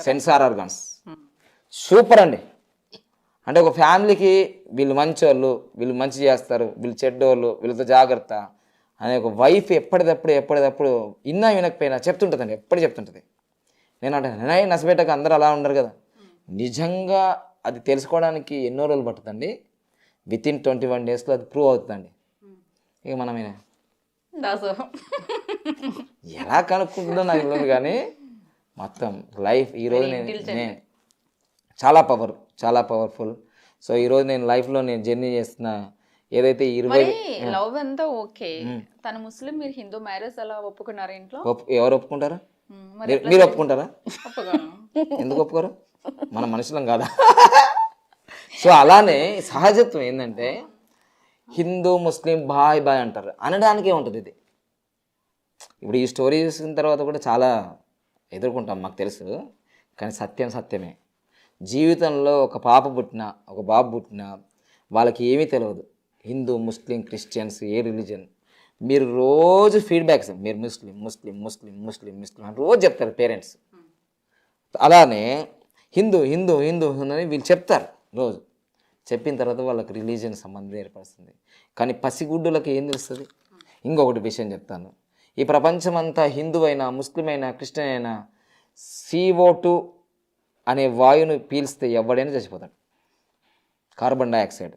sensor organs. Super అండి. అంటే ఒక ఫ్యామిలీకి వీళ్ళు మంచోళ్ళు, వీళ్ళు మంచి చేస్తారు, వీళ్ళు చెడ్డోళ్ళు, వీళ్ళతో జాగ్రత్త అనే ఒక వైఫ్ ఎప్పటిదప్పుడు ఇన్నా వినకపోయినా చెప్తుంటుందండి, ఎప్పుడు చెప్తుంటుంది. నేను అంటే నసబెట్టక అందరూ అలా ఉండరు కదా. నిజంగా అది తెలుసుకోవడానికి ఎన్నో రోజులు పడుతుందండి. వితిన్ 21 డేస్లో అది ప్రూవ్ అవుతుందండి. ఇక మనమే ఎలా కనుక్కుంటుందో నాకు తెలియదు, కానీ మొత్తం లైఫ్ ఈరోజు నేను చాలా పవర్ఫుల్. సో ఈరోజు నేను లైఫ్లో నేను జర్నీ చేస్తున్న ఏదైతే 20 లవ్ అంతా ఓకే, తన ముస్లిం మీరు హిందూ మ్యారేజ్ అలా ఒప్పుకున్నారు ఇంట్లో? ఎవరు ఒప్పుకుంటారా? మీరు ఒప్పుకుంటారా? ఎందుకు ఒప్పుకోరు? మన మనుషులం కాదా? సో అలానే సహజత్వం ఏంటంటే హిందూ ముస్లిం బాయ్ అంటారు, అనడానికే ఉంటుంది ఇది. ఇప్పుడు ఈ స్టోరీ చూసిన తర్వాత కూడా చాలా ఎదుర్కొంటాం, మాకు తెలుసు, కానీ సత్యమే. జీవితంలో ఒక పాప పుట్టినా ఒక బాబు పుట్టినా వాళ్ళకి ఏమీ తెలియదు, హిందూ ముస్లిం క్రిస్టియన్స్ ఏ రిలీజన్. మీరు రోజు ఫీడ్బ్యాక్స్ మీరు ముస్లిం అని రోజు చెప్తారు పేరెంట్స్. అలానే హిందూ అని వీళ్ళు చెప్తారు రోజు. చెప్పిన తర్వాత వాళ్ళకి రిలీజియన్ సంబంధం ఏర్పడుతుంది, కానీ పసిగుడ్డులకు ఏం తెలుస్తుంది? ఇంకొకటి విషయం చెప్తాను, ఈ ప్రపంచమంతా హిందూ అయినా ముస్లిం అయినా క్రిస్టియన్ అయినా CO2 అనే వాయువును పీల్స్తే ఎవడైనా చచ్చిపోతాడు. కార్బన్ డైఆక్సైడ్,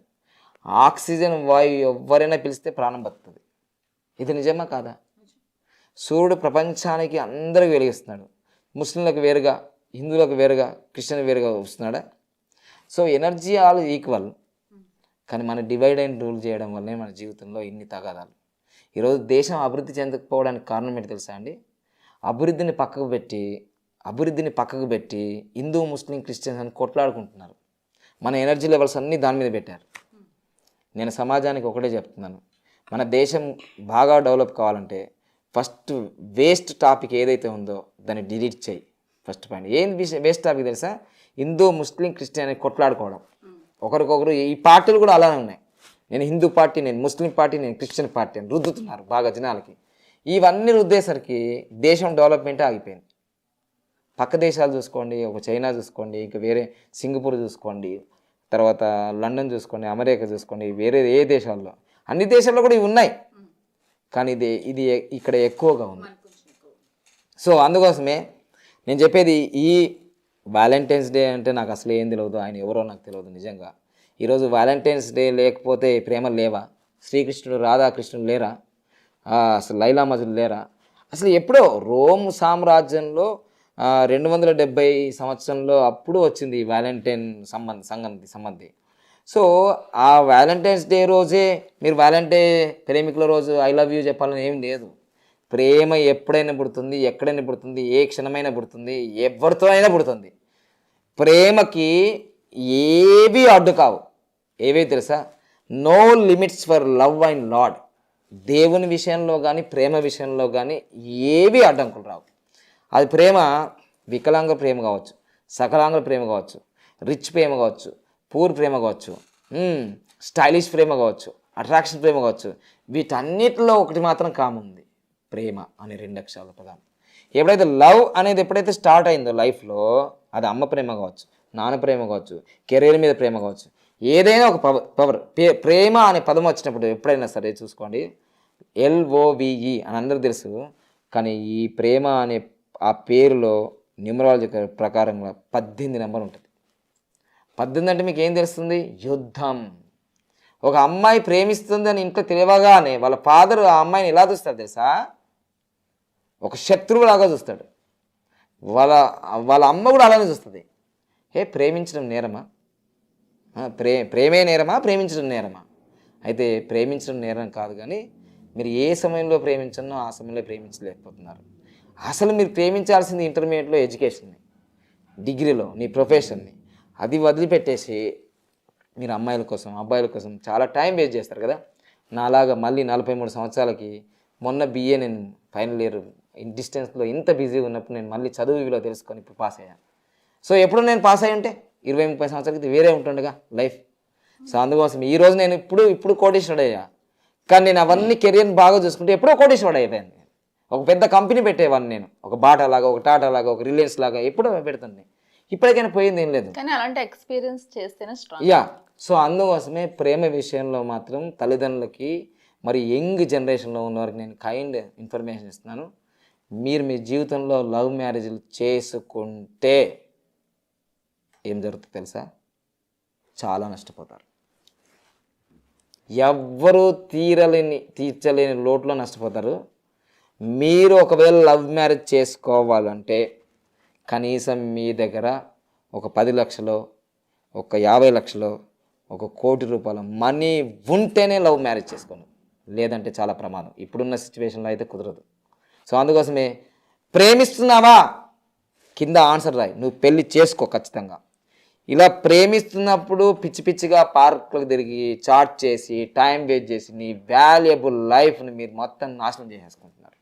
ఆక్సిజన్ వాయువు ఎవరైనా పీలిస్తే ప్రాణం బతుకుతుంది. ఇది నిజమా కాదా? సూర్యుడు ప్రపంచానికి అందరికి వెలిగిస్తున్నాడు, ముస్లింలకు వేరుగా, హిందువులకు వేరుగా, క్రిస్టియన్ వేరుగా వస్తున్నాడా? సో ఎనర్జీ ఆల్ ఈక్వల్, కానీ మన డివైడ్ అండ్ రూల్ చేయడం వల్లే మన జీవితంలో ఇన్ని తగాదాలు. ఈరోజు దేశం అభివృద్ధి చెందకపోవడానికి కారణం ఏంటి తెలుసా అండి? అభివృద్ధిని పక్కకు పెట్టి హిందూ ముస్లిం క్రిస్టియన్స్ అని కొట్లాడుకుంటున్నారు. మన ఎనర్జీ లెవెల్స్ అన్నీ దాని మీద పెట్టారు. నేను సమాజానికి ఒకటే చెప్తున్నాను, మన దేశం బాగా డెవలప్ కావాలంటే ఫస్ట్ వేస్ట్ టాపిక్ ఏదైతే ఉందో దాన్ని డిలీట్ చేయి. ఫస్ట్ పాయింట్ ఏంది వేస్ట్ టాపిక్ తెలుసా? హిందూ ముస్లిం క్రిస్టియన్ అని కొట్లాడుకోవడం. ఒకరికొకరు ఈ పార్టీలు కూడా అలానే ఉన్నాయి, నేను హిందూ పార్టీ, నేను ముస్లిం పార్టీ, నేను క్రిస్టియన్ పార్టీ అని రుద్దుతున్నారు బాగా జనాలకి. ఇవన్నీ రుద్దేసరికి దేశం డెవలప్మెంటే ఆగిపోయింది. పక్క దేశాలు చూసుకోండి, ఒక చైనా చూసుకోండి, ఇంకా వేరే సింగపూర్ చూసుకోండి, తర్వాత లండన్ చూసుకోండి, అమెరికా చూసుకోండి, వేరే ఏ దేశాల్లో, అన్ని దేశాల్లో కూడా ఇవి ఉన్నాయి, కానీ ఇది ఇక్కడ ఎక్కువగా ఉంది. సో అందుకోసమే నేను చెప్పేది, ఈ వ్యాలంటైన్స్ డే అంటే నాకు అసలు ఏం తెలియదు, ఆయన ఎవరో నాకు తెలియదు నిజంగా. ఈరోజు వ్యాలంటైన్స్ డే లేకపోతే ప్రేమలు లేవా? శ్రీకృష్ణుడు రాధాకృష్ణుడు లేరా? అసలు లైలా మజులు లేరా? అసలు ఎప్పుడో రోమ్ సామ్రాజ్యంలో 270 సంవత్సరంలో అప్పుడు వచ్చింది ఈ వ్యాలంటైన్ సంబంధి. సో ఆ వ్యాలంటైన్స్ డే రోజే మీరు ప్రేమికుల రోజు ఐ లవ్ యూ చెప్పాలని ఏం లేదు. ప్రేమ ఎప్పుడైనా పుడుతుంది, ఎక్కడైనా పుడుతుంది, ఏ క్షణమైనా పుడుతుంది, ఎవరితో అయినా పుడుతుంది. ప్రేమకి ఏవి అడ్డు కావు. ఏవే తెలుసా? No limits for love and lord. దేవుని విషయంలో కానీ ప్రేమ విషయంలో కానీ ఏవి అడ్డంకులు రావు. అది ప్రేమ వికలాంగ ప్రేమ కావచ్చు, సకలాంగ ప్రేమ కావచ్చు, రిచ్ ప్రేమ కావచ్చు, పూర్ ప్రేమ కావచ్చు, స్టైలిష్ ప్రేమ కావచ్చు, అట్రాక్షన్ ప్రేమ కావచ్చు. వీటన్నిటిలో ఒకటి మాత్రం కామన్ ఉంది, ప్రేమ అనే 2 అక్షరాల పదం. ఎప్పుడైతే లవ్ అనేది ఎప్పుడైతే స్టార్ట్ అయిందో లైఫ్లో, అది అమ్మ ప్రేమ కావచ్చు, నాన్న ప్రేమ కావచ్చు, కెరీర్ మీద ప్రేమ కావచ్చు, ఏదైనా ఒక పవర్ ప్రేమ అనే పదం వచ్చినప్పుడు ఎప్పుడైనా సరే చూసుకోండి, LOVE అని అందరూ తెలుసు, కానీ ఈ ప్రేమ అనే ఆ పేరులో న్యూమరాలజీ ప్రకారంగా 18 నెంబర్ ఉంటుంది. 18 అంటే మీకు ఏం తెలుస్తుంది? యుద్ధం. ఒక అమ్మాయి ప్రేమిస్తుంది అని ఇంట్లో తెలియగానే వాళ్ళ ఫాదర్ ఆ అమ్మాయిని ఎలా చూస్తాడు తెలుసా? ఒక శత్రువులాగా చూస్తాడు. వాళ్ళ అమ్మ కూడా అలానే చూస్తుంది. ప్రేమించడం నేరమా? ప్రేమే నేరమా? ప్రేమించడం నేరమా? అయితే ప్రేమించడం నేరం కాదు, కానీ మీరు ఏ సమయంలో ప్రేమించనో ఆ సమయంలో ప్రేమించలేకపోతున్నారు. అసలు మీరు ప్రేమించాల్సింది ఇంటర్మీడియట్లో ఎడ్యుకేషన్ని, డిగ్రీలో నీ ప్రొఫెషన్ని. అది వదిలిపెట్టేసి మీరు అమ్మాయిల కోసం అబ్బాయిల కోసం చాలా టైం వేస్ట్ చేస్తారు కదా. నాలాగా మళ్ళీ 43 సంవత్సరాలకి మొన్న BA నేను ఫైనల్ ఇయర్ డిస్టెన్స్లో ఇంత బిజీగా ఉన్నప్పుడు నేను మళ్ళీ చదువు విలువ తెలుసుకొని ఇప్పుడు పాస్ అయ్యాను. సో ఎప్పుడు నేను పాస్ అయ్యి ఉంటే 20-30 సంవత్సరాలకి వేరే ఉంటుండగా లైఫ్. సో అందుకోసం ఈరోజు నేను ఇప్పుడు కోటీశ్వరుడు అయ్యా. కానీ నేను అవన్నీ కెరియర్ని బాగా చూసుకుంటే ఎప్పుడో కోటీశ్వరుడు అయిపోయాను. ఒక పెద్ద కంపెనీ పెట్టేవాడిని నేను, ఒక బాటా లాగా, ఒక టాటా లాగా, ఒక రిలయన్స్ లాగా ఎప్పుడో పెడుతుంది. ఇప్పటికైనా పోయింది ఏం లేదు. కానీ అలాంటి ఎక్స్పీరియన్స్ చేస్తేనే స్ట్రాంగ్. యా. సో అందుకోసమే ప్రేమ విషయంలో మాత్రం తల్లిదండ్రులకి మరి యంగ్ జనరేషన్లో ఉన్న వారికి నేను కైండ్ ఇన్ఫర్మేషన్ ఇస్తున్నాను. మీరు మీ జీవితంలో లవ్ మ్యారేజ్లు చేసుకుంటే ఏం జరుగుతుంది తెలుసా? చాలా నష్టపోతారు. ఎవ్వరూ తీర్చలేని లోటులో నష్టపోతారు. మీరు ఒకవేళ లవ్ మ్యారేజ్ చేసుకోవాలంటే కనీసం మీ దగ్గర ఒక 10 లక్షలు, ఒక 50 లక్షలు, ఒక 1 కోటి రూపాయల మనీ ఉంటేనే లవ్ మ్యారేజ్ చేసుకోండి. లేదంటే చాలా ప్రమాదం. ఇప్పుడున్న సిచ్యువేషన్లో అయితే కుదరదు. సో అందుకోసమే ప్రేమిస్తున్నావా కింద ఆన్సర్ రాయి, నువ్వు పెళ్ళి చేసుకో ఖచ్చితంగా. ఇలా ప్రేమిస్తున్నప్పుడు పిచ్చి పిచ్చిగా పార్కులకు తిరిగి చాట్ చేసి టైం వేస్ట్ చేసి నీ వాల్యుబుల్ లైఫ్ని మీరు మొత్తం నాశనం చేసేసుకుంటున్నారు.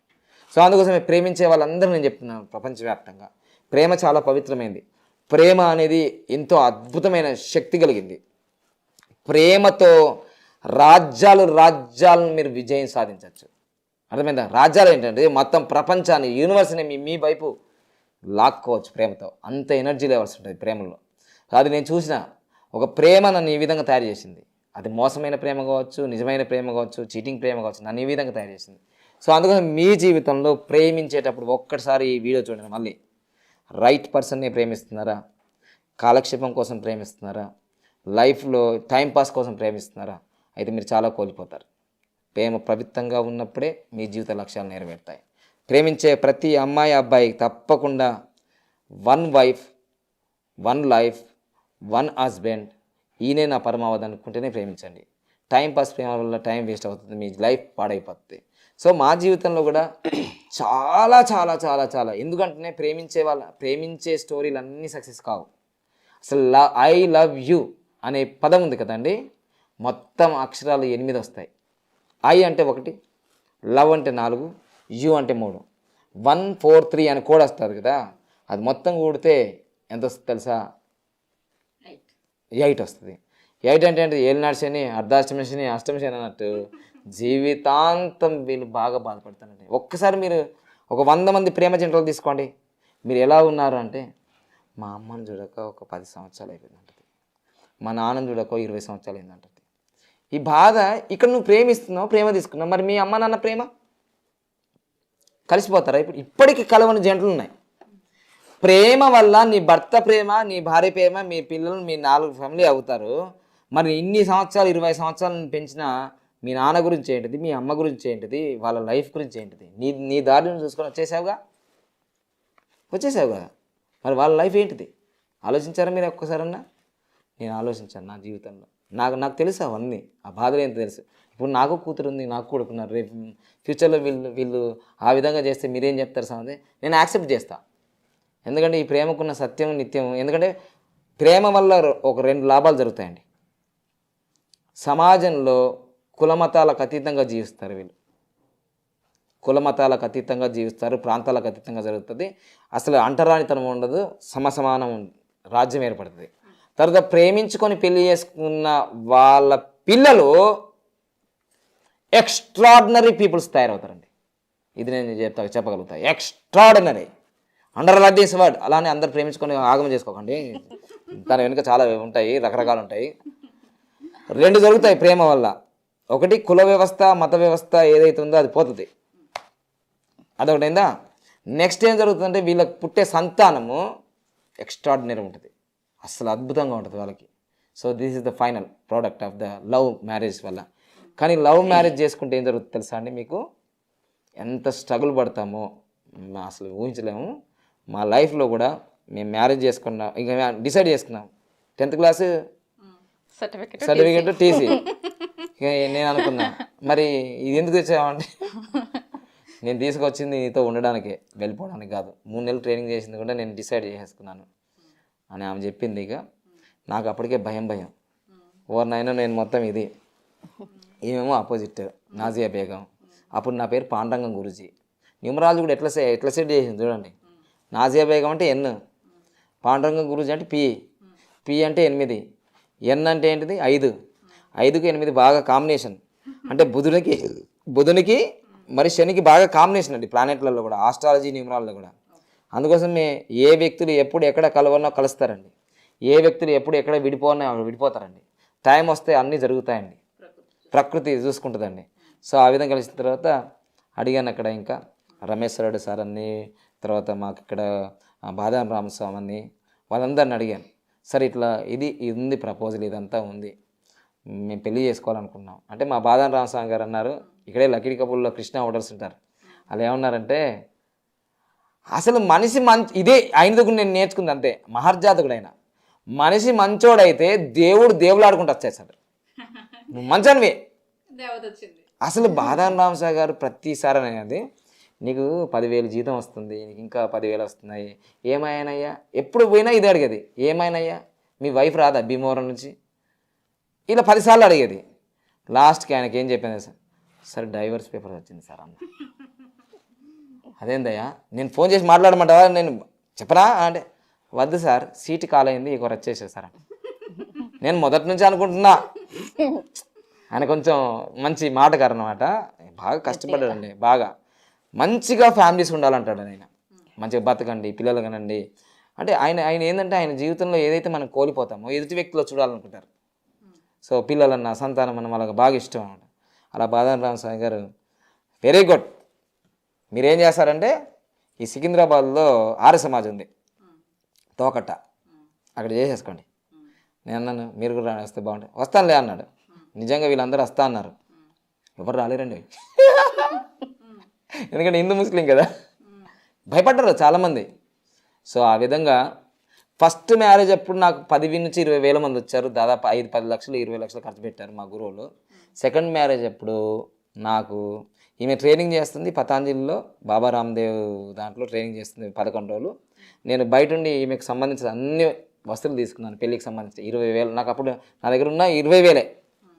సో అందుకోసమే ప్రేమించే వాళ్ళందరూ నేను చెప్తున్నాను ప్రపంచవ్యాప్తంగా, ప్రేమ చాలా పవిత్రమైనది. ప్రేమ అనేది ఎంతో అద్భుతమైన శక్తి కలిగింది. ప్రేమతో రాజ్యాలను మీరు విజయం సాధించవచ్చు. అర్థమైందా? రాజ్యాలు ఏంటంటే మొత్తం ప్రపంచాన్ని, యూనివర్స్ని మీ వైపు లాక్కోవచ్చు ప్రేమతో. అంత ఎనర్జీ లెవెల్స్ ఉంటుంది ప్రేమలో. అది నేను చూసిన ఒక ప్రేమ నన్ను ఈ విధంగా తయారు చేసింది. అది మోసమైన ప్రేమ కావచ్చు, నిజమైన ప్రేమ కావచ్చు, చీటింగ్ ప్రేమ కావచ్చు, నన్ను ఈ విధంగా తయారు చేసింది. సో అందుకని మీ జీవితంలో ప్రేమించేటప్పుడు ఒక్కసారి ఈ వీడియో చూడండి. మళ్ళీ రైట్ పర్సన్ని ప్రేమిస్తున్నారా? కాలక్షేపం కోసం ప్రేమిస్తున్నారా? లైఫ్లో టైంపాస్ కోసం ప్రేమిస్తున్నారా? అయితే మీరు చాలా కోల్పోతారు. ప్రేమ పవిత్రంగా ఉన్నప్పుడే మీ జీవిత లక్ష్యాలు నెరవేరుతాయి. ప్రేమించే ప్రతి అమ్మాయి అబ్బాయి తప్పకుండా 1 వైఫ్ 1 లైఫ్ 1 హస్బెండ్, ఈయనే నా పరమావధి అనుకుంటేనే ప్రేమించండి. టైంపాస్ ప్రేమ వల్ల టైం వేస్ట్ అవుతుంది, మీ లైఫ్ పాడైపోతుంది. సో మా జీవితంలో కూడా చాలా చాలా చాలా చాలా, ఎందుకంటే ప్రేమించే స్టోరీలు అన్నీ సక్సెస్ కావు. అసలు ఐ లవ్ యూ అనే పదం ఉంది కదండి, మొత్తం అక్షరాలు 8 వస్తాయి. ఐ అంటే 1, లవ్ అంటే 4, యూ అంటే 3, 1 4 3 అని కూడా వస్తుంది కదా. అది మొత్తం కూడితే ఎంత వస్తుంది తెలుసా? 8 వస్తుంది. 8 అంటే ఏలినాడు శని, అర్ధాష్టమి శని, అష్టమి శని అన్నట్టు జీవితాంతం వీళ్ళు బాగా బాధపడతారండి. ఒక్కసారి మీరు ఒక 100 మంది ప్రేమ జంటలు తీసుకోండి, మీరు ఎలా ఉన్నారు అంటే, మా అమ్మని చూడక ఒక 10 సంవత్సరాలు అయిపోయిందంటది, మా నాన్నని చూడక 20 సంవత్సరాలు అయిందంటది. ఈ బాధ ఇక్కడ నువ్వు ప్రేమిస్తున్నావు, ప్రేమ తీసుకున్నావు, మరి మీ అమ్మ నాన్న ప్రేమ కలిసిపోతారా? ఇప్పటికీ కలవని జంటలు ఉన్నాయి. ప్రేమ వల్ల నీ భర్త ప్రేమ, నీ భార్య ప్రేమ, మీ పిల్లలు, మీ 4 ఫ్యామిలీ అవుతారు. మరి ఇన్ని సంవత్సరాలు 20 సంవత్సరాలను పెంచిన మీ నాన్న గురించి ఏంటిది, మీ అమ్మ గురించి ఏంటిది, వాళ్ళ లైఫ్ గురించి ఏంటిది? నీ దారిని చూసుకొని వచ్చేసావు కదా. మరి వాళ్ళ లైఫ్ ఏంటిది ఆలోచించారా మీరు ఒక్కసారన్నా? నేను ఆలోచించాను నా జీవితంలో. నాకు తెలుసు అవన్నీ, ఆ బాధలు ఏంటో తెలుసు. ఇప్పుడు నాకు కూతురు ఉంది, నాకు కొడుకున్నారు. రేపు ఫ్యూచర్లో వీళ్ళు ఆ విధంగా చేస్తే మీరేం చెప్తారు సంగతి? నేను యాక్సెప్ట్ చేస్తాను. ఎందుకంటే ఈ ప్రేమకున్న సత్యం నిత్యం. ఎందుకంటే ప్రేమ వల్ల ఒక 2 లాభాలు జరుగుతాయండి. సమాజంలో కులమతాలకు అతీతంగా జీవిస్తారు వీళ్ళు, కులమతాలకు అతీతంగా జీవిస్తారు, ప్రాంతాలకు అతీతంగా జరుగుతుంది. అసలు అంటరానితనం ఉండదు, సమానం రాజ్యం ఏర్పడుతుంది. తర్వాత ప్రేమించుకొని పెళ్లి చేసుకున్న వాళ్ళ పిల్లలు ఎక్స్ట్రాడినరీ పీపుల్స్ తయారవుతారండి. ఇది నేను చెప్పగలుగుతా. Extraordinary, underline this word. అలానే అందరు ప్రేమించుకొని ఆగమం చేసుకోకండి, దాని వెనుక చాలా ఉంటాయి, రకరకాలు ఉంటాయి. 2 జరుగుతాయి ప్రేమ వల్ల. ఒకటి కుల వ్యవస్థ, మత వ్యవస్థ ఏదైతే ఉందో అది పోతుంది, అదొకటైందా. నెక్స్ట్ ఏం జరుగుతుందంటే వీళ్ళకి పుట్టే సంతానము ఎక్స్ట్రాడినరీ ఉంటుంది. అసలు అద్భుతంగా ఉంటుంది వాళ్ళకి. So this is the final product of the love marriage వల్ల. కానీ లవ్ మ్యారేజ్ చేసుకుంటే ఏం జరుగుతుంది తెలుసా అండి మీకు? ఎంత స్ట్రగుల్ పడతామో అసలు ఊహించలేము. మా లైఫ్లో కూడా మేము మ్యారేజ్ చేసుకున్నాం, ఇంకా డిసైడ్ చేసుకున్నాం 10th క్లాస్ సర్టిఫికెట్ టీసీ. నేను అనుకున్నా మరి ఇది ఎందుకు తెచ్చామంటే నేను తీసుకొచ్చింది నీతో ఉండడానికి, వెళ్ళిపోవడానికి కాదు. 3 నెలలు ట్రైనింగ్ చేసింది కూడా నేను డిసైడ్ చేసేసుకున్నాను అని ఆమె చెప్పింది. ఇక నాకు అప్పటికే భయం ఓవర్నైనా నేను మొత్తం ఇది, ఏమేమో ఆపోజిట్ నాజియా బేగం. అప్పుడు నా పేరు పాండురంగం గురూజీ. న్యూమరాలజీ కూడా ఎట్లా సెట్ చేసింది చూడండి. నాజియా బేగం అంటే ఎన్, పాండురంగం గురూజీ అంటే పి అంటే 8, ఎన్ అంటే ఏంటిది 5, 5కి 8 బాగా కాంబినేషన్. అంటే బుధునికి మరి శనికి బాగా కాంబినేషన్ అండి ప్లానెట్లలో కూడా, ఆస్ట్రాలజీ న్యూమరాలలో కూడా. అందుకోసమే ఏ వ్యక్తులు ఎప్పుడు ఎక్కడ కలవనో కలుస్తారండి, ఏ వ్యక్తులు ఎప్పుడు ఎక్కడ విడిపోతారండి. టైం వస్తే అన్నీ జరుగుతాయండి, ప్రకృతి చూసుకుంటుందండి. సో ఆ విధంగా కలిసిన తర్వాత అడిగాను అక్కడ ఇంకా రమేశ్వరుడు సార్ అన్ని, తర్వాత మాకు ఇక్కడ బాదాం రామస్వామి అన్ని, వాళ్ళందరిని అడిగాను. సరే ఇట్లా ఇది ఉంది ప్రపోజల్, ఇదంతా ఉంది, మేము పెళ్లి చేసుకోవాలనుకున్నాం అంటే మా బాదాం రామస్వామి గారు అన్నారు, ఇక్కడే లక్కీ కపుల్లో కృష్ణ హోటల్స్ ఉంటారు, వాళ్ళు ఏమన్నారంటే అసలు మనిషి ఇదే ఆయన దగ్గర నేను నేర్చుకుంది అంతే. మహర్జాతకుడైన మనిషి మంచోడైతే దేవులాడుకుంటూ వచ్చేసాడు, నువ్వు మంచానివే. అసలు బాదాం రామస్వామి గారు ప్రతిసారి అనేది నీకు 10,000 జీతం వస్తుంది, నీకు ఇంకా 10,000 వస్తున్నాయి, ఏమైనాయ్యా? ఎప్పుడు పోయినా ఇది అడిగేది, ఏమైనాయ్యా మీ వైఫ్ రాదా భీమవరం నుంచి? ఇలా 10 సార్లు అడిగేది. లాస్ట్కి ఆయనకి ఏం చెప్పాను సార్ డైవర్స్ పేపర్ వచ్చింది సార్ అన్న. అదేందయ్యా నేను ఫోన్ చేసి మాట్లాడమంటావా, నేను చెప్పనా అంటే వద్దు సార్ సీటు కాలైంది ఇక వచ్చేసా సార్ అంటే. నేను మొదటి నుంచి అనుకుంటున్నా, ఆయన కొంచెం మంచి మాటగారు అన్నమాట, బాగా కష్టపడ్డాడండి, బాగా మంచిగా ఫ్యామిలీస్ ఉండాలంటాడు ఆయన, మంచిగా బతకండి పిల్లలు కనండి అంటే. ఆయన ఏంటంటే ఆయన జీవితంలో ఏదైతే మనం కోల్పోతామో ఎదుటి వ్యక్తిలో చూడాలనుకుంటారు. సో పిల్లలన్న సంతానం అన్న వాళ్ళకి బాగా ఇష్టం అన్నమాట. అలా బాదాం రామస్వామి గారు వెరీ గుడ్, మీరేం చేస్తారంటే ఈ సికింద్రాబాద్లో ఆర్య సమాజ్ ఉంది తోకట్ట, అక్కడ చేసేసుకోండి. నేను అన్నాను మీరు కూడా వస్తే బాగుంటుంది, వస్తానులే అన్నాడు. నిజంగా వీళ్ళందరూ వస్తా అన్నారు, ఎవరు రాలేరండి ఎందుకంటే హిందూ ముస్లిం కదా, భయపడ్డారు చాలామంది. సో ఆ విధంగా ఫస్ట్ మ్యారేజ్ అప్పుడు నాకు 10,000 నుంచి 20,000 మంది వచ్చారు, దాదాపు 5-10 లక్షలు 20 లక్షలు ఖర్చు పెట్టారు మా గురువులు. సెకండ్ మ్యారేజ్ అప్పుడు నాకు ఈమె ట్రైనింగ్ చేస్తుంది పతాంజలిలో, బాబా రామ్దేవ్ దాంట్లో ట్రైనింగ్ చేస్తుంది 11 రోజులు. నేను బయట ఉండి ఈమెకు సంబంధించిన అన్ని వస్తువులు తీసుకున్నాను పెళ్ళికి సంబంధించిన 20,000. నాకు అప్పుడు నా దగ్గర ఉన్న 20,000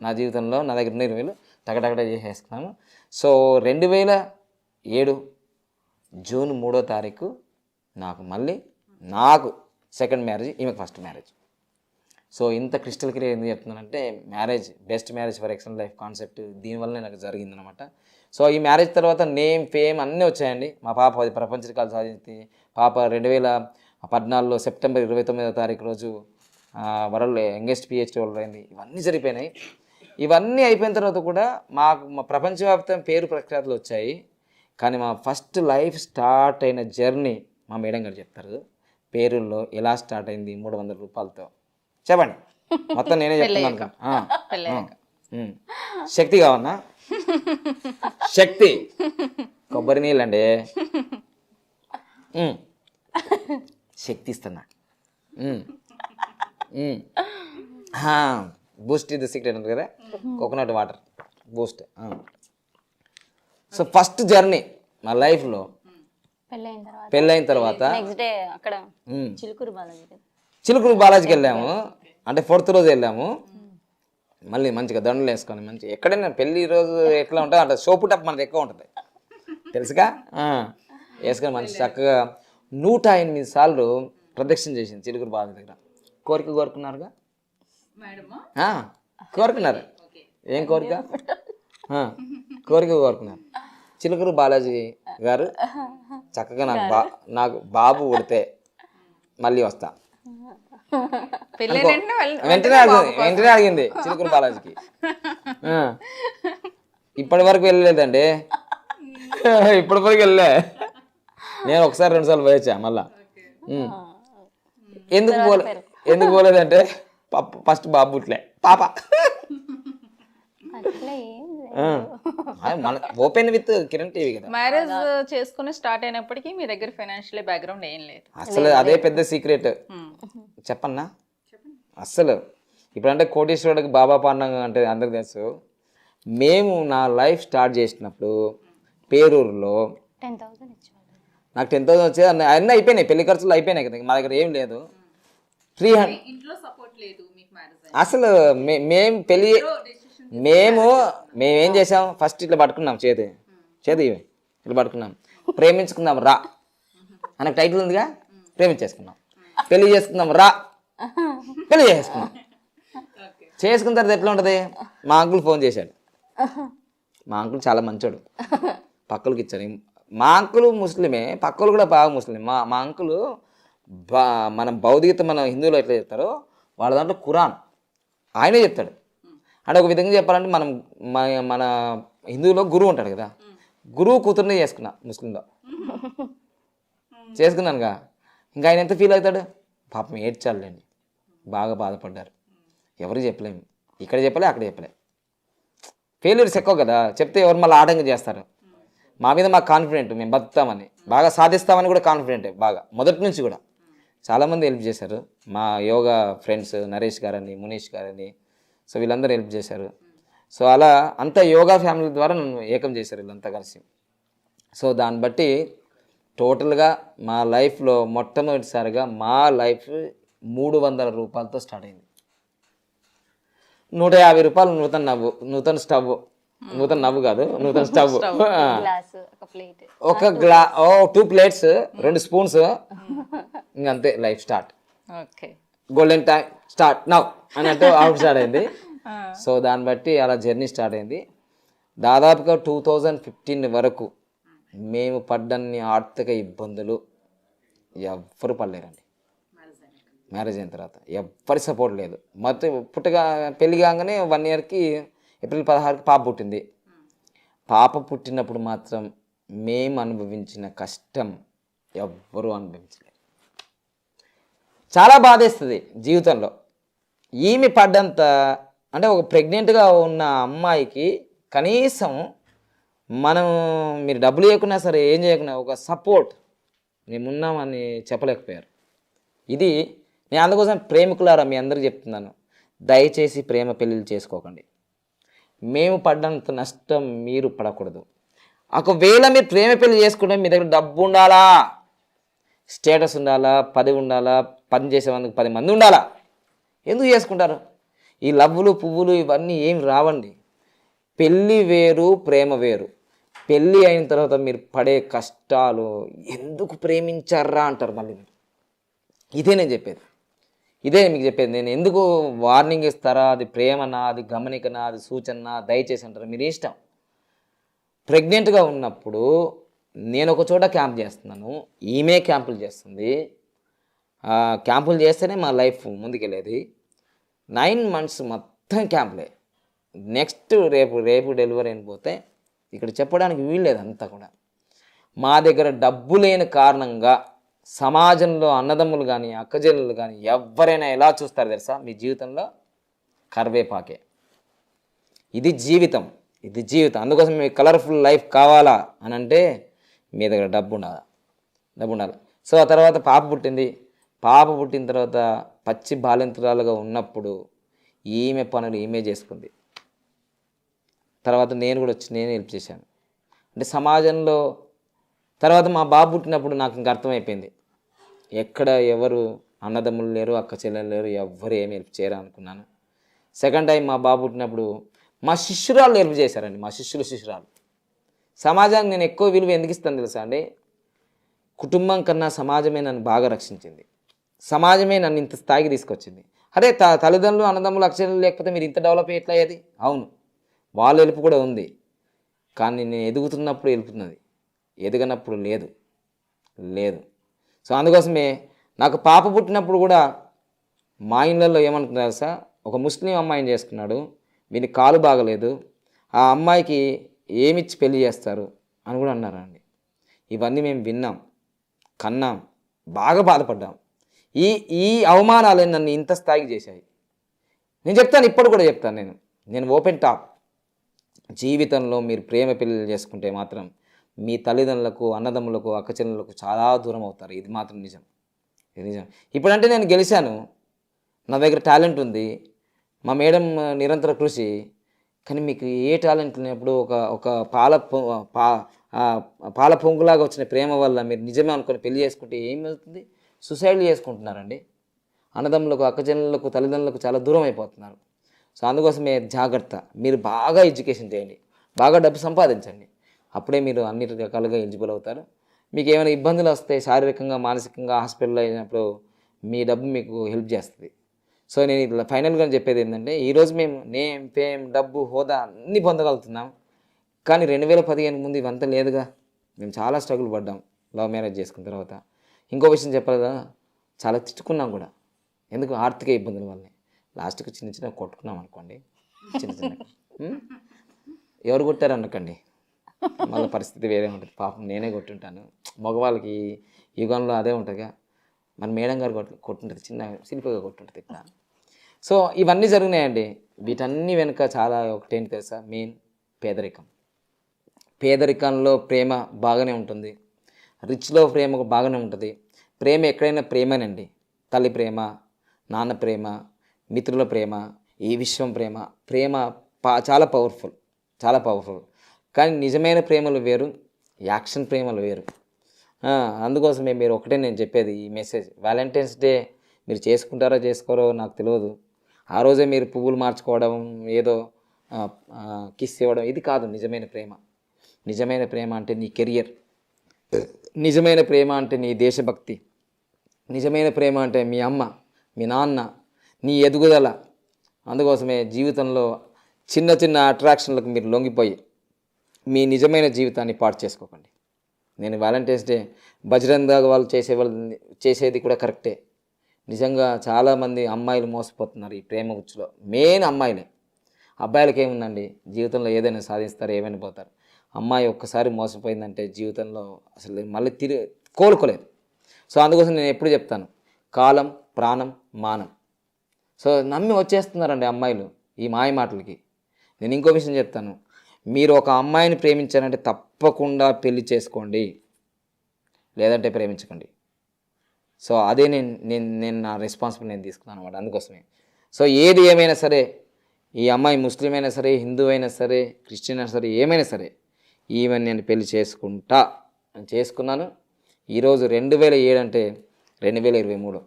నా జీవితంలో నా దగ్గర ఉన్న 20,000 టకటకట చేసేసుకున్నాను. సో 2007 జూన్ 3వ తారీఖు నాకు సెకండ్ మ్యారేజ్, ఈమెకు ఫస్ట్ మ్యారేజ్. సో ఇంత క్రిస్టల్ క్లియర్ ఎందుకు చెప్తున్నానంటే marriage best marriage for excellent life concept దీనివల్లనే నాకు జరిగిందనమాట. సో ఈ మ్యారేజ్ తర్వాత నేమ్ ఫేమ్ అన్నీ వచ్చాయండి. మా పాప 10 ప్రపంచ రికార్డు సాధించింది. పాప 2014 సెప్టెంబర్ 29వ తారీఖు రోజు వరల్డ్ యంగెస్ట్ PhD హోల్డర్ అయింది. ఇవన్నీ జరిగిపోయినాయి. ఇవన్నీ అయిపోయిన తర్వాత కూడా మా ప్రపంచవ్యాప్తం పేరు ప్రఖ్యాతులు వచ్చాయి. కానీ మా ఫస్ట్ లైఫ్ స్టార్ట్ అయిన జర్నీ మా మేడం గారు చెప్తారు. పేరుల్లో ఎలా స్టార్ట్ అయింది 300 రూపాయలతో చెప్పండి, మొత్తం నేనే చెప్తున్నాను. శక్తి కావన్నా, శక్తి కొబ్బరి నీళ్ళండి, శక్తి ఇస్తున్నా. బూస్ట్ ఇది సీక్రెట్ ఉంది కదా, coconut water Boost. So first journey మా లైఫ్లో పెళ్ళైన తర్వాత చిలుకూరు బాలాజీకి వెళ్ళాము. అంటే 4th రోజు వెళ్ళాము. మళ్ళీ మంచిగా దండలు వేసుకొని మంచిగా ఎక్కడైనా పెళ్ళి రోజు ఎట్లా ఉంటుంది అంటే సోపు టప్ మనది ఎక్కువ ఉంటుంది తెలుసుగా, వేసుకొని మంచి చక్కగా 108 సార్లు ప్రదక్షిణ చేసింది చిలుకూరు బాలాజీ దగ్గర. కోరుకున్నారుగా, కోరుకున్నారు. ఏం కోరుకున్నారు చిలుకూరు బాలాజీ గారు చక్కగా నాకు బాబు పుడితే మళ్ళీ వస్తా వెంటనే అడిగింది చిలుకూరు బాలాజీకి. ఇప్పటి వరకు వెళ్ళలేదండి, ఇప్పటి వరకు వెళ్ళలే. నేను 1-2 సార్లు పోయొచ్చా మళ్ళా. ఎందుకు పోలేదంటే ఫస్ట్ బాబు పుట్లే పాప. అట్లా ఏం లేదు. మన ఓపెన్ విత్ కిరణ్ టీవీ కదా. మ్యారేజ్ చేసుకుని స్టార్ట్ అయినప్పటికీ మీ దగ్గర ఫైనాన్షియల్ బ్యాక్గ్రౌండ్ ఏం లేదు. అసలు అదే పెద్ద సీక్రెట్ చెప్పన్నా. అస్సలు ఇప్పుడంటే కోటేశ్వరుడికి బాబా పాండంగా అంటే అందరికి తెలుసు. మేము నా లైఫ్ స్టార్ట్ చేసినప్పుడు పేరూరులో 10,000 ఇచ్చేవాళ్ళు. నాకు 10,000 వచ్చేది. అన్నీ అయిపోయినాయి, పెళ్లి ఖర్చులు అయిపోయినాయి కదా, మా దగ్గర ఏం లేదు. 300 ఇంట్లో సపోర్ట్ లేదు మీకు మ్యారేజ్ అసలు మేము పెళ్ళి మేమేం చేసాం, ఫస్ట్ ఇట్లా పట్టుకున్నాం, చేతి ఇట్లా పట్టుకున్నాం, ప్రేమించుకుందాం రా మనకు టైటిల్ ఉందిగా, ప్రేమించేసుకున్నాం. పెళ్లి చేసుకుందాం రా, పెళ్లి చేసుకున్నాం. చేసుకున్న తర్వాత ఎట్లా ఉంటుంది, మా అంకుల్ ఫోన్ చేశాడు. మా అంకుల్ చాలా మంచోడు, పక్కలకి ఇచ్చాడు. మా అంకుల్ ముస్లిమే, పక్కలు కూడా బాగా ముస్లిం. మా అంకుల్ మన భౌతికత మన హిందువులో ఎట్లా చెప్తారో వాళ్ళ దాంట్లో ఖురాన్ ఆయనే చెప్తాడు. అంటే ఒక విధంగా చెప్పాలంటే మనం మన హిందువులో గురువు ఉంటాడు కదా, గురువు కూతుర్ని చేసుకున్నా ముస్లింలో, చేసుకున్నానుగా. ఇంకా ఆయన ఎంత ఫీల్ అవుతాడు, పాపం ఏడ్చాలండి, బాగా బాధపడ్డారు. ఎవరికి చెప్పలేము, ఇక్కడ చెప్పలే అక్కడ చెప్పలే. ఫెయిల్యూర్స్ ఎక్కువ కదా, చెప్తే ఎవరు మళ్ళీ ఆటంకం చేస్తారు. మా మీద మాకు కాన్ఫిడెంట్, మేము బతుకుతామని, బాగా సాధిస్తామని కూడా కాన్ఫిడెంటే బాగా, మొదటి నుంచి కూడా. చాలామంది హెల్ప్ చేశారు, మా యోగా ఫ్రెండ్స్ నరేష్ గారని, మునీష్ గారని, సో వీళ్ళందరూ హెల్ప్ చేశారు. సో అలా అంతా యోగా ఫ్యామిలీ ద్వారా నన్ను ఏకం చేశారు వీళ్ళంతా కలిసి. సో దాన్ని బట్టి టోటల్గా మా లైఫ్లో మొట్టమొదటిసారిగా మా లైఫ్ 300 రూపాయలతో స్టార్ట్ అయింది. 150 రూపాయలు నూతన స్టవ్, నూతన నవ్వు కాదు, నూతన స్టవ్, ఒక 2 ప్లేట్స్ 2 స్పూన్స్, ఇంకంతే life start. Golden time start now అన్నట్టు అవుట్ స్టార్ట్ అయింది. సో దాన్ని బట్టి అలా జర్నీ స్టార్ట్ అయింది. దాదాపుగా 2015 వరకు మేము పడ్డన్ని ఆర్థిక ఇబ్బందులు ఎవ్వరు పడలేరండి. మ్యారేజ్ అయిన తర్వాత ఎవ్వరి సపోర్ట్ లేదు. మొత్తం పెళ్లి కాగానే 1 ఇయర్కి ఏప్రిల్ 16కి పాప పుట్టింది. పాప పుట్టినప్పుడు మాత్రం మేము అనుభవించిన కష్టం ఎవ్వరూ అనుభవించలేదు. చాలా బాధేస్తుంది జీవితంలో. ఈమె పడ్డంత అంటే ఒక ప్రెగ్నెంట్గా ఉన్న అమ్మాయికి కనీసం మీరు డబ్బులు ఇవ్వకున్నా సరే, ఏం చేయకున్నా ఒక సపోర్ట్ మేమున్నామని చెప్పలేకపోయారు. ఇది నేను అందుకోసం ప్రేమికులారా మీ అందరికీ చెప్తున్నాను, దయచేసి ప్రేమ పెళ్ళిళ్ళు చేసుకోకండి. మేము పడ్డంత నష్టం మీరు పడకూడదు. ఒకవేళ మీరు ప్రేమ పెళ్లి చేసుకుంటే మీ దగ్గర డబ్బు ఉండాలా, స్టేటస్ ఉండాలా, పదవి ఉండాలా, పని చేసేందుకు 10 మంది ఉండాలా. ఎందుకు చేసుకుంటారు? ఈ లవ్వులు పువ్వులు ఇవన్నీ ఏం రావండి. పెళ్ళి వేరు, ప్రేమ వేరు. పెళ్ళి అయిన తర్వాత మీరు పడే కష్టాలు, ఎందుకు ప్రేమించారా అంటారు మళ్ళీ. ఇదే నేను చెప్పేది, ఇదే మీకు చెప్పేది. నేను ఎందుకు వార్నింగ్ ఇస్తారా, అది ప్రేమనా, అది గమనికనా, అది సూచన, దయచేసి అంటారా, మీరు ఇష్టం. ప్రెగ్నెంట్గా ఉన్నప్పుడు నేను ఒక చోట క్యాంప్ చేస్తున్నాను, ఈమె క్యాంపులు చేస్తుంది. క్యాంపులు చేస్తేనే మా లైఫ్ ముందుకెళ్ళేది. 9 months మొత్తం క్యాంపులే. నెక్స్ట్ రేపు డెలివరీ అయిపోతే ఇక్కడ చెప్పడానికి వీల్లేదు. అంతా కూడా మా దగ్గర డబ్బు లేని కారణంగా సమాజంలో అన్నదమ్ములు కానీ అక్కజెల్లులు కానీ ఎవరైనా ఎలా చూస్తారు తెలుసా? మీ జీవితంలో కరివేపాకే. ఇది జీవితం. అందుకోసం మీ కలర్ఫుల్ లైఫ్ కావాలా అని అంటే మీ దగ్గర డబ్బు ఉండాలి. సో ఆ తర్వాత పాప పుట్టింది. పాప పుట్టిన తర్వాత పచ్చి బాలింతరాలుగా ఉన్నప్పుడు ఈమె పనులు ఈమె చేసుకుంది. తర్వాత నేను కూడా వచ్చి నేను హెల్ప్ చేశాను. అంటే సమాజంలో తర్వాత మా బాబు పుట్టినప్పుడు నాకు ఇంక అర్థమైపోయింది, ఎక్కడ ఎవరు అన్నదమ్ములు లేరు, అక్క చెల్లెలు లేరు, ఎవ్వరు ఏమి హెల్ప్ చేయరు అనుకున్నాను. సెకండ్ టైం మా బాబు పుట్టినప్పుడు మా శిష్యురాలు హెల్ప్ చేశారండి. మా శిష్యురాలు. సమాజానికి నేను ఎక్కువ విలువ ఎందుకు ఇస్తాను తెలుసా అండి? కుటుంబం కన్నా సమాజమే నన్ను బాగా రక్షించింది. సమాజమే నన్ను ఇంత స్థాయికి తీసుకొచ్చింది. అదే తల్లిదండ్రులు అన్నదమ్ములు అక్షరాలు లేకపోతే మీరు ఇంత డెవలప్ ఎట్లా అయ్యేది? అవును, వాళ్ళ హెల్ప్ కూడా ఉంది, కానీ నేను ఎదుగుతున్నప్పుడు హెల్పుతున్నది, ఎదగనప్పుడు లేదు. సో అందుకోసమే నాకు పాప పుట్టినప్పుడు కూడా మా ఇళ్ళల్లో ఏమనుకున్నారు సార్, ఒక ముస్లిం అమ్మాయిని చేసుకున్నాడు, వీనికి కాలు బాగలేదు, ఆ అమ్మాయికి ఏమిచ్చి పెళ్లి చేస్తారు అని కూడా అన్నారండి. ఇవన్నీ మేము విన్నాం, కన్నాం, బాగా బాధపడ్డాం. ఈ ఈ అవమానాలే నన్ను ఇంత స్థాయికి చేశాయి. నేను చెప్తాను, ఇప్పుడు కూడా చెప్తాను, నేను ఓపెన్ టాప్. జీవితంలో మీరు ప్రేమ పెళ్ళిళ్ళు చేసుకుంటే మాత్రం మీ తల్లిదండ్రులకు, అన్నదమ్ములకు, అక్కచెల్లెలకు చాలా దూరం అవుతారు. ఇది మాత్రం నిజం, ఇది నిజం. ఇప్పుడంటే నేను గెలిచాను, నా దగ్గర టాలెంట్ ఉంది, మా మేడం నిరంతర కృషి. కానీ మీకు ఏ టాలెంట్ లేనప్పుడు ఒక పాల పొంగులాగా వచ్చిన ప్రేమ వల్ల మీరు నిజమే అనుకుని పెళ్లి చేసుకుంటే ఏమవుతుంది? సూసైడ్ చేసుకుంటున్నారండి. అన్నదమ్ములకు, అక్కచెల్లెలకు, తల్లిదండ్రులకు చాలా దూరం అయిపోతున్నారు. సో అందుకోసమే జాగ్రత్త. మీరు బాగా ఎడ్యుకేషన్ చేయండి, బాగా డబ్బు సంపాదించండి, అప్పుడే మీరు అన్ని రకాలుగా ఎలిజిబుల్ అవుతారు. మీకు ఏమైనా ఇబ్బందులు వస్తే శారీరకంగా, మానసికంగా హాస్పిటల్ అయినప్పుడు మీ డబ్బు మీకు హెల్ప్ చేస్తుంది. సో నేను ఇట్లా ఫైనల్గా చెప్పేది ఏంటంటే, ఈరోజు మేము నేమ్, ఫేమ్, డబ్బు, హోదా అన్నీ పొందగలుగుతున్నాం. కానీ 2015 ముందు ఇవంతా లేదుగా. మేము చాలా స్ట్రగుల్ పడ్డాం లవ్ మ్యారేజ్ చేసుకున్న తర్వాత. ఇంకో విషయం చెప్పాలిగా, చాలా తిట్టుకున్నాం కూడా. ఎందుకు? ఆర్థిక ఇబ్బందుల వల్లే. లాస్ట్కి చిన్న చిన్న కొట్టుకున్నాం అనుకోండి, చిన్న చిన్న. ఎవరు కొట్టారు అనకండి, మళ్ళీ పరిస్థితి వేరే ఉంటుంది. పాపం నేనే కొట్టుంటాను. మగవాళ్ళకి యుగంలో అదే ఉంటుందిగా. మన మేడం గారు కొట్టుంటుంది, చిన్న శిల్పిగా కొట్టుంటుంది ఇక్కడ. సో ఇవన్నీ జరిగినాయండి. వీటన్నీ వెనుక చాలా ఒకటేంటి తెలుసా? మెయిన్ పేదరికం. పేదరికంలో ప్రేమ బాగానే ఉంటుంది, రిచ్లో ప్రేమ బాగానే ఉంటుంది. ప్రేమ ఎక్కడైనా ప్రేమేనండి. తల్లి ప్రేమ, నాన్న ప్రేమ, మిత్రుల ప్రేమ, ఈ విశ్వం ప్రేమ. ప్రేమ చాలా పవర్ఫుల్, చాలా పవర్ఫుల్. కానీ నిజమైన ప్రేమలు వేరు, యాక్షన్ ప్రేమలు వేరు. అందుకోసమే మీరు ఒకటే నేను చెప్పేది ఈ మెసేజ్. వ్యాలంటైన్స్ డే మీరు చేసుకుంటారో చేసుకోరో నాకు తెలియదు. ఆ రోజే మీరు పువ్వులు మార్చుకోవడం, ఏదో కిస్ ఇవ్వడం, ఇది కాదు నిజమైన ప్రేమ. నిజమైన ప్రేమ అంటే నీ కెరియర్, నిజమైన ప్రేమ అంటే నీ దేశభక్తి, నిజమైన ప్రేమ అంటే మీ అమ్మ, మీ నాన్న, నీ ఎదుగుదల. అందుకోసమే జీవితంలో చిన్న చిన్న అట్రాక్షన్లకు మీరు లొంగిపోయి మీ నిజమైన జీవితాన్ని పాడు చేసుకోకండి. నేను వ్యాలంటైన్స్ డే బజరంగ్ దళ్ వాళ్ళు చేసేది కూడా కరెక్టే. నిజంగా చాలామంది అమ్మాయిలు మోసపోతున్నారు ఈ ప్రేమ గుచ్చులో. మెయిన్ అమ్మాయిలే. అబ్బాయిలకి ఏముందండి, జీవితంలో ఏదైనా సాధిస్తారు, ఏమైనా పోతారు. అమ్మాయి ఒక్కసారి మోసపోయిందంటే జీవితంలో అసలు మళ్ళీ కోలుకోలేదు. సో అందుకోసం నేను ఎప్పుడు చెప్తాను, కాలం, ప్రాణం, మానం. సో నమ్మి వచ్చేస్తున్నారండి అమ్మాయిలు ఈ మాయ మాటలకి. నేను ఇంకో విషయం చెప్తాను, మీరు ఒక అమ్మాయిని ప్రేమించారంటే తప్పకుండా పెళ్లి చేసుకోండి, లేదంటే ప్రేమించకండి. సో అదే నేను నా రెస్పాన్సిబిలిటీ నేను తీసుకున్నాను అన్నమాట. అందుకోసమే సో ఏది ఏమైనా సరే, ఈ అమ్మాయి ముస్లిం అయినా సరే, హిందూ అయినా సరే, క్రిస్టియన్ అయినా సరే, ఏమైనా సరే, ఈవెన్ నేను పెళ్లి చేసుకున్నాను. ఈరోజు 2007 అంటే 2023.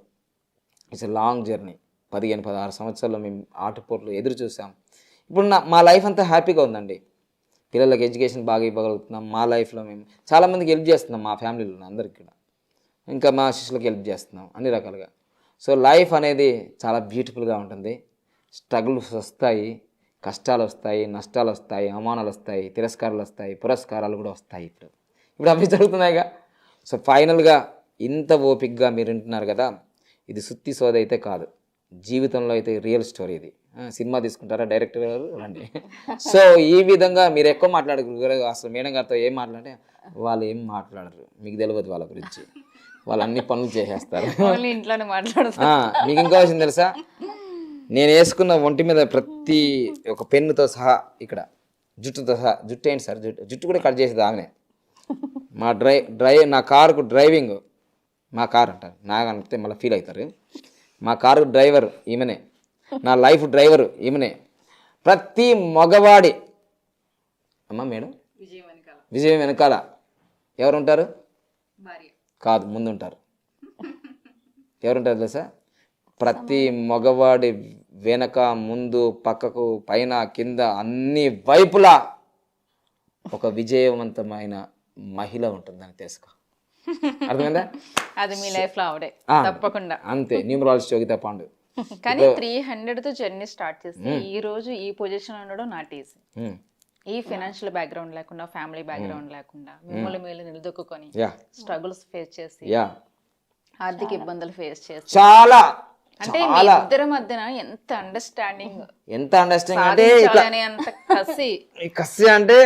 It's a long journey. 15-16 సంవత్సరాల్లో మేము ఆటుపోట్లు ఎదురు చూసాం. ఇప్పుడు మా లైఫ్ అంతా హ్యాపీగా ఉందండి. పిల్లలకి ఎడ్యుకేషన్ బాగా ఇవ్వగలుగుతున్నాం. మా లైఫ్లో మేము చాలామందికి హెల్ప్ చేస్తున్నాం, మా ఫ్యామిలీలో అందరికీ కూడా. ఇంకా మా శిష్యులకు హెల్ప్ చేస్తున్నాం అన్ని రకాలుగా. సో లైఫ్ అనేది చాలా బ్యూటిఫుల్గా ఉంటుంది. స్ట్రగుల్స్ వస్తాయి, కష్టాలు వస్తాయి, నష్టాలు వస్తాయి, అవమానాలు వస్తాయి, తిరస్కారాలు వస్తాయి, పురస్కారాలు కూడా వస్తాయి. ఇప్పుడు అవి జరుగుతున్నాయిగా. సో ఫైనల్గా ఇంత ఓపిక్గా మీరు వింటున్నారు కదా, ఇది సుత్తి సోద అయితే కాదు, జీవితంలో అయితే రియల్ స్టోరీ. ఇది సినిమా తీసుకుంటారా డైరెక్టర్ గారు రండి. సో ఈ విధంగా మీరు ఎక్కువ మాట్లాడరు. అసలు మేడం గారితో ఏం మాట్లాడే, వాళ్ళు ఏం మాట్లాడరు, మీకు తెలియదు వాళ్ళ గురించి. వాళ్ళు అన్ని పనులు చేసేస్తారు, ఇంట్లోనే మాట్లాడతారు. మీకు ఇంకా విషయం తెలుసా, నేను వేసుకున్న ఒంటి మీద ప్రతి ఒక పెన్నుతో సహా, ఇక్కడ జుట్టుతో సహా, జుట్టు ఏంటి సార్, జుట్టు కూడా కట్ చేసేది ఆమెనే. మా నా కారుకు డ్రైవింగ్, మా కార్ అంటారు, నాకు అంటే మళ్ళీ ఫీల్ అవుతారు. మా కారు డ్రైవర్ ఈమెనే, నా లైఫ్ డ్రైవర్ ఈమెనే. ప్రతి మగవాడి అమ్మ మేడం విజయం వెనకాల ఎవరు ఉంటారు? కాదు, ముందుంటారు. ఎవరుంటారు తెలుసా? ప్రతి మగవాడి వెనక, ముందు, పక్కకు, పైన, కింద, అన్ని వైపులా ఒక విజయవంతమైన మహిళ ఉంటుందని తెలుసుకో. అర్థమైందా? అది మీ లైఫ్ లో ఆవిడే తప్పకుండా. అంతే, న్యూమరాలజిస్ట్ యోగితా పాండు. కానీ 300 తో జర్నీ స్టార్ట్ చేసి ఈ రోజు ఈ పొజిషన్ ఉండడం నాట్ ఈజీ. ఈ ఫైనాన్షియల్ బ్యాక్గ్రౌండ్ లేకుండా, ఫ్యామిలీ బ్యాక్గ్రౌండ్ లేకుండా, మిమ్మల్ని మీరు నిలదొక్కుని స్ట్రగుల్స్ ఫేస్ చేసి, ఆర్థిక ఇబ్బందులు ఫేస్ చేసి, చాలా అంటే మీ ఇద్దరి మధ్యన ఎంత అండర్స్టాండింగ్ అంటే అంత కసి అంటే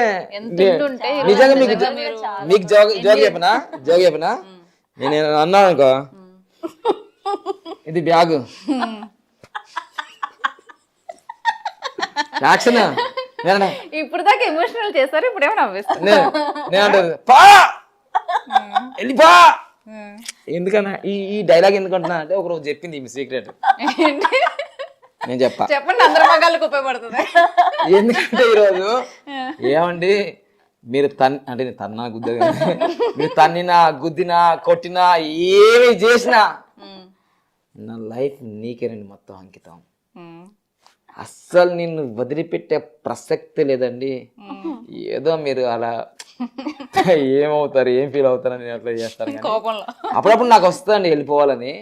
నిజంగా మీకు జోగి చెప్పనా నేను అన్నాను అనుకో, ఇది బ్యాగ్ యాక్షన్ ఇప్పుడు దాకా ఎమోషనల్ చేస్తారు, ఇప్పుడు ఏమో నవ్విస్తారు. నేను పా వెళ్ళిపా. ఎందుకన్నా ఈ డైలాగ్ ఎందుకంటున్నా అంటే ఒకరోజు చెప్పింది మీ సీక్రెట్, ఏంటి? నేను చెప్పా. చెప్పండి, అందరి మగాళ్ళకి ఉపయోగపడుతుంది. ఎందుకంటే ఈరోజు ఏమండి మీరు అంటే నేను తన్నా గుద్ద మీరు తన్నినా గుద్దినా కొట్టినా ఏమి చేసినా నా లైఫ్ నీకేనండి మొత్తం అంకితం. అస్సలు నిన్ను వదిలిపెట్టే ప్రసక్తి లేదండి. ఏదో మీరు అలా ఏమవుతారు, ఏం ఫీల్ అవుతారని నేను అట్లా చేస్తాను కానీ కోపంలో అప్పుడప్పుడు నాకు వస్తుందండి వెళ్ళిపోవాలని.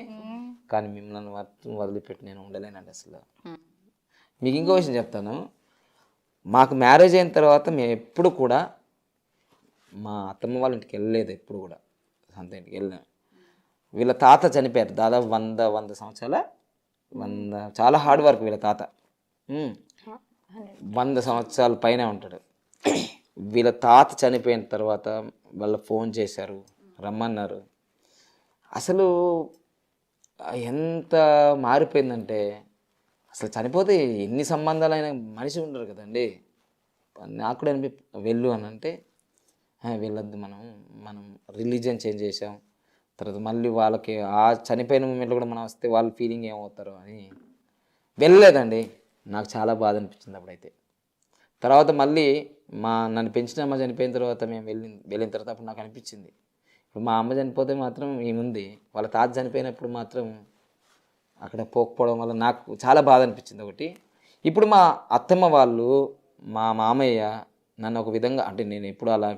కానీ మిమ్మల్ని మొత్తం వదిలిపెట్టి నేను ఉండలేనండి అసలు. మీకు ఇంకో విషయం చెప్తాను. మాకు మ్యారేజ్ అయిన తర్వాత మేము ఎప్పుడు కూడా మా అత్తమ్మ వాళ్ళ ఇంటికి వెళ్ళలేదు, ఎప్పుడు కూడా సొంత ఇంటికి వెళ్ళాను. వీళ్ళ తాత చనిపోయారు దాదాపు 100 సంవత్సరాల 100 చాలా హార్డ్ వర్క్ వీళ్ళ తాత. 100 సంవత్సరాల పైనే ఉంటాడు. వీళ్ళ తాత చనిపోయిన తర్వాత వాళ్ళ ఫోన్ చేశారు, రమ్మన్నారు. అసలు ఎంత మారిపోయిందంటే అసలు చనిపోతే ఎన్ని సంబంధాలైన మనిషి ఉండరు కదండి. నాకు కూడా వెళ్ళు అని అంటే వెళ్ళొద్దు, మనం రిలీజియన్ చేంజ్ చేసాం. తర్వాత మళ్ళీ వాళ్ళకి ఆ చనిపోయిన మూమెంట్లో కూడా మనం వస్తే వాళ్ళ ఫీలింగ్ ఏమవుతారో అని వెళ్ళలేదండి. నాకు చాలా బాధ అనిపించింది అప్పుడైతే. తర్వాత మళ్ళీ నన్ను పెంచిన అమ్మ చనిపోయిన తర్వాత మేము వెళ్ళిన తర్వాత అప్పుడు నాకు అనిపించింది, ఇప్పుడు మా అమ్మ చనిపోతే మాత్రం ఏముంది, వాళ్ళ తాత చనిపోయినప్పుడు మాత్రం అక్కడ పోకపోవడం వల్ల నాకు చాలా బాధ అనిపించింది ఒకటి. ఇప్పుడు మా అత్తమ్మ వాళ్ళు మా మామయ్య నన్ను ఒక విధంగా అంటే నేను ఎప్పుడు అలా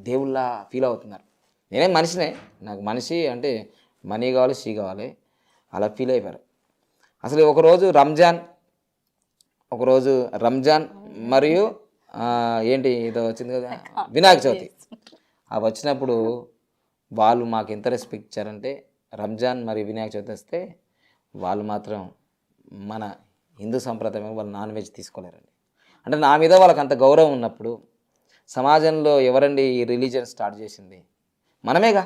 దేవుళ్ళ ఫీల్ అవుతున్నారు. నేనే మనిషినే, నాకు మనిషి అంటే మనీ కావాలి, షీ కావాలి, అలా ఫీల్ అయిపోయారు. అసలు ఒకరోజు రంజాన్ మరియు ఏంటి ఇదో వచ్చింది కదా వినాయక చవితి, అవి వచ్చినప్పుడు వాళ్ళు మాకు ఎంత రెస్పెక్ట్ ఇచ్చారంటే రంజాన్ మరియు వినాయక చవితి వస్తే వాళ్ళు మాత్రం మన హిందూ సంప్రదాయం వాళ్ళు నాన్ వెజ్ తీసుకోలేరండి. అంటే నా మీద వాళ్ళకి అంత గౌరవం ఉన్నప్పుడు సమాజంలో ఎవరండి ఈ రిలీజియన్ స్టార్ట్ చేసింది? మనమేగా.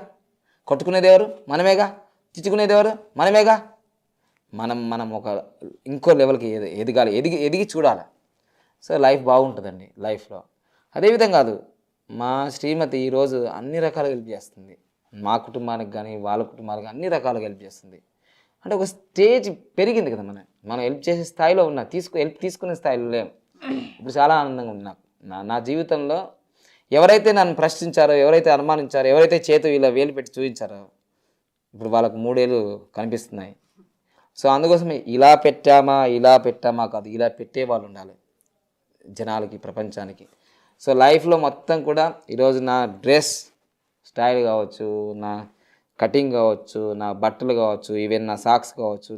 కొట్టుకునేది ఎవరు? మనమేగా. తిట్టుకునేది ఎవరు? మనమేగా. మనం ఒక ఇంకో లెవెల్కి ఎదగాలి, ఎదిగి చూడాలి. సో లైఫ్ బాగుంటుందండి లైఫ్లో. అదేవిధంగా కాదు, మా శ్రీమతి ఈరోజు అన్ని రకాలుగా హెల్ప్ చేస్తుంది, మా కుటుంబానికి కానీ వాళ్ళ కుటుంబాలకు అన్ని రకాలుగా హెల్ప్ చేస్తుంది. అంటే ఒక స్టేజ్ పెరిగింది కదా, మనం హెల్ప్ చేసే స్థాయిలో ఉన్నా, హెల్ప్ తీసుకునే స్థాయిలో లేం. ఇప్పుడు చాలా ఆనందంగా ఉంది నాకు. నా జీవితంలో ఎవరైతే నన్ను ప్రశ్నించారో, ఎవరైతే అనుమానించారో, ఎవరైతే చేతు ఇలా వేలు పెట్టి చూపించారో ఇప్పుడు వాళ్ళకు 3 ఏళ్ళు కనిపిస్తున్నాయి. సో అందుకోసమే ఇలా పెట్టామా కాదు, ఇలా పెట్టే వాళ్ళు ఉండాలి జనాలకి, ప్రపంచానికి. సో లైఫ్లో మొత్తం కూడా ఈరోజు నా డ్రెస్ స్టైల్ కావచ్చు, నా కటింగ్ కావచ్చు, నా బట్టలు కావచ్చు, ఈవెన్ నా సాక్స్ కావచ్చు,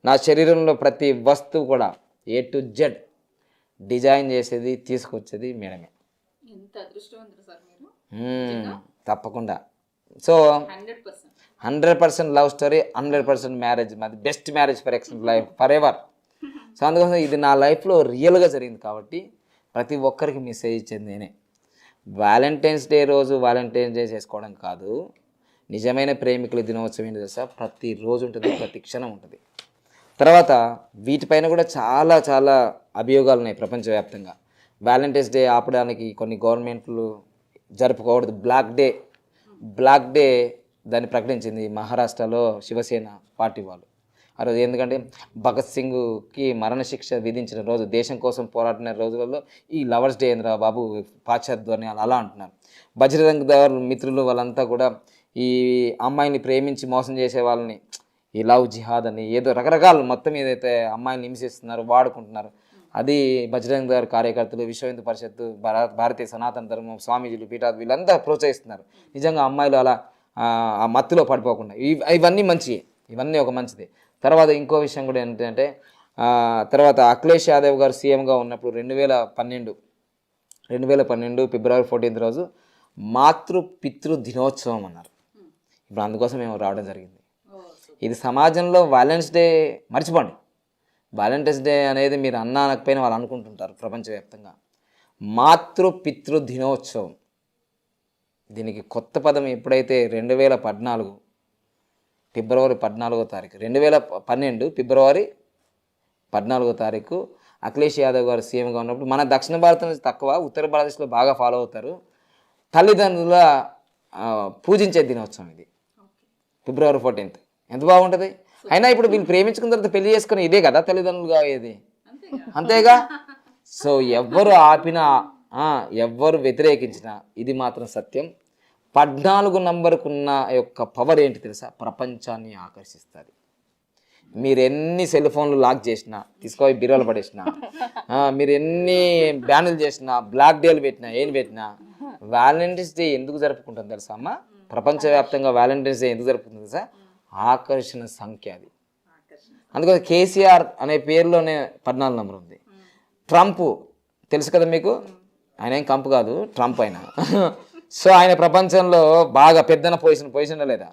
నా శరీరంలో ప్రతి వస్తువు కూడా A to Z డిజైన్ చేసేది, తీసుకొచ్చేది మేడమే. తప్పకుండా. సో 100% లవ్ స్టోరీ, 100% మ్యారేజ్, మాది best marriage for life for ever. So అందుకోసం ఇది నా లైఫ్లో రియల్గా జరిగింది కాబట్టి ప్రతి ఒక్కరికి మెసేజ్ ఇచ్చేది నేనే. వ్యాలంటైన్స్ డే రోజు వ్యాలంటైన్స్ డే చేసుకోవడం కాదు, నిజమైన ప్రేమికుల దినోత్సవం ఏంటి తెలుసా? ప్రతిరోజు ఉంటుంది, ప్రతి క్షణం ఉంటుంది. తర్వాత వీటిపైన కూడా చాలా చాలా అభియోగాలు ఉన్నాయి ప్రపంచవ్యాప్తంగా. వ్యాలంటైన్స్ డే ఆపడానికి కొన్ని గవర్నమెంట్లు జరుపుకోకూడదు. బ్లాక్ డే దాన్ని ప్రకటించింది మహారాష్ట్రలో శివసేన పార్టీ వాళ్ళు ఆ రోజు. ఎందుకంటే భగత్ సింగ్కి మరణశిక్ష విధించిన రోజు, దేశం కోసం పోరాడిన రోజులలో ఈ లవర్స్ డే ఏంద్రా బాబు పాశ్చాత్య అని అలా అంటున్నారు. బజరంగ్ దళ్ మిత్రులు వాళ్ళంతా కూడా ఈ అమ్మాయిని ప్రేమించి మోసం చేసే వాళ్ళని ఈ లవ్ జిహాద్ అని ఏదో రకరకాలు మొత్తం ఏదైతే అమ్మాయిని హింసిస్తున్నారు, వాడుకుంటున్నారు, అది బజరంగ్ దళ్ కార్యకర్తలు, విశ్వ హిందూ పరిషత్తు, భారతీయ సనాతన ధర్మం, స్వామీజీలు, పీఠాలు వీళ్ళంతా ప్రోత్సహిస్తున్నారు నిజంగా అమ్మాయిలు అలా ఆ మత్తులో పడిపోకుండా. ఇవన్నీ మంచివి, ఇవన్నీ ఒక మంచిది. తర్వాత ఇంకో విషయం కూడా ఏంటంటే తర్వాత అఖిలేష్ యాదవ్ గారు సీఎంగా ఉన్నప్పుడు 2012 ఫిబ్రవరి 14 రోజు మాతృపితృ దినోత్సవం అన్నారు. ఇప్పుడు అందుకోసం మేము రావడం జరిగింది. ఇది సమాజంలో వ్యాలెంటైన్స్ డే మర్చిపోండి. వ్యాలెంటైన్స్ డే అనేది మీరు అనకపోయినా వాళ్ళు అనుకుంటుంటారు ప్రపంచవ్యాప్తంగా. మాతృపితృ దినోత్సవం, దీనికి కొత్త పదం ఎప్పుడైతే 2014 ఫిబ్రవరి 14వ తారీఖు 2012 ఫిబ్రవరి 14వ తారీఖు అఖిలేష్ యాదవ్ గారు సీఎంగా ఉన్నప్పుడు మన దక్షిణ భారతం నుంచి తక్కువ ఉత్తర భారతదేశంలో బాగా ఫాలో అవుతారు. తల్లిదండ్రుల పూజించే దినోత్సవం ఇది ఫిబ్రవరి 14th. ఎంత బాగుంటుంది. అయినా ఇప్పుడు వీళ్ళు ప్రేమించుకున్న తర్వాత పెళ్లి చేసుకుని ఇదే కదా తల్లిదండ్రులుగా అయ్యేది, అంతేగా. సో ఎవ్వరు ఆపినా ఎవ్వరు వ్యతిరేకించినా ఇది మాత్రం సత్యం. 14 నంబర్కున్న యొక్క పవర్ ఏంటి తెలుసా? ప్రపంచాన్ని ఆకర్షిస్తుంది. మీరు ఎన్ని సెల్ ఫోన్లు లాక్ చేసినా, తీసుకొని బీరోలు పడేసినా, మీరు ఎన్ని బ్యానులు చేసినా, బ్లాక్ డేలు పెట్టినా, ఏం పెట్టినా, వ్యాలంటైన్స్ డే ఎందుకు జరుపుకుంటాం తెలుసా అమ్మ? ప్రపంచవ్యాప్తంగా వ్యాలంటైన్స్ డే ఎందుకు జరుపుకుంటుంది తెలుసా? ఆకర్షణ సంఖ్య అది. అందుకని కేసీఆర్ అనే పేరులోనే 14 నంబర్ ఉంది. ట్రంప్ తెలుసు కదా మీకు, ఆయన ఏం కంపు కాదు, ట్రంప్ ఆయన. సో ఆయన ప్రపంచంలో బాగా పెద్దన పొజిషన్ లేదా?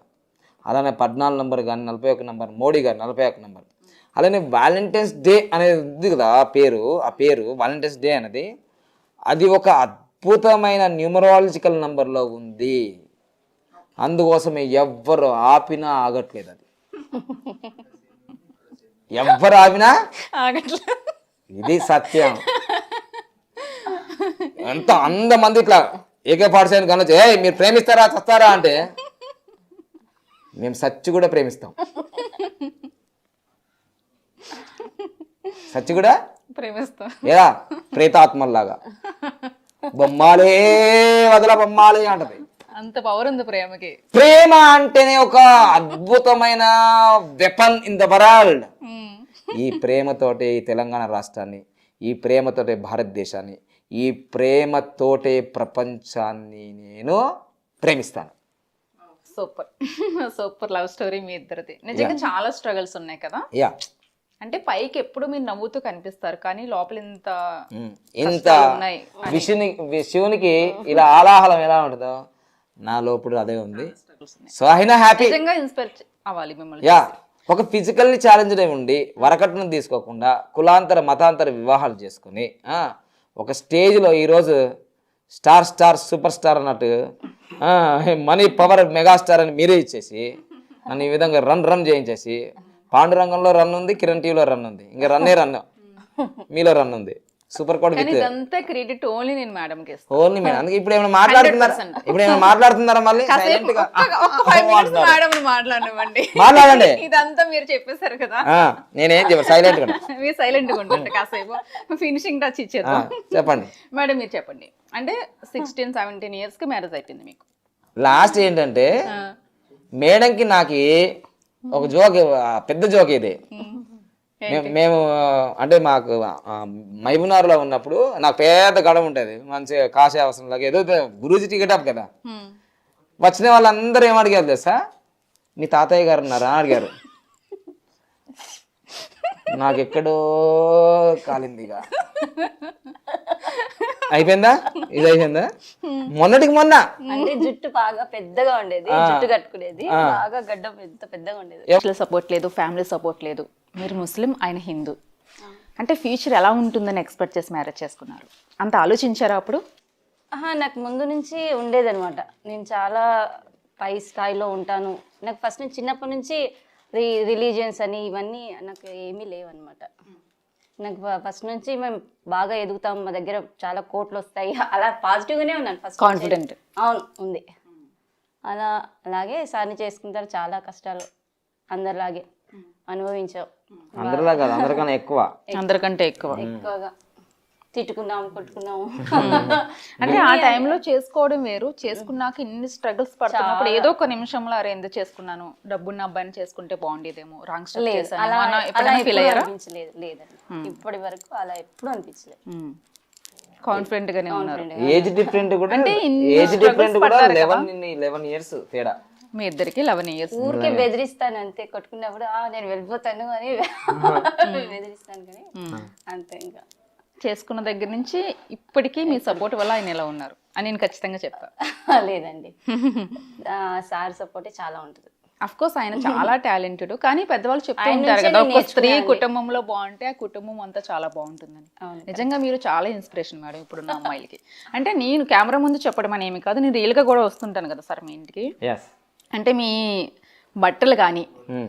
అలానే 14 నంబర్ కానీ 41 నంబర్, మోడీ గారు 41 నంబర్. అలానే వ్యాలంటైన్స్ డే అనేది ఉంది కదా ఆ పేరు వ్యాలంటైన్స్ డే అనేది, అది ఒక అద్భుతమైన న్యూమరాలజికల్ నంబర్లో ఉంది. అందుకోసమే ఎవ్వరు ఆపినా ఆగట్లేదు అది. ఎవ్వరు ఆపినా ఆగట్లేదు, ఇది సత్యం. ఎంత 100 మంది ఇట్లా AK-47 కనొచ్చి మీరు ప్రేమిస్తారా చస్తారా అంటే మేము సచ్చి కూడా ప్రేమిస్తాం, సచ్చి కూడా ప్రేమిస్తాం. ఏదా ప్రేతాత్మల్లాగా బొమ్మాలే వదల బొమ్మాలే అంటది. అంత పవర్ ఉంది ప్రేమకి. ప్రేమ అంటేనే ఒక అద్భుతమైన వెపన్ ఇన్ ద వరల్డ్. ఈ ప్రేమతోటే ఈ తెలంగాణ రాష్ట్రాన్ని, ఈ ప్రేమతోటే భారతదేశాన్ని, ఈ ప్రేమతోటే ప్రపంచాన్ని నేను ప్రేమిస్తాను. సూపర్ సూపర్ లవ్ స్టోరీ మీ ఇద్దరిది. నిజంగా చాలా స్ట్రగల్స్ ఉన్నాయి కదా. యా, అంటే పైకి ఎప్పుడు మీరు నవ్వుతూ కనిపిస్తారు కానీ లోపల ఇంత ఉన్నాయి. శివునికి ఇలా ఆలాహలం ఎలా ఉంటుందో నా లోపల అదే ఉంది. సో అయినా హ్యాపీ, నిజంగా ఇన్స్పైర్ అవ్వాలి మిమ్మల్ని. యా, ఒక ఫిజికల్లీ ఛాలెంజ్డ్ ఉండి వరకట్నం తీసుకోకుండా కులాంతర మతాంతర వివాహాలు చేసుకుని ఒక స్టేజ్లో ఈరోజు స్టార్ సూపర్ స్టార్ అన్నట్టు మనీ పవర్ మెగాస్టార్ అని మీరే ఇచ్చేసి నన్ను ఈ విధంగా రన్ చేయించేసి, పాండురంగంలో రన్ ఉంది, కిరణ్ టీవీలో రన్ ఉంది, ఇంకా రన్ మీలో రన్ ఉంది. సూపర్ కోడ్ ఇదంతా క్రెడిట్ ఓన్లీ నేను మేడం కి ఇస్తాను. Only madam. అందుకే ఇప్పుడు ఏమైనా మాట్లాడుతున్నారా మళ్ళీ మాట్లాడండి. ఇదంతా మీరు చెప్పేశారు కదా, నేనేం చెప్పాను, సైలెంట్ గా మీరు సైలెంట్ గా ఉంటుంటే కాసేపు ఫినిషింగ్ టచ్ ఇచ్చేద్దాం. చెప్పండి మేడం మీరు చెప్పండి. అంటే 16-17 years కి మ్యారేజ్ అయిపోయింది మీకు. లాస్ట్ ఏంటంటే మేడంకి నాకు ఒక జోక్, పెద్ద జోక్ ఇది. మేము అంటే మాకు మైబునార్లో ఉన్నప్పుడు నాకు పెద్ద గడవ ఉంటుంది, మంచిగా కాశీ అవసరంలాగా ఏదో గురూజీ టికెట్ అప్ కదా. వచ్చిన వాళ్ళందరూ ఏమడిగారు తెలుసా? మీ తాతయ్య గారు ఉన్నారా అని అడిగారు. నాకెక్కడో కాలింది. ఇక అయిపోయిందా, ఇది అయిపోయిందా. మొన్నటికి మొన్న అంటే జుట్టు బాగా పెద్దగా ఉండేది, జుట్టు కట్టుకునేది బాగా గడ్డ పెద్దగా ఉండేది. సపోర్ట్ లేదు, ఫ్యామిలీ సపోర్ట్ లేదు. మీరు ముస్లిం, ఆయన హిందూ. అంటే ఫ్యూచర్ ఎలా ఉంటుందని ఎక్స్పెక్ట్ చేసి మ్యారేజ్ చేసుకున్నారు? అంత ఆలోచించారా అప్పుడు? నాకు ముందు నుంచి ఉండేదన్నమాట, నేను చాలా పై స్థాయిలో ఉంటాను. నాకు ఫస్ట్ నుంచి చిన్నప్పటి నుంచి రిలీజియన్స్ అని ఇవన్నీ నాకు ఏమీ లేవన్నమాట. నాకు ఫస్ట్ నుంచి మేము బాగా ఎదుగుతాం, మా దగ్గర చాలా కోట్లు వస్తాయి, అలా పాజిటివ్గానే ఉన్నాను ఫస్ట్. కాన్ఫిడెంట్? అవును, ఉంది. అలాగే సార్ని చేసుకుంటారు, చాలా కష్టాలు అందరిలాగే అనుభవించాం. అందరిలా కాదు, అందరికంటే ఎక్కువగా తిట్టుకున్నాము, కొట్టుకున్నాము. అంటే ఆ టైంలో చేసుకోవడం వేరు, చేసుకున్నాక ఇన్ని స్ట్రగుల్స్ పడుతున్నప్పుడు ఏదో ఒక నిమిషంలో అరే ఎందుకు చేసుకున్నాను, డబ్బున్న అబ్బాయిని చేసుకుంటే బాగుండేదేమో, రాంగ్ స్టెప్ అనిపించలేదు. లేదండి, ఇప్పటి వరకు అలా ఎప్పుడు అనిపించలేదు. కాన్ఫిడెంట్ గానే ఉన్నారు. ఏజ్ డిఫరెంట్ కూడా, ఏజ్ డిఫరెంట్ కూడా 11 years తేడా మీ ఇద్దరికి. 11 years. ఊరికే బెదిరిస్తాను అంతే, కొట్టుకున్నప్పుడు నేను వెళ్ళిపోతాను అని బెదిరిస్తాను కానీ అంతే. ఇంకా చేసుకున్న దగ్గర నుంచి ఇప్పటికీ మీ సపోర్ట్ వల్ల ఆయన ఎలా ఉన్నారు అని నేను ఖచ్చితంగా చెప్తాను. లేదండి, సార్ సపోర్ట్ చాలా ఉంటుంది. అఫ్ కోర్స్ ఆయన చాలా టాలెంటెడ్, కానీ పెద్దవాళ్ళు చెప్తూ ఉంటారు కదా ఒక స్త్రీ కుటుంబంలో బాగుంటే ఆ కుటుంబం అంతా చాలా బాగుంటుందని. నిజంగా మీరు చాలా ఇన్స్పిరేషన్ మేడం ఇప్పుడున్న అమ్మాయిలకి. అంటే నేను కెమెరా ముందు చెప్పడం అని ఏమి కాదు, నేను రియల్గా కూడా వస్తుంటాను కదా సార్ మీ ఇంటికి. అంటే మీ బట్టలు కానీ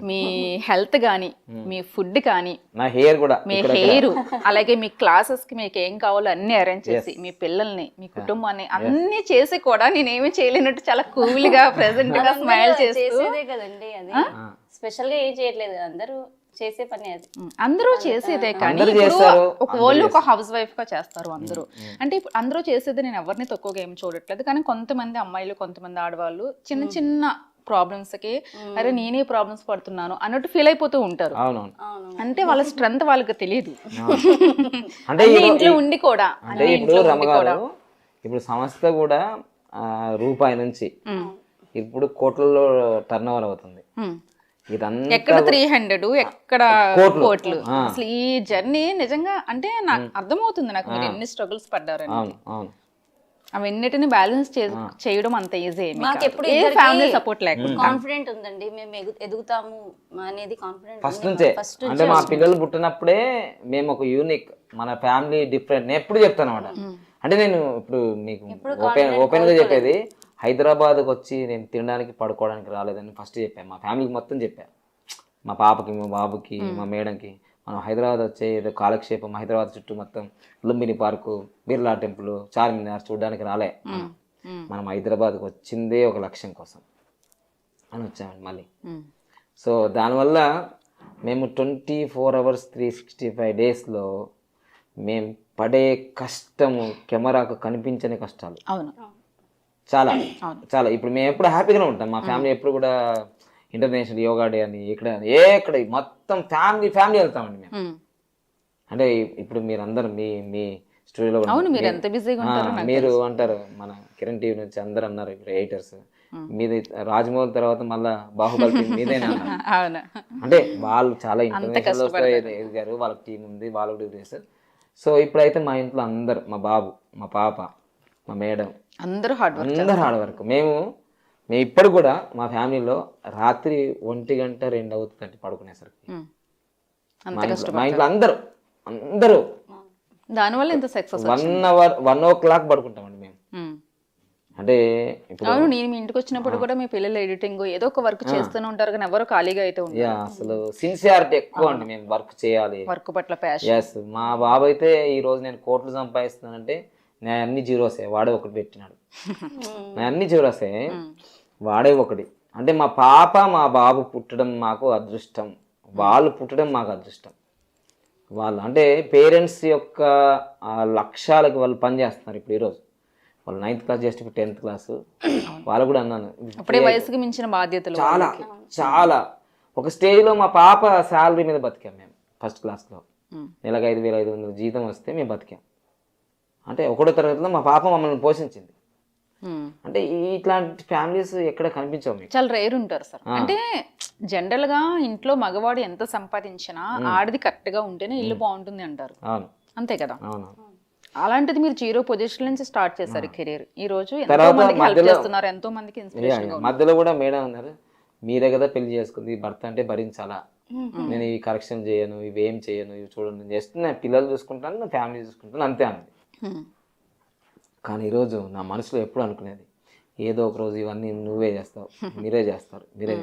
మీ హెల్త్ కానీ మీ ఫుడ్ కానీ నా హెయిర్ కూడా మీ హెయిర్ అలాగే మీ క్లాసెస్ కి మీకు ఏం కావాలో అన్ని అరేంజ్ చేసి మీ పిల్లల్ని మీ కుటుంబాన్ని అన్ని చేసి కూడా నేనేమి చేయలేనట్టు చాలా కూల్ గా ప్రెసెంట్ గా స్మైల్ చేస్తూ చేసేదే కదండి అది స్పెషల్ గా ఏం చేయట్లేదు అందరూ చేసే పని అది అందరూ చేసేదే కానీ అందరూ ఇప్పుడు చేస్తారు. వాళ్ళు ఒక హౌస్ వైఫ్ గా చేస్తారు అందరూ. అంటే ఇప్పుడు అందరూ చేసేది నేను ఎవరిని తక్కువగా ఏం చూడట్లేదు, కానీ కొంతమంది అమ్మాయిలు కొంతమంది ఆడవాళ్ళు చిన్న చిన్న ప్రాబ్లమ్స్ కి అరే నేనే ప్రాబ్లమ్స్ పడుతున్నాను అన్నట్టు ఫీల్ అయిపోతూ ఉంటారు. అవునవును. అంటే వాళ్ళ స్ట్రెంత్ వాళ్ళకి తెలియదు. అంటే ఇంట్లో ఉండి కూడా అంటే ఇప్పుడు రమ్మగారు ఇప్పుడు సంస్థ కూడా రూపాయి నుంచి ఇప్పుడు కోట్లలో టర్న్ ఓవర్ అవుతుంది. ఇదంతా ఎక్కడ 300 ఎక్కడ కోట్లు. అసలు ఈ జర్నీ నిజంగా అంటే నాకు అర్థమవుతుంది నాకు మీరు ఎన్ని స్ట్రగుల్స్ పడ్డారని. అవును అవును. అవన్నిటిని బ్యాలెన్స్ చేయడం అంత ఈజీ మాకు ఎప్పుడు ఫ్యామిలీ సపోర్ట్ లేకుండా కాన్ఫిడెంట్ ఉందండి, మేము ఎదుగుతాము అనేది కాన్ఫిడెంట్ ఫస్ట్ నుంచే. అంటే మా పిల్లలు పుట్టినప్పుడే మేము ఒక యూనిక్, మన ఫ్యామిలీ డిఫరెంట్. నేను ఎప్పుడు చెప్తాను అనమాట. అంటే నేను ఇప్పుడు మీకు ఓపెన్ గా చెప్పేది, హైదరాబాద్కి వచ్చి నేను తినడానికి పడుకోవడానికి రాలేదని ఫస్ట్ చెప్పాను. మా ఫ్యామిలీకి మొత్తం చెప్పాను, మా పాపకి మా బాబుకి మా మేడంకి. మనం హైదరాబాద్ వచ్చే ఏదో కాలక్షేపం, హైదరాబాద్ చుట్టూ మొత్తం లుంబిని పార్కు, బిర్లా టెంపుల్, చార్మినార్ చూడడానికి రాలే. మనం హైదరాబాద్కి వచ్చిందే ఒక లక్ష్యం కోసం అని వచ్చామండి మళ్ళీ. సో దానివల్ల మేము 24 hours 365 daysలో మేము పడే కష్టము కెమెరాకు కనిపించని కష్టాలు చాలా చాలా. ఇప్పుడు మేము ఎప్పుడు హ్యాపీగానే ఉంటాం, మా ఫ్యామిలీ ఎప్పుడు కూడా ఇంటర్నేషనల్ యోగా డే అని ఎక్కడ మొత్తం ఫ్యామిలీ వెళ్తామండి మేము. అంటే ఇప్పుడు మీరందరూ మీ స్టూడియోలో మీరు అంటారు, మన కిరణ్ టీవీ నుంచి అందరు అన్నారు ఇప్పుడు ఎడిటర్స్ మీది, రాజమౌళి తర్వాత మళ్ళా బాహుబలి మీదేనా అన్నారు. అంటే వాళ్ళు చాలా ఇంటర్నేషనల్ ఎదిగారు, వాళ్ళకి టీం ఉంది, వాళ్ళు కూడా చేస్తారు. సో ఇప్పుడైతే మా ఇంట్లో అందరు, మా బాబు, మా పాప, మా మేడం అందరూ హార్డ్ వర్క్. మేము ఇప్పుడు కూడా మా ఫ్యామిలీలో రాత్రి 1 గంట 2 అవుతుందండి పడుకునేసరికి. మా ఇంట్లో అందరూ దానివల్ల ఎంత సక్సెస్ 1 o'clock పడుకుంటామండి మేము. అంటే అవును, నేను మీ ఇంటికి వచ్చినప్పుడు కూడా మీ పిల్లలు ఎడిటింగ్ ఏదో ఒక వర్క్ చేస్తూనే ఉంటారు, కానీ ఎవరు ఖాళీగా అయితే ఉంటారు. అసలు సిన్సియారిటీ ఎక్కువ అండి, మేము వర్క్ చేయాలి, వర్క్ పట్ల ప్యాషన్. మా బాబు అయితే ఈ రోజు నేను కోట్లు సంపాదిస్తున్నానంటే నేను అన్ని జీరోసే, వాడే ఒకటి పెట్టినాడు. నేను అన్ని జీరోసే, వాడే ఒకటి. అంటే మా పాప మా బాబు పుట్టడం మాకు అదృష్టం, వాళ్ళు పుట్టడం మాకు అదృష్టం. వాళ్ళు అంటే పేరెంట్స్ యొక్క లక్ష్యాలకు వాళ్ళు పనిచేస్తున్నారు. ఇప్పుడు ఈరోజు వాళ్ళు 9th class just 10th class, వాళ్ళు కూడా అన్నాను అప్పుడే వయసుకి మించిన బాధ్యతలు చాలా చాలా. ఒక స్టేజ్లో మా పాప శాలరీ మీద బతికాం మేము. ఫస్ట్ క్లాస్లో నెలకు 5,500 జీతం వస్తే మేము బతికాం. అంటే 1వ తరగతిలో మా పాప మమ్మల్ని పోషించింది. అంటే ఇట్లాంటి ఫ్యామిలీస్ ఎక్కడ కనిపించవు మీకు, చాలా రేర్ ఉంటారు సార్. అంటే జనరల్ గా ఇంట్లో మగవాడు ఎంత సంపాదించినా ఆడది కరెక్ట్ గా ఉంటేనే ఇల్లు బాగుంటుంది అంటారు, అంతే కదా. అలాంటిది మీరు 0 పొజిషన్ నుంచి స్టార్ట్ చేశారు కెరీర్. ఈ రోజు ఎంతో మందికి హెల్ప్ చేస్తున్నారు, ఎంతో మందికి ఇన్స్పిరేషన్ గా. మధ్యలో కూడా మేడం అన్నారు, మీరే కదా పెళ్లి చేసుకుంది, భర్త అంటే భరించాలా, నేను ఈ కరెక్షన్ చేయను, ఇవేం చేయను, ఇవి చూడండి చేస్తున్నా, పిల్లలు చూసుకుంటాను, నా ఫ్యామిలీ చూసుకుంటాను, అంతే అన్నది. కానీ ఈరోజు నా మనసులో ఎప్పుడు అనుకునేది, ఏదో ఒక రోజు ఇవన్నీ నువ్వే చేస్తావు, మీరే చేస్తారు, మీరే.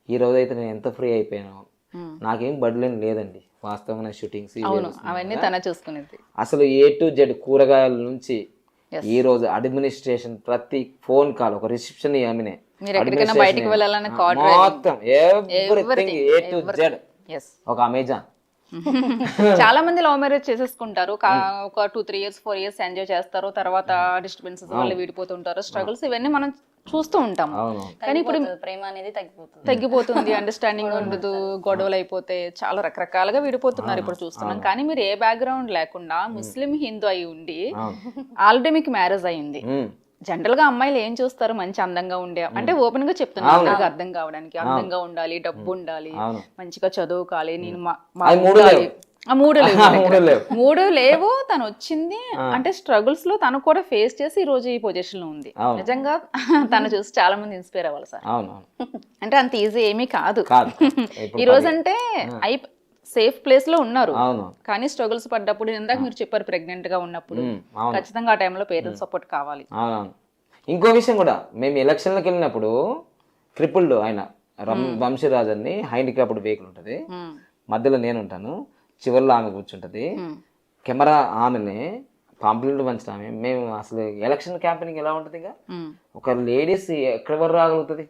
ఈ రోజు అయితే నేను ఎంత ఫ్రీ అయిపోయాను, నాకేం బడ్లేని లేదండి వాస్తవంగా. షూటింగ్స్ అవన్నీ తన చూసుకునేది. అసలు A to Z కూరగాయల నుంచి ఈ రోజు అడ్మినిస్ట్రేషన్, ప్రతి ఫోన్ కాల్, ఒక రిసెప్షన్ ఆమెనే, మొత్తం ఎవ్రీథింగ్ A to Z ఒక అమెజాన్. చాలా మంది లవ్ మ్యారేజ్ చేసేసుకుంటారు, ఒక 2-3 years 4 years ఎంజాయ్ చేస్తారు, తర్వాత డిస్టర్బెన్సెస్ వల్ల విడిపోతుంటారు, స్ట్రగుల్స్ ఇవన్నీ మనం చూస్తూ ఉంటాం. కానీ ఇప్పుడు ప్రేమ అనేది తగ్గిపోతుంది, అండర్స్టాండింగ్ ఉండదు, గొడవలు అయిపోతే చాలా రకరకాలుగా విడిపోతున్నారు ఇప్పుడు చూస్తున్నాం. కానీ మీరు ఏ బ్యాక్గ్రౌండ్ లేకుండా ముస్లిం హిందూ అయి ఉండి ఆల్రెడీ మీకు మ్యారేజ్ అయ్యింది. జనరల్ గా అమ్మాయిలు ఏం చూస్తారు, మంచి అందంగా ఉండే, అంటే ఓపెన్ గా చెప్తున్నారు అర్థం కావడానికి, అందంగా ఉండాలి, డబ్బు ఉండాలి, మంచిగా చదువుకోవాలి, నేను మూడు లేవు. తను వచ్చింది అంటే స్ట్రగుల్స్ లో తను కూడా ఫేస్ చేసి ఈ రోజు ఈ పొజిషన్ లో ఉంది. నిజంగా తను చూసి చాలా మంది ఇన్స్పైర్ అవ్వాలి సార్. అంటే అంత ఈజీ ఏమీ కాదు ఈ రోజు. అంటే సేఫ్ ప్లేస్ లో ఉన్నారు, కానీ స్ట్రగుల్స్ పడ్డప్పుడు, ఇందాక మీరు చెప్పారు ప్రెగ్నెంట్ గా ఉన్నప్పుడు, ఖచ్చితంగా ఆ టైంలో పేరెంట్స్ సపోర్ట్ కావాలి. ఇంకో విషయం కూడా, మేము ఎలక్షన్లకు వెళ్ళినప్పుడు ట్రిపుల్ ఆయన వంశీరాజన్ని హ్యాండిక్రాఫ్ట్ వెహికల్ ఉంటుంది, మధ్యలో నేను ఉంటాను, చివరిలో ఆమె కూర్చుంటుంది, కెమెరా ఆమెనే, పాంప్లెట్లు పంచిన ఆమె. మేము అసలు ఎలక్షన్ క్యాంపెయినింగ్ ఎలా ఉంటుంది, ఇంకా ఒక లేడీస్ ఎక్కడి వరకు రాగలుగుతుంది,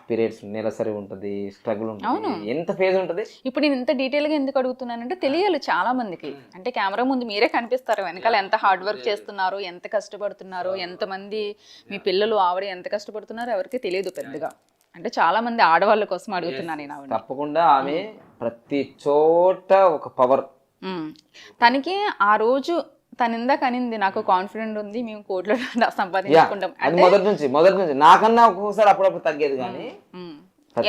పీరియడ్స్ నెలసరి ఉంటుంది, స్ట్రగుల్ ఉంటుంది, ఎంత ఫేజ్ ఉంటుంది. ఇప్పుడు నేను ఇంత డీటెయిల్గా ఎందుకు అడుగుతున్నానంటే తెలియాలి చాలా మందికి. అంటే కెమెరా ముందు మీరే కనిపిస్తారు, వెనకాల ఎంత హార్డ్ వర్క్ చేస్తున్నారు, ఎంత కష్టపడుతున్నారు, ఎంతమంది మీ పిల్లలు ఆవిడ ఎంత కష్టపడుతున్నారో ఎవరికి తెలియదు పెద్దగా. అంటే చాలా మంది ఆడవాళ్ళ కోసం అడుగుతున్నాను నేను ఆవిడ. తప్పకుండా ఆమె ప్రతి చోట ఒక పవర్. తనకి ఆ రోజు తను ఇందాక అనింది, నాకు కాన్ఫిడెంట్ ఉంది, మేము కోట్లు సంపాదించుకుంటాం. అది మొదటి నుంచి నాకన్నా ఒక్కొక్కసారి అప్పుడప్పుడు తగ్గేది, కానీ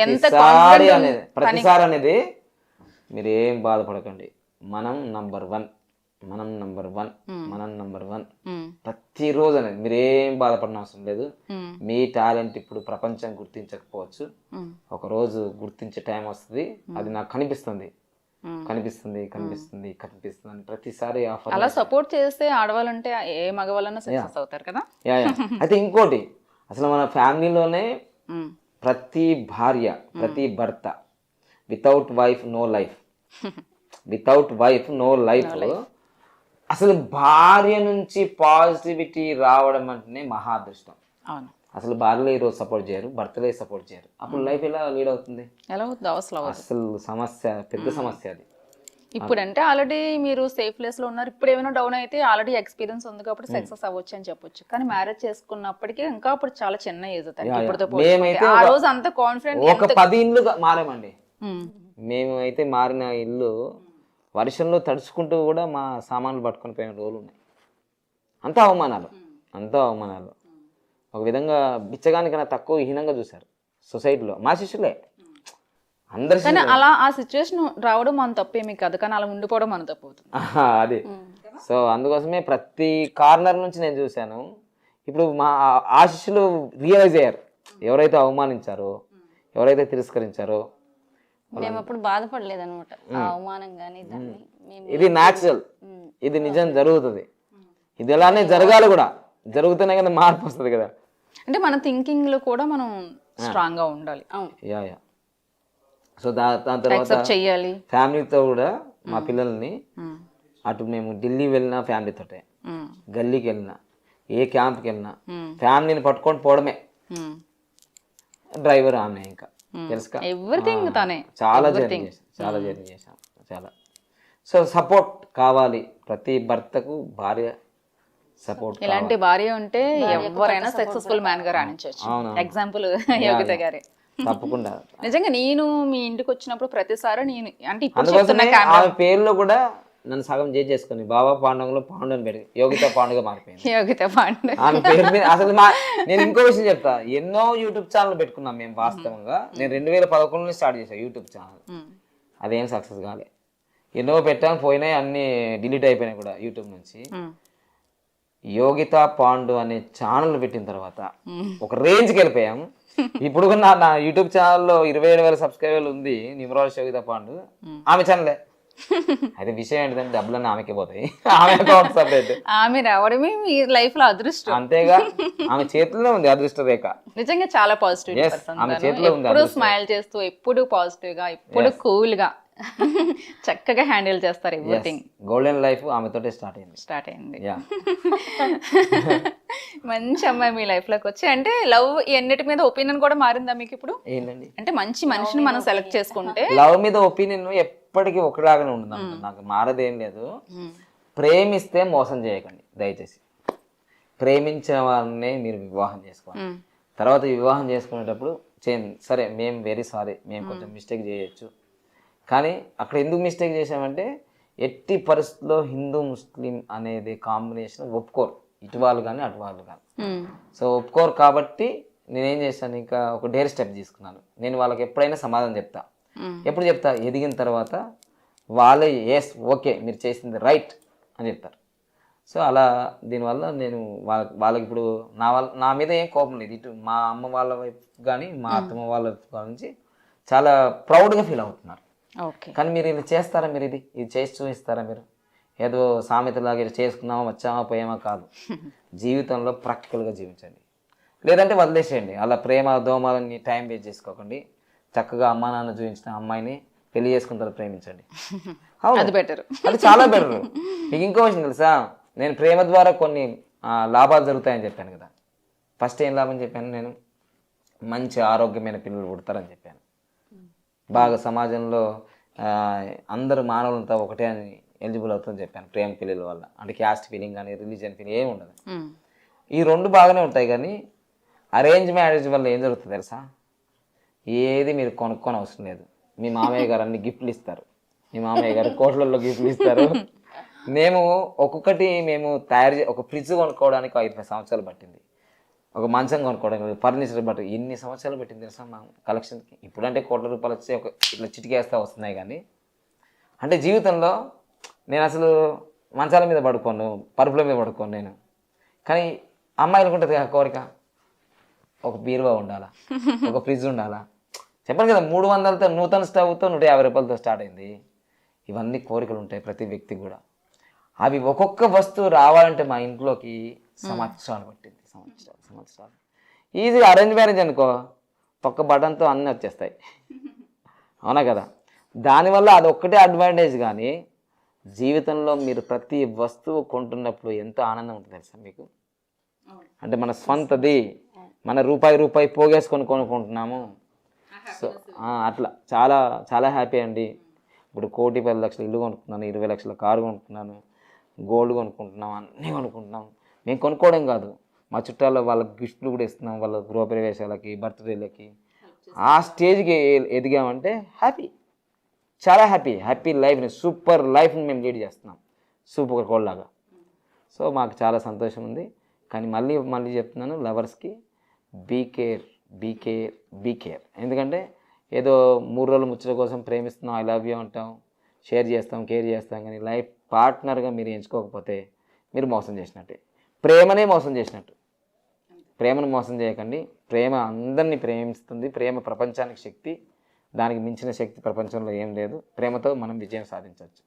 ఎంత ప్రతిసారి అనేది మీరేం బాధపడకండి, మనం నంబర్ వన్, ప్రతిరోజు అనేది మీరేం బాధపడిన అవసరం లేదు. మీ టాలెంట్ ఇప్పుడు ప్రపంచం గుర్తించకపోవచ్చు, ఒక రోజు గుర్తించే టైం వస్తుంది, అది నాకు కనిపిస్తుంది అని ప్రతిసారి ఆఫర్. అలా సపోర్ట్ చేస్తే ఆడవాళ్ళంటే ఏ మగవాళ్ళన్నా సక్సెస్ అవుతారు కదా. అయితే ఇంకోటి, అసలు మన ఫ్యామిలీలోనే ప్రతి భార్య, ప్రతి భర్త వితౌట్ వైఫ్ నో లైఫ్. అసలు భార్య నుంచి పాజిటివిటీ రావడం అంటేనే మహా అదృష్టం. అసలు భార్యలో ఈరోజు సపోర్ట్ చేయరు, భర్తలే సపోర్ట్ చేయరు, అప్పుడు లైఫ్ ఎలా లీడ్ అవుతుంది? అసలు సమస్య, పెద్ద సమస్య అది. ఇప్పుడు అంటే ఆల్రెడీ మీరు సేఫ్ ప్లేస్ లో ఉన్నారు, ఇప్పుడు ఏమైనా డౌన్ అయితే ఆల్రెడీ ఎక్స్పీరియన్స్ ఉంది కాబట్టి సక్సెస్ అవ్వచ్చు అని చెప్పొచ్చు. కానీ మ్యారేజ్ చేసుకున్నప్పటికీ ఇంకా అప్పుడు చాలా చిన్న ఏజ్, ఆ రోజు అంత కాన్ఫిడెంట్. ఒక 10 ఇల్లు మారామండి మేము. అయితే మారిన ఇల్లు వర్షంలో తడుచుకుంటూ కూడా మా సామాన్లు పట్టుకొని పోయిన రోజులు ఉన్నాయి. అంతా అవమానాలు. ఒక విధంగా బిచ్చగానికన్నా తక్కువ హీనంగా చూశారు సొసైటీలో, మా శిష్యులే అందరు. కానీ అలా ఆ సిచ్యువేషన్ రావడం మన తప్పేమీ కాదు, కానీ అలా ఉండిపోవడం మన తప్పు అవుతుంది. అది సో అందుకోసమే ప్రతి కార్నర్ నుంచి నేను చూశాను. ఇప్పుడు మా ఆ శిష్యులు రియలైజ్ అయ్యారు, ఎవరైతే అవమానించారో, ఎవరైతే తిరస్కరించారో. మేము అప్పుడు బాధపడలేదు అనమాట, అవమానం కానీ ఇది న్యాచురల్, ఇది నిజం జరుగుతుంది, ఇది ఎలానే జరగాలి కూడా, జరుగుతూనే కదా మార్పు వస్తుంది కదా. అంటే మన థింకింగ్ లో కూడా మనం స్ట్రాంగ్ గా ఉండాలి. సో దాని తర్వాత చెయ్యాలి. ఫ్యామిలీతో కూడా మా పిల్లల్ని, అటు మేము ఢిల్లీ వెళ్ళినా ఫ్యామిలీతోటే, గల్లీకి వెళ్ళినా, ఏ క్యాంప్కి వెళ్ళినా ఫ్యామిలీని పట్టుకొని పోవడమే. డ్రైవర్ ఆమె, ఇంకా తెలుసుగా ఎవ్రీథింగ్ తనే. చాలా జర్నీ చేశాం. సో సపోర్ట్ కావాలి, ప్రతి భర్తకు భార్య సపోర్ట్. ఇలాంటి భార్య ఉంటే ఎవరైనా సక్సెస్ఫుల్ మ్యాన్ గా రాణించవచ్చు. ఎగ్జాంపుల్ యోగిత గారే. తప్పకుండా నిజంగా నేను మీ ఇంటికి వచ్చినప్పుడు ప్రతిసారి నేను అంటే ఆమె పేరులో కూడా నన్ను సగం చేసుకుని బాబా పాండవంలో పాండు అని పెట్టి యోగిత పాండుగా మారిపోయింది. యోగిత పాండు ఆమె పేరు మీద అసలు నేను ఇంకో విషయం చెప్తా, ఎన్నో యూట్యూబ్ ఛానల్ పెట్టుకున్నాం మేము. వాస్తవంగా నేను 2011 స్టార్ట్ చేశాను యూట్యూబ్ ఛానల్, అదేం సక్సెస్ కాలే. ఎన్నో పెట్టాము, పోయినాయి, అన్ని డిలీట్ అయిపోయినాయి కూడా యూట్యూబ్ నుంచి. యోగిత పాండు అనే ఛానల్ పెట్టిన తర్వాత ఒక రేంజ్కి వెళ్ళిపోయాము. ఇప్పుడు నా యూట్యూబ్ ఛానల్లో 27,000 సబ్స్క్రైబర్లు ఉంది, నిమరాజ్ యోగిత పాండు, ఆమె ఛానలే. అయితే విషయం ఏంటంటే డబ్బులన్నీ ఆమెకే పోతాయి, ఆమె అకౌంట్ సపరేట్. ఆమె రావడమే మీ లైఫ్ లో అదృష్టం. అంతేగా, ఆమె చేతిలో ఉంది అదృష్ట రేఖ. నిజంగా చాలా పాజిటివ్, ఆమె చేతిలో ఉంది. ఎప్పుడు స్మైల్ చేస్తూ, ఎప్పుడు పాజిటివ్ గా, ఎప్పుడు కూల్ గా చక్కగా హ్యాండిల్ చేస్తారు ఎవ్రీథింగ్. గోల్డెన్ లైఫ్ ఆమెతోటే స్టార్ట్ అయింది. మంచి అమ్మాయి మీ లైఫ్ లోకి వచ్చి, అంటే లవ్ ఎన్నిటి మీద ఒపీనియన్ కూడా మారిందా మీకు ఇప్పుడు? ఏంటండి అంటే మంచి మనిషిని మనం సెలెక్ట్ చేసుకుంటే లవ్ మీద ఒపీనియన్ ఎప్పటికీ ఒకలాగానే ఉంటుంది, నాకు మారదేం లేదు. ప్రేమిస్తే మోసం చేయకండి దయచేసి. ప్రేమించిన వారినే మీరు వివాహం చేసుకోవాలి. తర్వాత వివాహం చేసుకునేటప్పుడు సరే మేము వెరీ సారీ, మేము కొంచెం మిస్టేక్ చేయొచ్చు, కానీ అక్కడ ఎందుకు మిస్టేక్ చేసామంటే ఎట్టి పరిస్థితుల్లో హిందూ ముస్లిం అనేది కాంబినేషన్ ఒప్పుకోరు, ఇటు వాళ్ళు కానీ అటు వాళ్ళు కానీ. సో ఒప్పుకోరు కాబట్టి నేనేం చేశాను, ఇంకా ఒక డేర్ స్టెప్ తీసుకున్నాను. నేను వాళ్ళకి ఎప్పుడైనా సమాధానం చెప్తా, ఎప్పుడు చెప్తా, ఎదిగిన తర్వాత వాళ్ళే ఎస్ ఓకే మీరు చేసింది రైట్ అని చెప్తారు. సో అలా దీనివల్ల నేను వాళ్ళకి ఇప్పుడు నా మీద ఏం కోపం లేదు. ఇటు మా అమ్మ వాళ్ళ వైపు కానీ మా అత్తమ్మ వాళ్ళ వైపు నుంచి చాలా ప్రౌడ్గా ఫీల్ అవుతున్నారు. కానీ మీరు ఇది చేస్తారా, మీరు ఇది చేసి చూపిస్తారా, మీరు ఏదో సామెతలాగా ఇది చేసుకున్నామా వచ్చామా పోయామా కాదు. జీవితంలో ప్రాక్టికల్గా జీవించండి, లేదంటే వదిలేసేయండి. అలా ప్రేమ దోమాలని టైం వేస్ట్ చేసుకోకండి. చక్కగా అమ్మా నాన్న చూపించిన అమ్మాయిని పెళ్లి చేసుకున్న తర్వాత ప్రేమించండి. అవును, అది బెటర్. అది చాలా బెటర్. మీకు ఇంకో విషయం తెలుసా, నేను ప్రేమ ద్వారా కొన్ని లాభాలు జరుగుతాయని చెప్పాను కదా. ఫస్ట్ ఏం లాభం చెప్పాను నేను, మంచి ఆరోగ్యమైన పిల్లలు పుడతారని చెప్పాను. బాగా సమాజంలో అందరూ మానవులంతా ఒకటే అని ఎలిజిబుల్ అవుతుందని చెప్పాను ప్రేమ పిల్లల వల్ల. అంటే క్యాస్ట్ ఫీలింగ్ కానీ రిలీజియన్ ఫీలింగ్ ఏమి ఉండదు. ఈ రెండు బాగానే ఉంటాయి. కానీ అరేంజ్ మ్యారేజ్ వల్ల ఏం జరుగుతుంది తెలుసా, ఏది మీరు కొనుక్కొని అవసరం లేదు. మీ మామయ్య గారు అన్ని గిఫ్ట్లు ఇస్తారు, మీ మామయ్య గారు కోట్లలో గిఫ్ట్లు ఇస్తారు. మేము ఒక్కొక్కటి తయారు ఒక ఫ్రిడ్జ్ కొనుక్కోవడానికి 5 సంవత్సరాలు పట్టింది, ఒక మంచం కొనుక్కోవడానికి, ఫర్నిచర్ బట్టి ఎన్ని సంవత్సరాలు పెట్టింది తెలుసా మా కలెక్షన్కి. ఇప్పుడంటే కోట్ల రూపాయలు వచ్చి ఇట్లా చిటికేస్తా వస్తున్నాయి. కానీ అంటే జీవితంలో నేను అసలు మంచాల మీద పడుకోను, పరుపుల మీద పడుకోను నేను. కానీ అమ్మాయిలకు ఉంటుంది కదా కోరిక, ఒక బీరువా ఉండాలా, ఒక ఫ్రిడ్జ్ ఉండాలా. చెప్పాను కదా 300తో నూతన స్టవ్తో 150 రూపాయలతో స్టార్ట్ అయింది. ఇవన్నీ కోరికలు ఉంటాయి ప్రతి వ్యక్తికి కూడా. అవి ఒక్కొక్క వస్తువు రావాలంటే మా ఇంట్లోకి సంవత్సరాలు పట్టింది, సంవత్సరాలు. ఈజీ అరేంజ్ మ్యారేజ్ అనుకో, ఒక్క బటన్తో అన్నీ వచ్చేస్తాయి. అవునా కదా. దానివల్ల అది ఒక్కటే అడ్వాంటేజ్. కానీ జీవితంలో మీరు ప్రతి వస్తువు కొంటున్నప్పుడు ఎంతో ఆనందం ఉంటుంది తెలుసా మీకు. అంటే మన స్వంతది, మన రూపాయి పోగేసుకొని కొనుక్కుంటున్నాము. సో అట్లా చాలా చాలా హ్యాపీ అండి. ఇప్పుడు 1,10 లక్షల ఇల్లు కొనుక్కున్నాను, 20 లక్షల కారు కొనుక్కున్నాను, గోల్డ్ కొనుక్కుంటున్నాం, అన్నీ కొనుక్కుంటున్నాం. మేము కొనుక్కోవడం కాదు, మా చుట్టాల్లో వాళ్ళకి గిఫ్ట్లు కూడా ఇస్తున్నాం, వాళ్ళ గృహప్రవేశాలకి, బర్త్డేలకి. ఆ స్టేజ్కి ఎదిగామంటే హ్యాపీ, చాలా హ్యాపీ లైఫ్ని, సూపర్ లైఫ్ని మేము లీడ్ చేస్తున్నాం, సూపర్ కోల్లాగా. సో మాకు చాలా సంతోషం ఉంది. కానీ మళ్ళీ చెప్తున్నాను, లవర్స్కి బీ కేర్. ఎందుకంటే ఏదో 3 రోజులు ముచ్చట కోసం ప్రేమిస్తున్నాం, ఐ లవ్ యూ అంటాం, షేర్ చేస్తాం, కేర్ చేస్తాం. కానీ లైఫ్ పార్ట్నర్గా మీరు ఎంచుకోకపోతే మీరు మోసం చేసినట్టే, ప్రేమనే మోసం చేసినట్టు. ప్రేమను మోసం చేయకండి. ప్రేమ అందరినీ ప్రేమిస్తుంది. ప్రేమ ప్రపంచానికి శక్తి, దానికి మించిన శక్తి ప్రపంచంలో ఏం లేదు. ప్రేమతో మనం విజయం సాధించవచ్చు.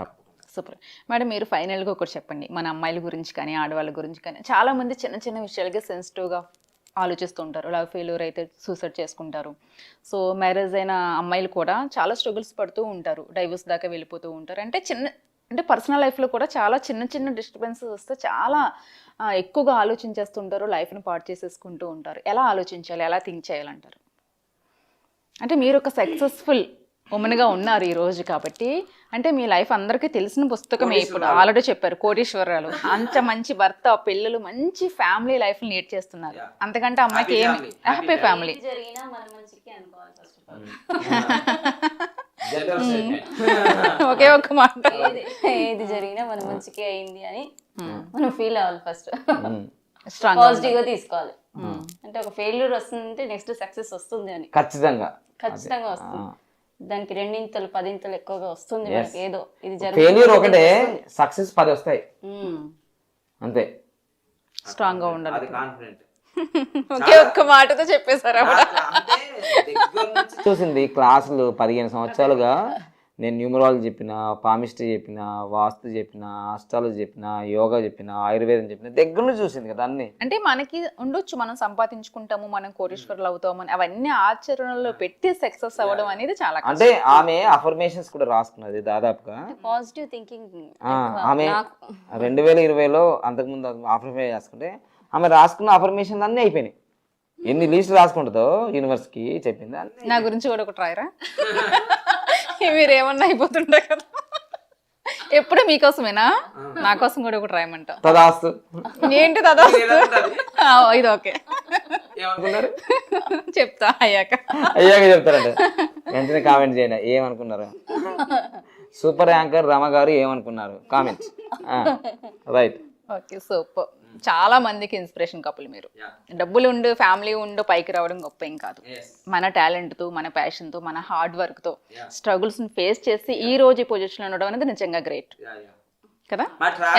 తప్పు. సూపర్ మేడం, మీరు ఫైనల్గా ఒకటి చెప్పండి. మన అమ్మాయిల గురించి కానీ ఆడవాళ్ళ గురించి కానీ చాలామంది చిన్న చిన్న విషయాలుగా సెన్సిటివ్గా ఆలోచిస్తూ ఉంటారు. లవ్ ఫెయిల్యూర్ అయితే సూసైడ్ చేసుకుంటారు. సో మ్యారేజ్ అయిన అమ్మాయిలు కూడా చాలా స్ట్రగుల్స్ పడుతూ ఉంటారు, డైవర్స్ దాకా వెళ్ళిపోతూ ఉంటారు. అంటే పర్సనల్ లైఫ్లో కూడా చాలా చిన్న డిస్టర్బెన్సెస్ వస్తే చాలా ఎక్కువగా ఆలోచించేస్తుంటారు, లైఫ్ని పాడు చేసేసుకుంటూ ఉంటారు. ఎలా ఆలోచించాలి, ఎలా థింక్ చేయాలంటారు? అంటే మీరు ఒక సక్సెస్ఫుల్ ఉమెన్గా ఉన్నారు ఈ రోజు కాబట్టి, అంటే మీ లైఫ్ అందరికీ తెలిసిన పుస్తకమే. ఇప్పుడు ఆల్రెడీ చెప్పారు, కోటీశ్వరాలు, అంత మంచి భర్త, పిల్లలు, మంచి ఫ్యామిలీ లైఫ్ లీడ్ చేస్తున్నారు. అంతకంటే అమ్మాయికి ఏమి హ్యాపీ ఫ్యామిలీ. ఒకే ఒక్క మాట, ఏది జరిగినా మన మంచికి అయింది అని మనం ఫీల్ అవ్వాలి. ఫస్ట్ స్ట్రాంగ్ పాజిటివ్గా తీసుకోవాలి. అంటే ఒక ఫెయిల్యూర్ వస్తుందంటే నెక్స్ట్ సక్సెస్ వస్తుంది అని ఖచ్చితంగా వస్తుంది. దానికి 2 10 ఎక్కువగా వస్తుంది. మనకి ఏదో ఇది ఫెయిల్యూర్ ఒకటే, సక్సెస్ 10 వస్తాయి అంతే. స్ట్రాంగ్ గా ఉండాలి. ఒకే ఒక్క మాటతో చెప్పేశారా? చూసింది క్లాసులు 15 సంవత్సరాలుగా నేను న్యూమరాలజీ చెప్పిన, పామిస్ట్రీ చెప్పిన, వాస్తు చెప్పిన, ఆస్ట్రాలజీ చెప్పిన, యోగా చెప్పిన, ఆయుర్వేదం చెప్పిన, దగ్గర చూసింది కదా అన్ని. అంటే మనకి ఉండొచ్చు, మనం సంపాదించుకుంటాము, మనం కోటీశ్వరులు అవుతాము, అవన్నీ ఆచరణలో పెట్టి సక్సెస్ అవ్వడం అనేది చాలా. అంటే ఆమె అఫర్మేషన్స్ కూడా రాసుకున్నది దాదాపుగా. పాజిటివ్ థింకింగ్ ఆమె 2020లో అంతకుముందు అఫర్మేషన్ చేసుకుంటే ఆమె రాసుకున్న అఫర్మేషన్ అన్నీ అయిపోయినాయి. ఎన్ని లీస్ట్ రాసుకుంటుందో యూనివర్స్కి చెప్పింది. నా గురించి కూడా ఒకటి రాయరా? మీరేమన్నా అయిపోతుండే కదా. ఎప్పుడు మీకోసమేనా? నా కోసం కూడా ఒకటి రాయమంటా. తదాస్తు. ఏంటి తదాస్తు? ఇది ఓకే చెప్తా అయ్యాక చెప్తారంట. వెంటనే కామెంట్ చేయండి ఏమనుకున్నారు. సూపర్ యాంకర్ రమ గారు ఏమనుకున్నారు కామెంట్. Right, okay, super. చాలా మందికి ఇన్స్పిరేషన్ కపుల్ మీరు. డబ్బులు ఉండు, ఫ్యామిలీ ఉండు, పైకి రావడం గొప్ప ఏం కాదు. మన టాలెంట్తో, మన ప్యాషన్తో, మన హార్డ్ వర్క్తో స్ట్రగుల్స్ని ఫేస్ చేసి ఈ రోజు ఈ పొజిషన్లో ఉండడం అనేది నిజంగా గ్రేట్ కదా.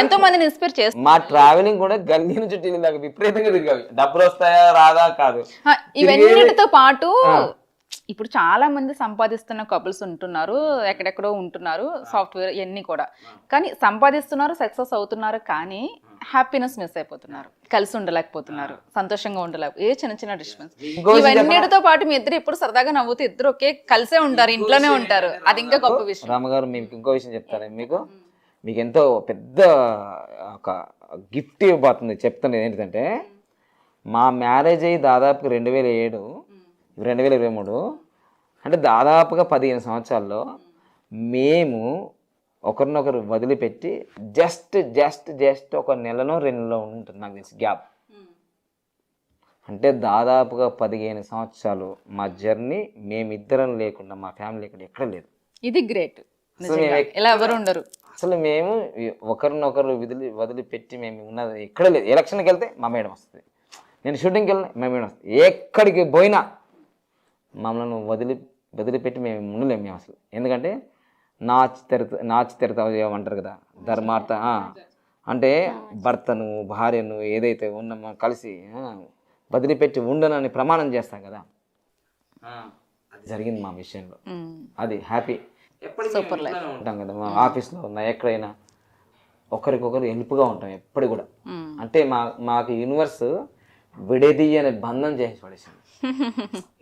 ఎంతో మందిని ఇన్స్పైర్ చేస్తారు. మా ట్రావెలింగ్ కూడా గల్లీ నుంచి ఢిల్లీ దాకా విపరీతంగా తిరిగావి. డబ్బులు వస్తాయా రాదా కాదు, ఇవన్నిటితో పాటు ఇప్పుడు చాలా మంది సంపాదిస్తున్న కపుల్స్ ఉంటున్నారు, ఎక్కడెక్కడో ఉంటున్నారు, సాఫ్ట్వేర్ ఇవన్నీ కూడా. కానీ సంపాదిస్తున్నారు, సక్సెస్ అవుతున్నారు, కానీ హ్యాపీనెస్ మిస్ అయిపోతున్నారు, కలిసి ఉండలేకపోతున్నారు, సంతోషంగా ఏ చిన్న చిన్న డిస్టర్బెన్స్. ఇవన్నిటితో పాటు మీ ఇద్దరు ఇప్పుడు సరదాగా నవ్వుతూ ఇద్దరు ఒకే కలిసే ఉంటారు, ఇంట్లోనే ఉంటారు, అది ఇంకా గొప్ప విషయం. రామగారు మీకు ఇంకో విషయం చెప్తారా, మీకు ఎంతో పెద్ద ఒక గిఫ్ట్ ఇవ్వబోతుంది చెప్తాను. ఏంటంటే మా మ్యారేజ్ అయ్యి దాదాపు 2007 2023, అంటే దాదాపుగా 15 సంవత్సరాల్లో మేము ఒకరినొకరు వదిలిపెట్టి జస్ట్ ఒక నెలలో 2 నెలలో ఉంటుంది నాకు తెలిసి గ్యాప్. అంటే దాదాపుగా 15 సంవత్సరాలు మా జర్నీ మేమిద్దరం లేకుండా, మా ఫ్యామిలీ లేకుండా ఎక్కడ లేదు. ఇది గ్రేట్. ఇలా ఎవరు ఉండరు. అసలు మేము ఒకరినొకరు వదిలిపెట్టి మేము ఉన్నది ఎక్కడ లేదు. ఎలక్షన్కి వెళ్తే మా మేడం వస్తుంది, నేను షూటింగ్కి వెళ్ళిన మా మేడం వస్తుంది, ఎక్కడికి పోయినా మమ్మల్ని వదిలిపెట్టి మేము ఉండలేము మేము అసలు. ఎందుకంటే నాచి తెరత అంటారు కదా, ధర్మార్థ అంటే భర్తను భార్యను ఏదైతే ఉన్నామో కలిసి వదిలిపెట్టి ఉండనని ప్రమాణం చేస్తాం కదా, అది జరిగింది మా విషయంలో. అది హ్యాపీ. సూపర్ లైఫ్ ఉంటాం కదా, మా ఆఫీస్లో ఉన్నా ఎక్కడైనా ఒకరికొకరు హెల్ప్గా ఉంటాం ఎప్పుడు కూడా. అంటే మాకు యూనివర్స్ విడేది అనే బంధం చేసి పడేసాను.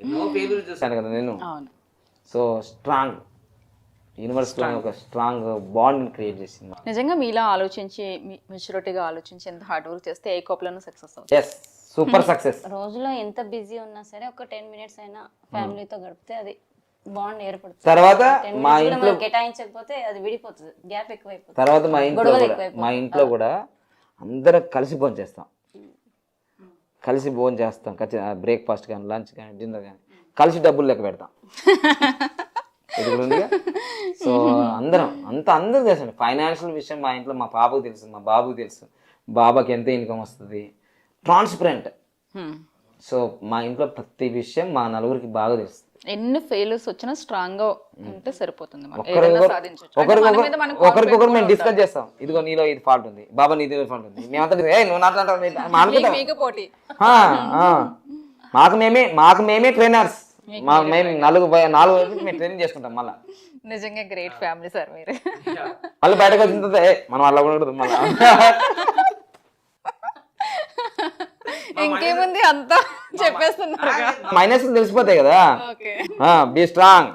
ఎన్నో పేర్లు చూశాను కదా నేను. సో స్ట్రాంగ్ యూనివర్స్ ఒక స్ట్రాంగ్ బాండ్ క్రియేట్ చేసింది. నిజంగా మీలా ఆలోచించి, మెచ్యూరిటీగా ఆలోచించి ఎంత హార్డ్ వర్క్ చేస్తే ఏ కపుల్లోనూ సక్సెస్ అవుతుంది. Yes, super success. రోజులో ఎంత బిజీ ఉన్నా సరే ఒక 10 minutes అయినా ఫ్యామిలీతో గడిపితే అది బాండ్ ఏర్పడుతుంది. తర్వాత మా ఇంట్లో కేటాయించకపోతే అది విడిపోతుంది, గ్యాప్ ఎక్కువైపోతుంది. తర్వాత మా ఇంట్లో కూడా అందరం కలిసి భోజనం చేస్తాం, ఖచ్చితంగా బ్రేక్ఫాస్ట్ కానీ, లంచ్ కానీ, డిన్నర్ కానీ కలిసి డబ్బులు లెక్క పెడతాం. సో అందరూ తెలుసండి. ఫైనాన్షియల్ విషయం మా ఇంట్లో మా పాపకు తెలుసు, మా బాబుకి తెలుసు, బాబాకి ఎంత ఇన్కమ్ వస్తుంది, ట్రాన్స్పరెంట్. సో మా ఇంట్లో ప్రతి విషయం మా నలుగురికి బాగా తెలుస్తుంది. ఎన్ని ఫెయిల్యూర్స్ వచ్చినా స్ట్రాంగ్ గా ఉంటే సరిపోతుంది. ఒకరికొకరు మేము డిస్కస్ చేస్తాం, ఇదిగో నీలో ఇది ఫాల్ట్ ఉంది, బాబా నీది ఫాల్ట్ ఉంది, మేమంతా మాకు మేమే ట్రైనర్స్, మేము 4 మేము ట్రైనింగ్ చేసుకుంటాం. మళ్ళీ నిజంగా గ్రేట్ ఫ్యామిలీ సార్ మీరు. మళ్ళీ బయటకు వచ్చిన తర్వాత మనం అలా కూడా మళ్ళీ ఇంకేముంది అంతా చెప్పేస్తున్నారు. మైనస్ తెలిసిపోతాయి కదా. Be strong.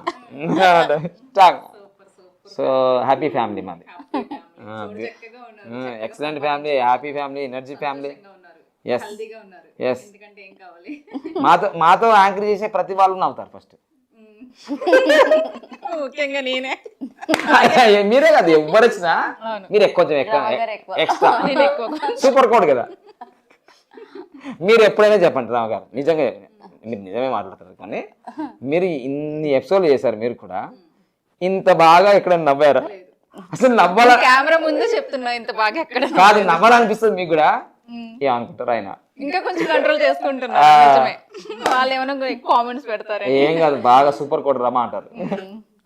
So happy family మాది, excellent family, happy family, energy family. Yes yes. మాతో యాంకర్ చేసే ప్రతి వాళ్ళు నవ్వుతారు ఫస్ట్. ముఖ్యంగా నేనే. మీరే కాదు, ఎవరు వచ్చినా మీరు కొంచెం ఎక్స్ట్రా సూపర్ కోడ్ కదా. మీరు ఎప్పుడైనా చెప్పండి రావు గారు, నిజంగా మీరు నిజమే మాట్లాడతారు, కానీ మీరు ఇన్ని ఎపిసోడ్లు చేశారు, మీరు కూడా ఇంత బాగా ఎక్కడ నవ్వారా? అసలు నవ్వాల కెమెరా ముందు చెప్తున్నా, ఇంత బాగా ఎక్కడ కాదు, నవ్వాలనిపిస్తుంది మీకు కూడా. ఏమనుకుంటారు ఆయన ఇంకా కొంచెం కంట్రోల్ చేసుకుంటున్నారు. వాళ్ళు ఏమైనా కామెంట్స్ పెడతారు, ఏం కాదు, బాగా సూపర్ కోడ్ రమా అంటారు.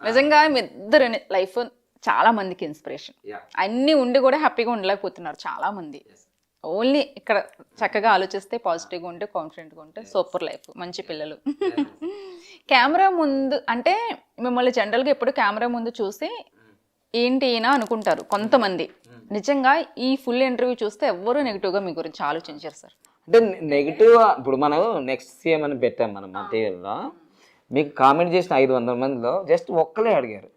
నిజంగా మీ ఇద్దరు లైఫ్ చాలా మందికి ఇన్స్పిరేషన్. అన్ని ఉండి కూడా హ్యాపీగా ఉండలేకపోతున్నారు చాలా మంది. ఓన్లీ ఇక్కడ చక్కగా ఆలోచిస్తే, పాజిటివ్గా ఉంటే, కాన్ఫిడెంట్గా ఉంటే సూపర్ లైఫ్, మంచి పిల్లలు. కెమెరా ముందు అంటే మిమ్మల్ని జనరల్గా ఎప్పుడు కెమెరా ముందు చూసి ఏంటి ఈయన అనుకుంటారు కొంతమంది. నిజంగా ఈ ఫుల్ ఇంటర్వ్యూ చూస్తే ఎవ్వరూ నెగిటివ్గా మీ గురించి ఆలోచించారు సార్. అంటే నెగిటివ్, ఇప్పుడు మనం నెక్స్ట్ సీఎం అని పెట్టాం మనం మా టీవీలో, మీకు కామెంట్ చేసిన 500 మందిలో జస్ట్ ఒక్కలే అడిగారు,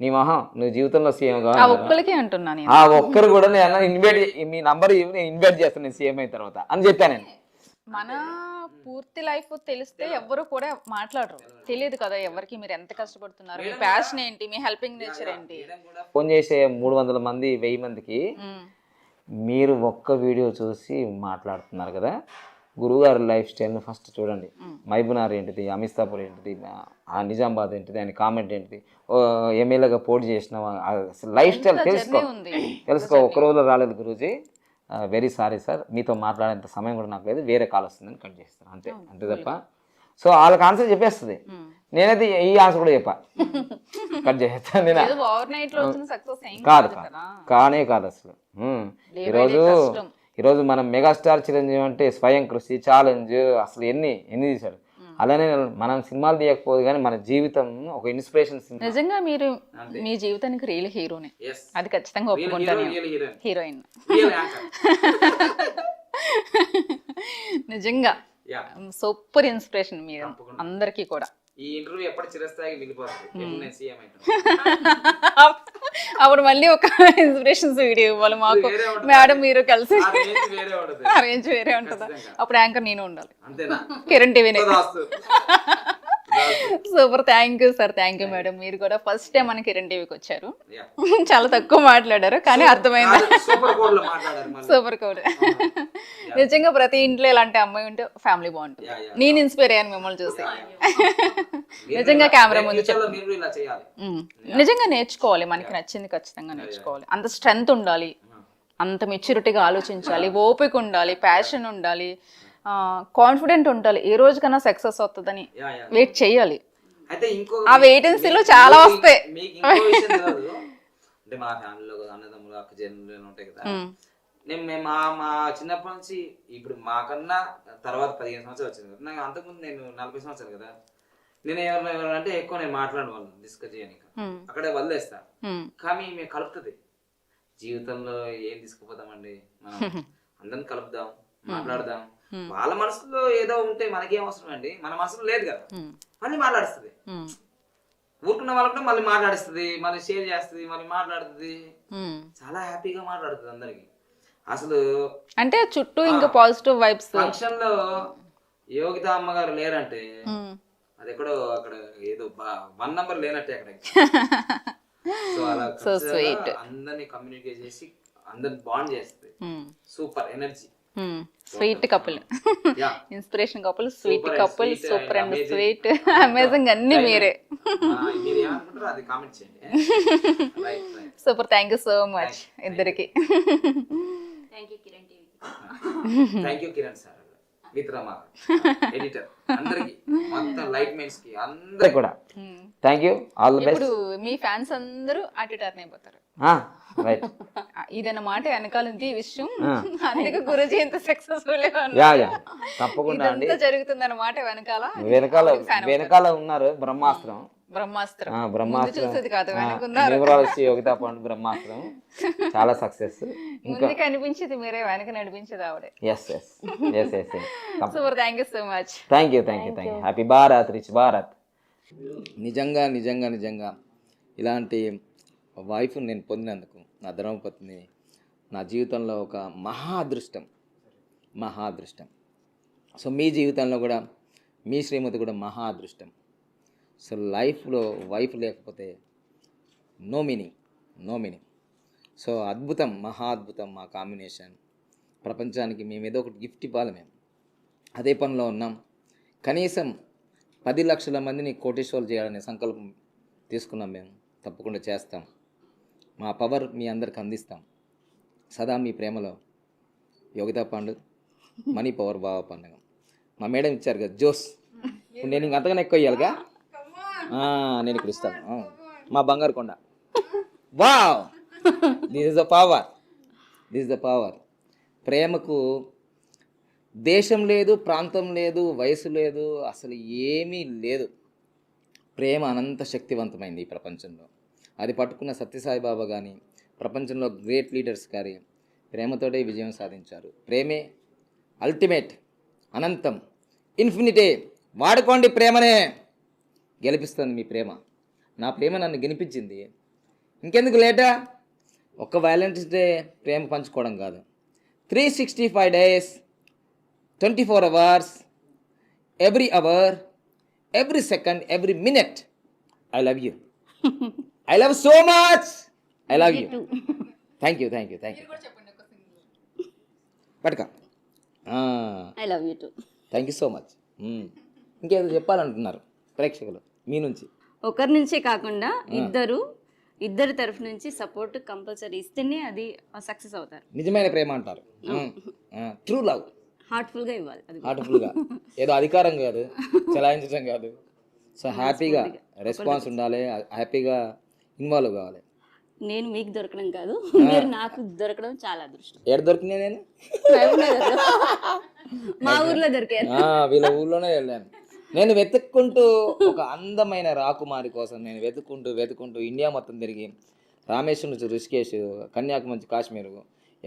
నీ మొహం నువ్వు జీవితంలో సీఎం ఒక్కరికే అంటున్నా. ఆ ఒక్కరు కూడా నేను మీ నంబర్ ఇన్వైట్ చేస్తాను నేను సీఎం అయిన తర్వాత అని చెప్పాను నేను. మన పూర్తి లైఫ్ తెలిస్తే ఎవ్వరు కూడా మాట్లాడరు, తెలియదు కదా ఎవరికి మీరు ఎంత కష్టపడుతున్నారు, మీ ప్యాషన్ ఏంటి, మీ హెల్పింగ్ నేచర్ ఏంటి. ఫోన్ చేసే 300 మంది 1000 మందికి మీరు ఒక్క వీడియో చూసి మాట్లాడుతున్నారు కదా. గురువుగారి లైఫ్ స్టైల్ని ఫస్ట్ చూడండి. మైబునార్ ఏంటిది, అమిస్తాపూర్ ఏంటిది, నిజామాబాద్ ఏంటిది, ఆయన కామెంట్ ఏంటిది, ఎమ్మెల్యేగా పోటీ చేసిన లైఫ్ స్టైల్ తెలుసుకో. ఒక్క రోజులో రాలేదు గురూజీ, వెరీ సారీ సార్, మీతో మాట్లాడేంత సమయం కూడా నాకు లేదు, వేరే కాల్ వస్తుందని కట్ చేస్తాను, అంతే తప్ప. సో వాళ్ళకి ఆన్సర్ చెప్పేస్తుంది, నేనైతే ఈ ఆన్సర్ కూడా చెప్పా, కట్ చేస్తాను నేను. కాదు కానే కాదు అసలు. ఈరోజు మనం మెగాస్టార్ చిరంజీవి అంటే స్వయం కృషి, ఛాలెంజ్, అసలు ఎన్ని తీశాడు. అలానే మనం సినిమాలు తీయకపోదు కానీ మన జీవితం ఒక ఇన్స్పిరేషన్. నిజంగా మీరు మీ జీవితానికి రియల్ హీరోనే, అది ఖచ్చితంగా ఒప్పుకుంటాను. హీరోయిన్ నిజంగా సూపర్ ఇన్స్పిరేషన్ మీరు అందరికీ కూడా. ఈ ఇంటర్వ్యూ ఎప్పటి చిరస్థాయికి మిగిలిపోతుంది. అప్పుడు మళ్ళీ ఒక ఇన్స్పిరేషన్స్ వీడియో ఇవ్వాలి మాకు, మేడం మీరు కలిసి. అరేంజ్ వేరే ఉంటుందా? అప్పుడు యాంకర్ నేను ఉండాలి, కిరణ్ టీవీనే. Super, thank you sir, thank you madam. మీరు కూడా ఫస్ట్ టైం మన కిరణ్ టీవీకి వచ్చారు. చాలా తక్కువ మాట్లాడారు కానీ అర్థమైంది. Super code. నిజంగా ప్రతి ఇంట్లో ఇలాంటి అమ్మాయి ఉంటే ఫ్యామిలీ బాగుంటుంది. నేను ఇన్స్పైర్ అయ్యాను మిమ్మల్ని చూసి. నిజంగా కెమెరా ముందు నిజంగా నేర్చుకోవాలి, మనకి నచ్చింది ఖచ్చితంగా నేర్చుకోవాలి. అంత స్ట్రెంగ్త్ ఉండాలి, అంత మెచ్యూరిటీగా ఆలోచించాలి, ఓపిక ఉండాలి, ప్యాషన్ ఉండాలి, కాన్ఫిడెంట్ ఉండాలి. ఏ రోజుకైనా సక్సెస్ అవుతుందని వెయిట్ చేయాలి. ఆ వెయిటెన్సీలో చాలా వస్తాయి. అంటే మా ఫ్యామిలీలో అన్నదమ్ములు అక్క చెల్లెలు ఉంటాయి కదా, నేను మా చిన్నప్పటి నుంచి ఇప్పుడు మాకన్నా తర్వాత 15 సంవత్సరాలు వచ్చింది కదా, నాకు అంతకుముందు నేను 40 సంవత్సరాలు కదా, నేను ఎవరైనా అంటే ఎక్కువ నేను మాట్లాడే వాళ్ళు డిస్కస్ చేయడానికి అక్కడే వదిలేస్తా. కానీ మేము కలుపుతుంది జీవితంలో ఏం తీసుకుపోతామండి, మనం అందరిని కలుపుదాం, మాట్లాడదాం. వాళ్ళ మనసులో ఏదో ఉంటే మనకేం అవసరం అండి, మన మనసులో లేదు కదా, మళ్ళీ మాట్లాడుస్తుంది. ఊరుకున్న వాళ్ళకి మళ్ళీ మాట్లాడిస్తుంది, మళ్ళీ షేర్ చేస్తుంది, మళ్ళీ మాట్లాడుతుంది, చాలా హ్యాపీగా మాట్లాడుతుంది అందరికి. అసలు అంటే చుట్టూ ఇంకా పాజిటివ్ వైబ్స్. ఫంక్షన్ లో యోగిత అమ్మగారు లేరంటే అది ఎక్కడో అక్కడ ఏదో 1 నంబర్ లేనట్టే అక్కడ. సో అలా అందరినీ కమ్యూనికేట్ చేసి అందరిని బాండ్ చేస్తుంది. Super energy, sweet couple, inspiration couple, sweet couple, super and sweet, amazing, అన్ని మీరే. Super, thank you so much ఇద్దరికి. థ్యాంక్ యూ కిరణ్ సార్, మిత్రమా ఎడిటర్, అందరికి మొత్తం లైట్ మెన్స్ కి అందరికి కూడా thank you, all the best. ఇప్పుడు మీ ఫ్యాన్స్ అందరూ అటు టర్న్ అయిపోతారు. రైట్, ఇదన్నమాట వెనకాల ఉంది ఈ విషయం. అందుకే గురుజీ ఎంత సక్సెస్ఫుల్ తప్పకుండా అండి జరుగుతుంది అన్నమాట. వెనకాల ఉన్నారు బ్రహ్మాస్త్రం, చూసేది కాదు, యోగితా పాండు బ్రహ్మాస్త్రం చాలా సక్సెస్. ముందు కనిపించేది మీరే, వెనక నడిపించేది ఆవిడే. Super, thank you so much. Thank you, thank you, thank you. Happy Bharat, rich Bharat. నిజంగా నిజంగా నిజంగా ఇలాంటి వైఫ్ నేను పొందినందుకు, నా ధర్మపత్ని నా జీవితంలో ఒక మహా అదృష్టం. సో మీ జీవితంలో కూడా మీ శ్రీమతి కూడా మహా అదృష్టం. సో లైఫ్లో వైఫ్ లేకపోతే నో మీనింగ్. సో అద్భుతం, మహా అద్భుతం మా కాంబినేషన్. ప్రపంచానికి మేము ఏదో ఒకటి గిఫ్ట్ ఇవ్వాలి, మేము అదే పనిలో ఉన్నాం. కనీసం 10 లక్షల మందిని కోటీశ్వర్లు చేయాలనే సంకల్పం తీసుకున్నాం మేము. తప్పకుండా చేస్తాం, మా పవర్ మీ అందరికి అందిస్తాం. సదా మీ ప్రేమలో యోగితా పాండు, మనీ పవర్ బావ పండుగ. మా మేడం ఇచ్చారు కదా జోస్, ఇప్పుడు నేను ఇంక అంతగానే ఎక్కువ ఇవ్వాలిగా, నేను ఇక్కడ ఇస్తాను. మా బంగారు కొండ, wow, this is the power. ప్రేమకు దేశం లేదు, ప్రాంతం లేదు, వయసు లేదు, అసలు ఏమీ లేదు. ప్రేమ అనంత శక్తివంతమైంది ఈ ప్రపంచంలో. అది పట్టుకున్న సత్యసాయిబాబా కానీ, ప్రపంచంలో గ్రేట్ లీడర్స్ కానీ ప్రేమతోటే విజయం సాధించారు. ప్రేమే అల్టిమేట్, అనంతం, ఇన్ఫినిటే. వాడుకోండి, ప్రేమనే గెలిపిస్తుంది మీ ప్రేమ. నా ప్రేమ నన్ను గెలిపించింది, ఇంకెందుకు లేటా? ఒక్క వ్యాలంటైన్స్ డే ప్రేమ పంచుకోవడం కాదు, 365 days, 24 hours, every hour, every second, every minute. I love you. I love so much. I love you. Thank you. పట్టుక. I love you too. Thank you so much. ఇంకేదో చెప్పాలంటున్నారు ప్రేక్షకులు మీ నుంచి? ఒకరి నుంచే కాకుండా ఇద్దరు తరఫు నుంచి సపోర్ట్ కంపల్సరీ ఇస్తేనే అది సక్సెస్ అవుతారు. నిజమైన ప్రేమ అంటారు, ట్రూ లవ్. హార్ట్ఫుల్గా ఇవ్వాలి, అది హార్ట్ఫుల్గా, ఏదో అధికారం కాదు, చలాయించడం కాదు. సో హ్యాపీగా రెస్పాన్స్ ఉండాలి, హ్యాపీగా ఇన్వాల్వ్ కావాలి. నేను మీకు దొరకడం కాదు, మీరు నాకు దొరకడం చాలా అదృష్టం. ఎక్కడ దొరికినా నేను మా ఊర్లో దొరికాను, వీళ్ళ ఊర్లోనే వెళ్ళాను. నేను వెతుక్కుంటూ ఒక అందమైన రాకుమారి కోసం నేను వెతుక్కుంటూ ఇండియా మొత్తం తిరిగి రామేశ్వరం నుంచి ఋషికేశ్, కన్యాకుమారి నుంచి కాశ్మీర్,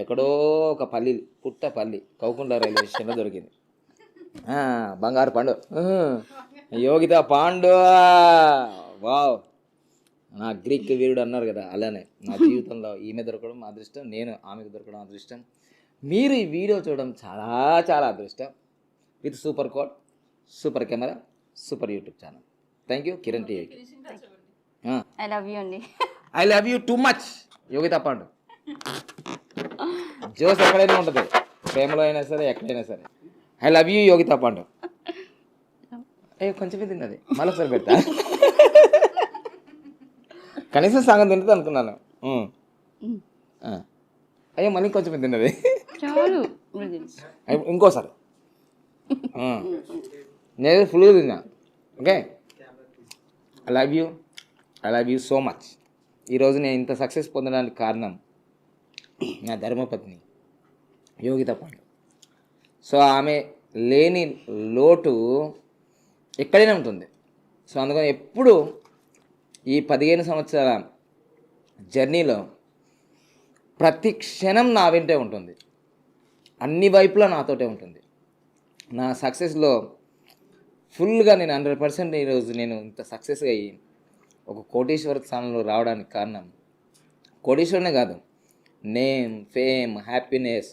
ఎక్కడో ఒక పుట్టపల్లి కౌకుండ రైల్వే స్టేషన్లో దొరికింది. బంగారు పాండు, యోగిత పాండు. వావ్, నా గ్రీక్ వీరుడు అన్నారు కదా, అలానే నా జీవితంలో ఈమె దొరకడం అదృష్టం, నేను ఆమెకు దొరకడం అదృష్టం. మీరు ఈ వీడియో చూడడం చాలా చాలా అదృష్టం. With super code, super camera, super YouTube channel. Thank you Kiran TV. I love you అండి. I love you too much Yogita Pandu. జోస్ ఎక్కడైనా ఉంటుంది, ప్రేమలో అయినా సరే ఎక్కడైనా సరే. I love you Yogita Pandu. కొంచెమే తిన్నది, మళ్ళీ ఒకసారి పెడతా. కనీసం సగం తింటుంది అనుకున్నాను. అయ్యో మళ్ళీ కొంచెం తిన్నది, ఇంకోసారి నేను ఫుల్గా తిన్నా. Okay, I love you so much. ఈరోజు నేను ఇంత సక్సెస్ పొందడానికి కారణం నా ధర్మపత్ని యోగిత పాండు. సో ఆమె లేని లోటు ఎక్కడైనా ఉంటుంది. సో అందుకని ఎప్పుడు ఈ 15 సంవత్సరాల జర్నీలో ప్రతి క్షణం నా వెంటే ఉంటుంది, అన్ని వైపులా నాతోటే ఉంటుంది. నా సక్సెస్లో ఫుల్గా నేను 100% ఈరోజు నేను ఇంత సక్సెస్ అయ్యి ఒక కోటీశ్వర స్థానంలో రావడానికి కారణం, కోటీశ్వరనే కాదు, నేమ్, ఫేమ్, హ్యాపీనెస్,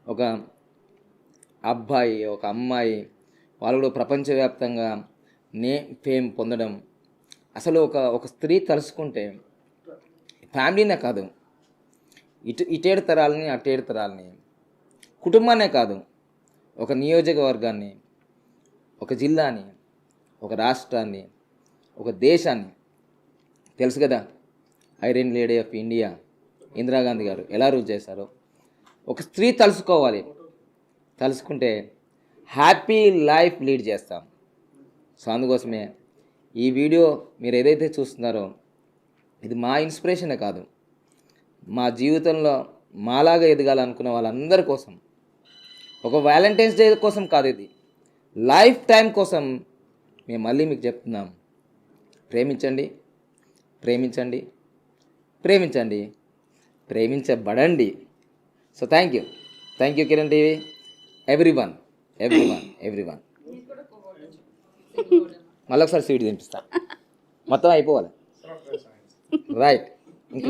ఒక అబ్బాయి ఒక అమ్మాయి వాళ్ళు కూడా ప్రపంచవ్యాప్తంగా ఫేమ్ పొందడం. అసలు ఒక స్త్రీ తలుసుకుంటే ఫ్యామిలీనే కాదు, ఇటేడు తరాలని అటేడు తరాలని, కుటుంబాన్నే కాదు, ఒక నియోజకవర్గాన్ని, ఒక జిల్లాని, ఒక రాష్ట్రాన్ని, ఒక దేశాన్ని. తెలుసు కదా iron lady of India Indira Gandhi గారు ఎలా రూల్ చేశారో. ఒక స్త్రీ తలుసుకోవాలి, తలుసుకుంటే హ్యాపీ లైఫ్ లీడ్ చేస్తాం. సో అందుకోసమే ఈ వీడియో మీరు ఏదైతే చూస్తున్నారో ఇది మా ఇన్స్పిరేషనే కాదు, మా జీవితంలో మాలాగా ఎదగాలనుకున్న వాళ్ళందరి కోసం, ఒక వ్యాలంటైన్స్ డే కోసం కాదు, ఇది లైఫ్ టైం కోసం మేము మళ్ళీ మీకు చెప్తున్నాం. ప్రేమించండి, ప్రేమించండి, ప్రేమించండి, ప్రేమించబడండి. So thank you Kiran TV, everyone. మళ్ళీ ఒకసారి స్వీట్ తినిపిస్తా, మొత్తం అయిపోవాలి. రైట్, ఇంకా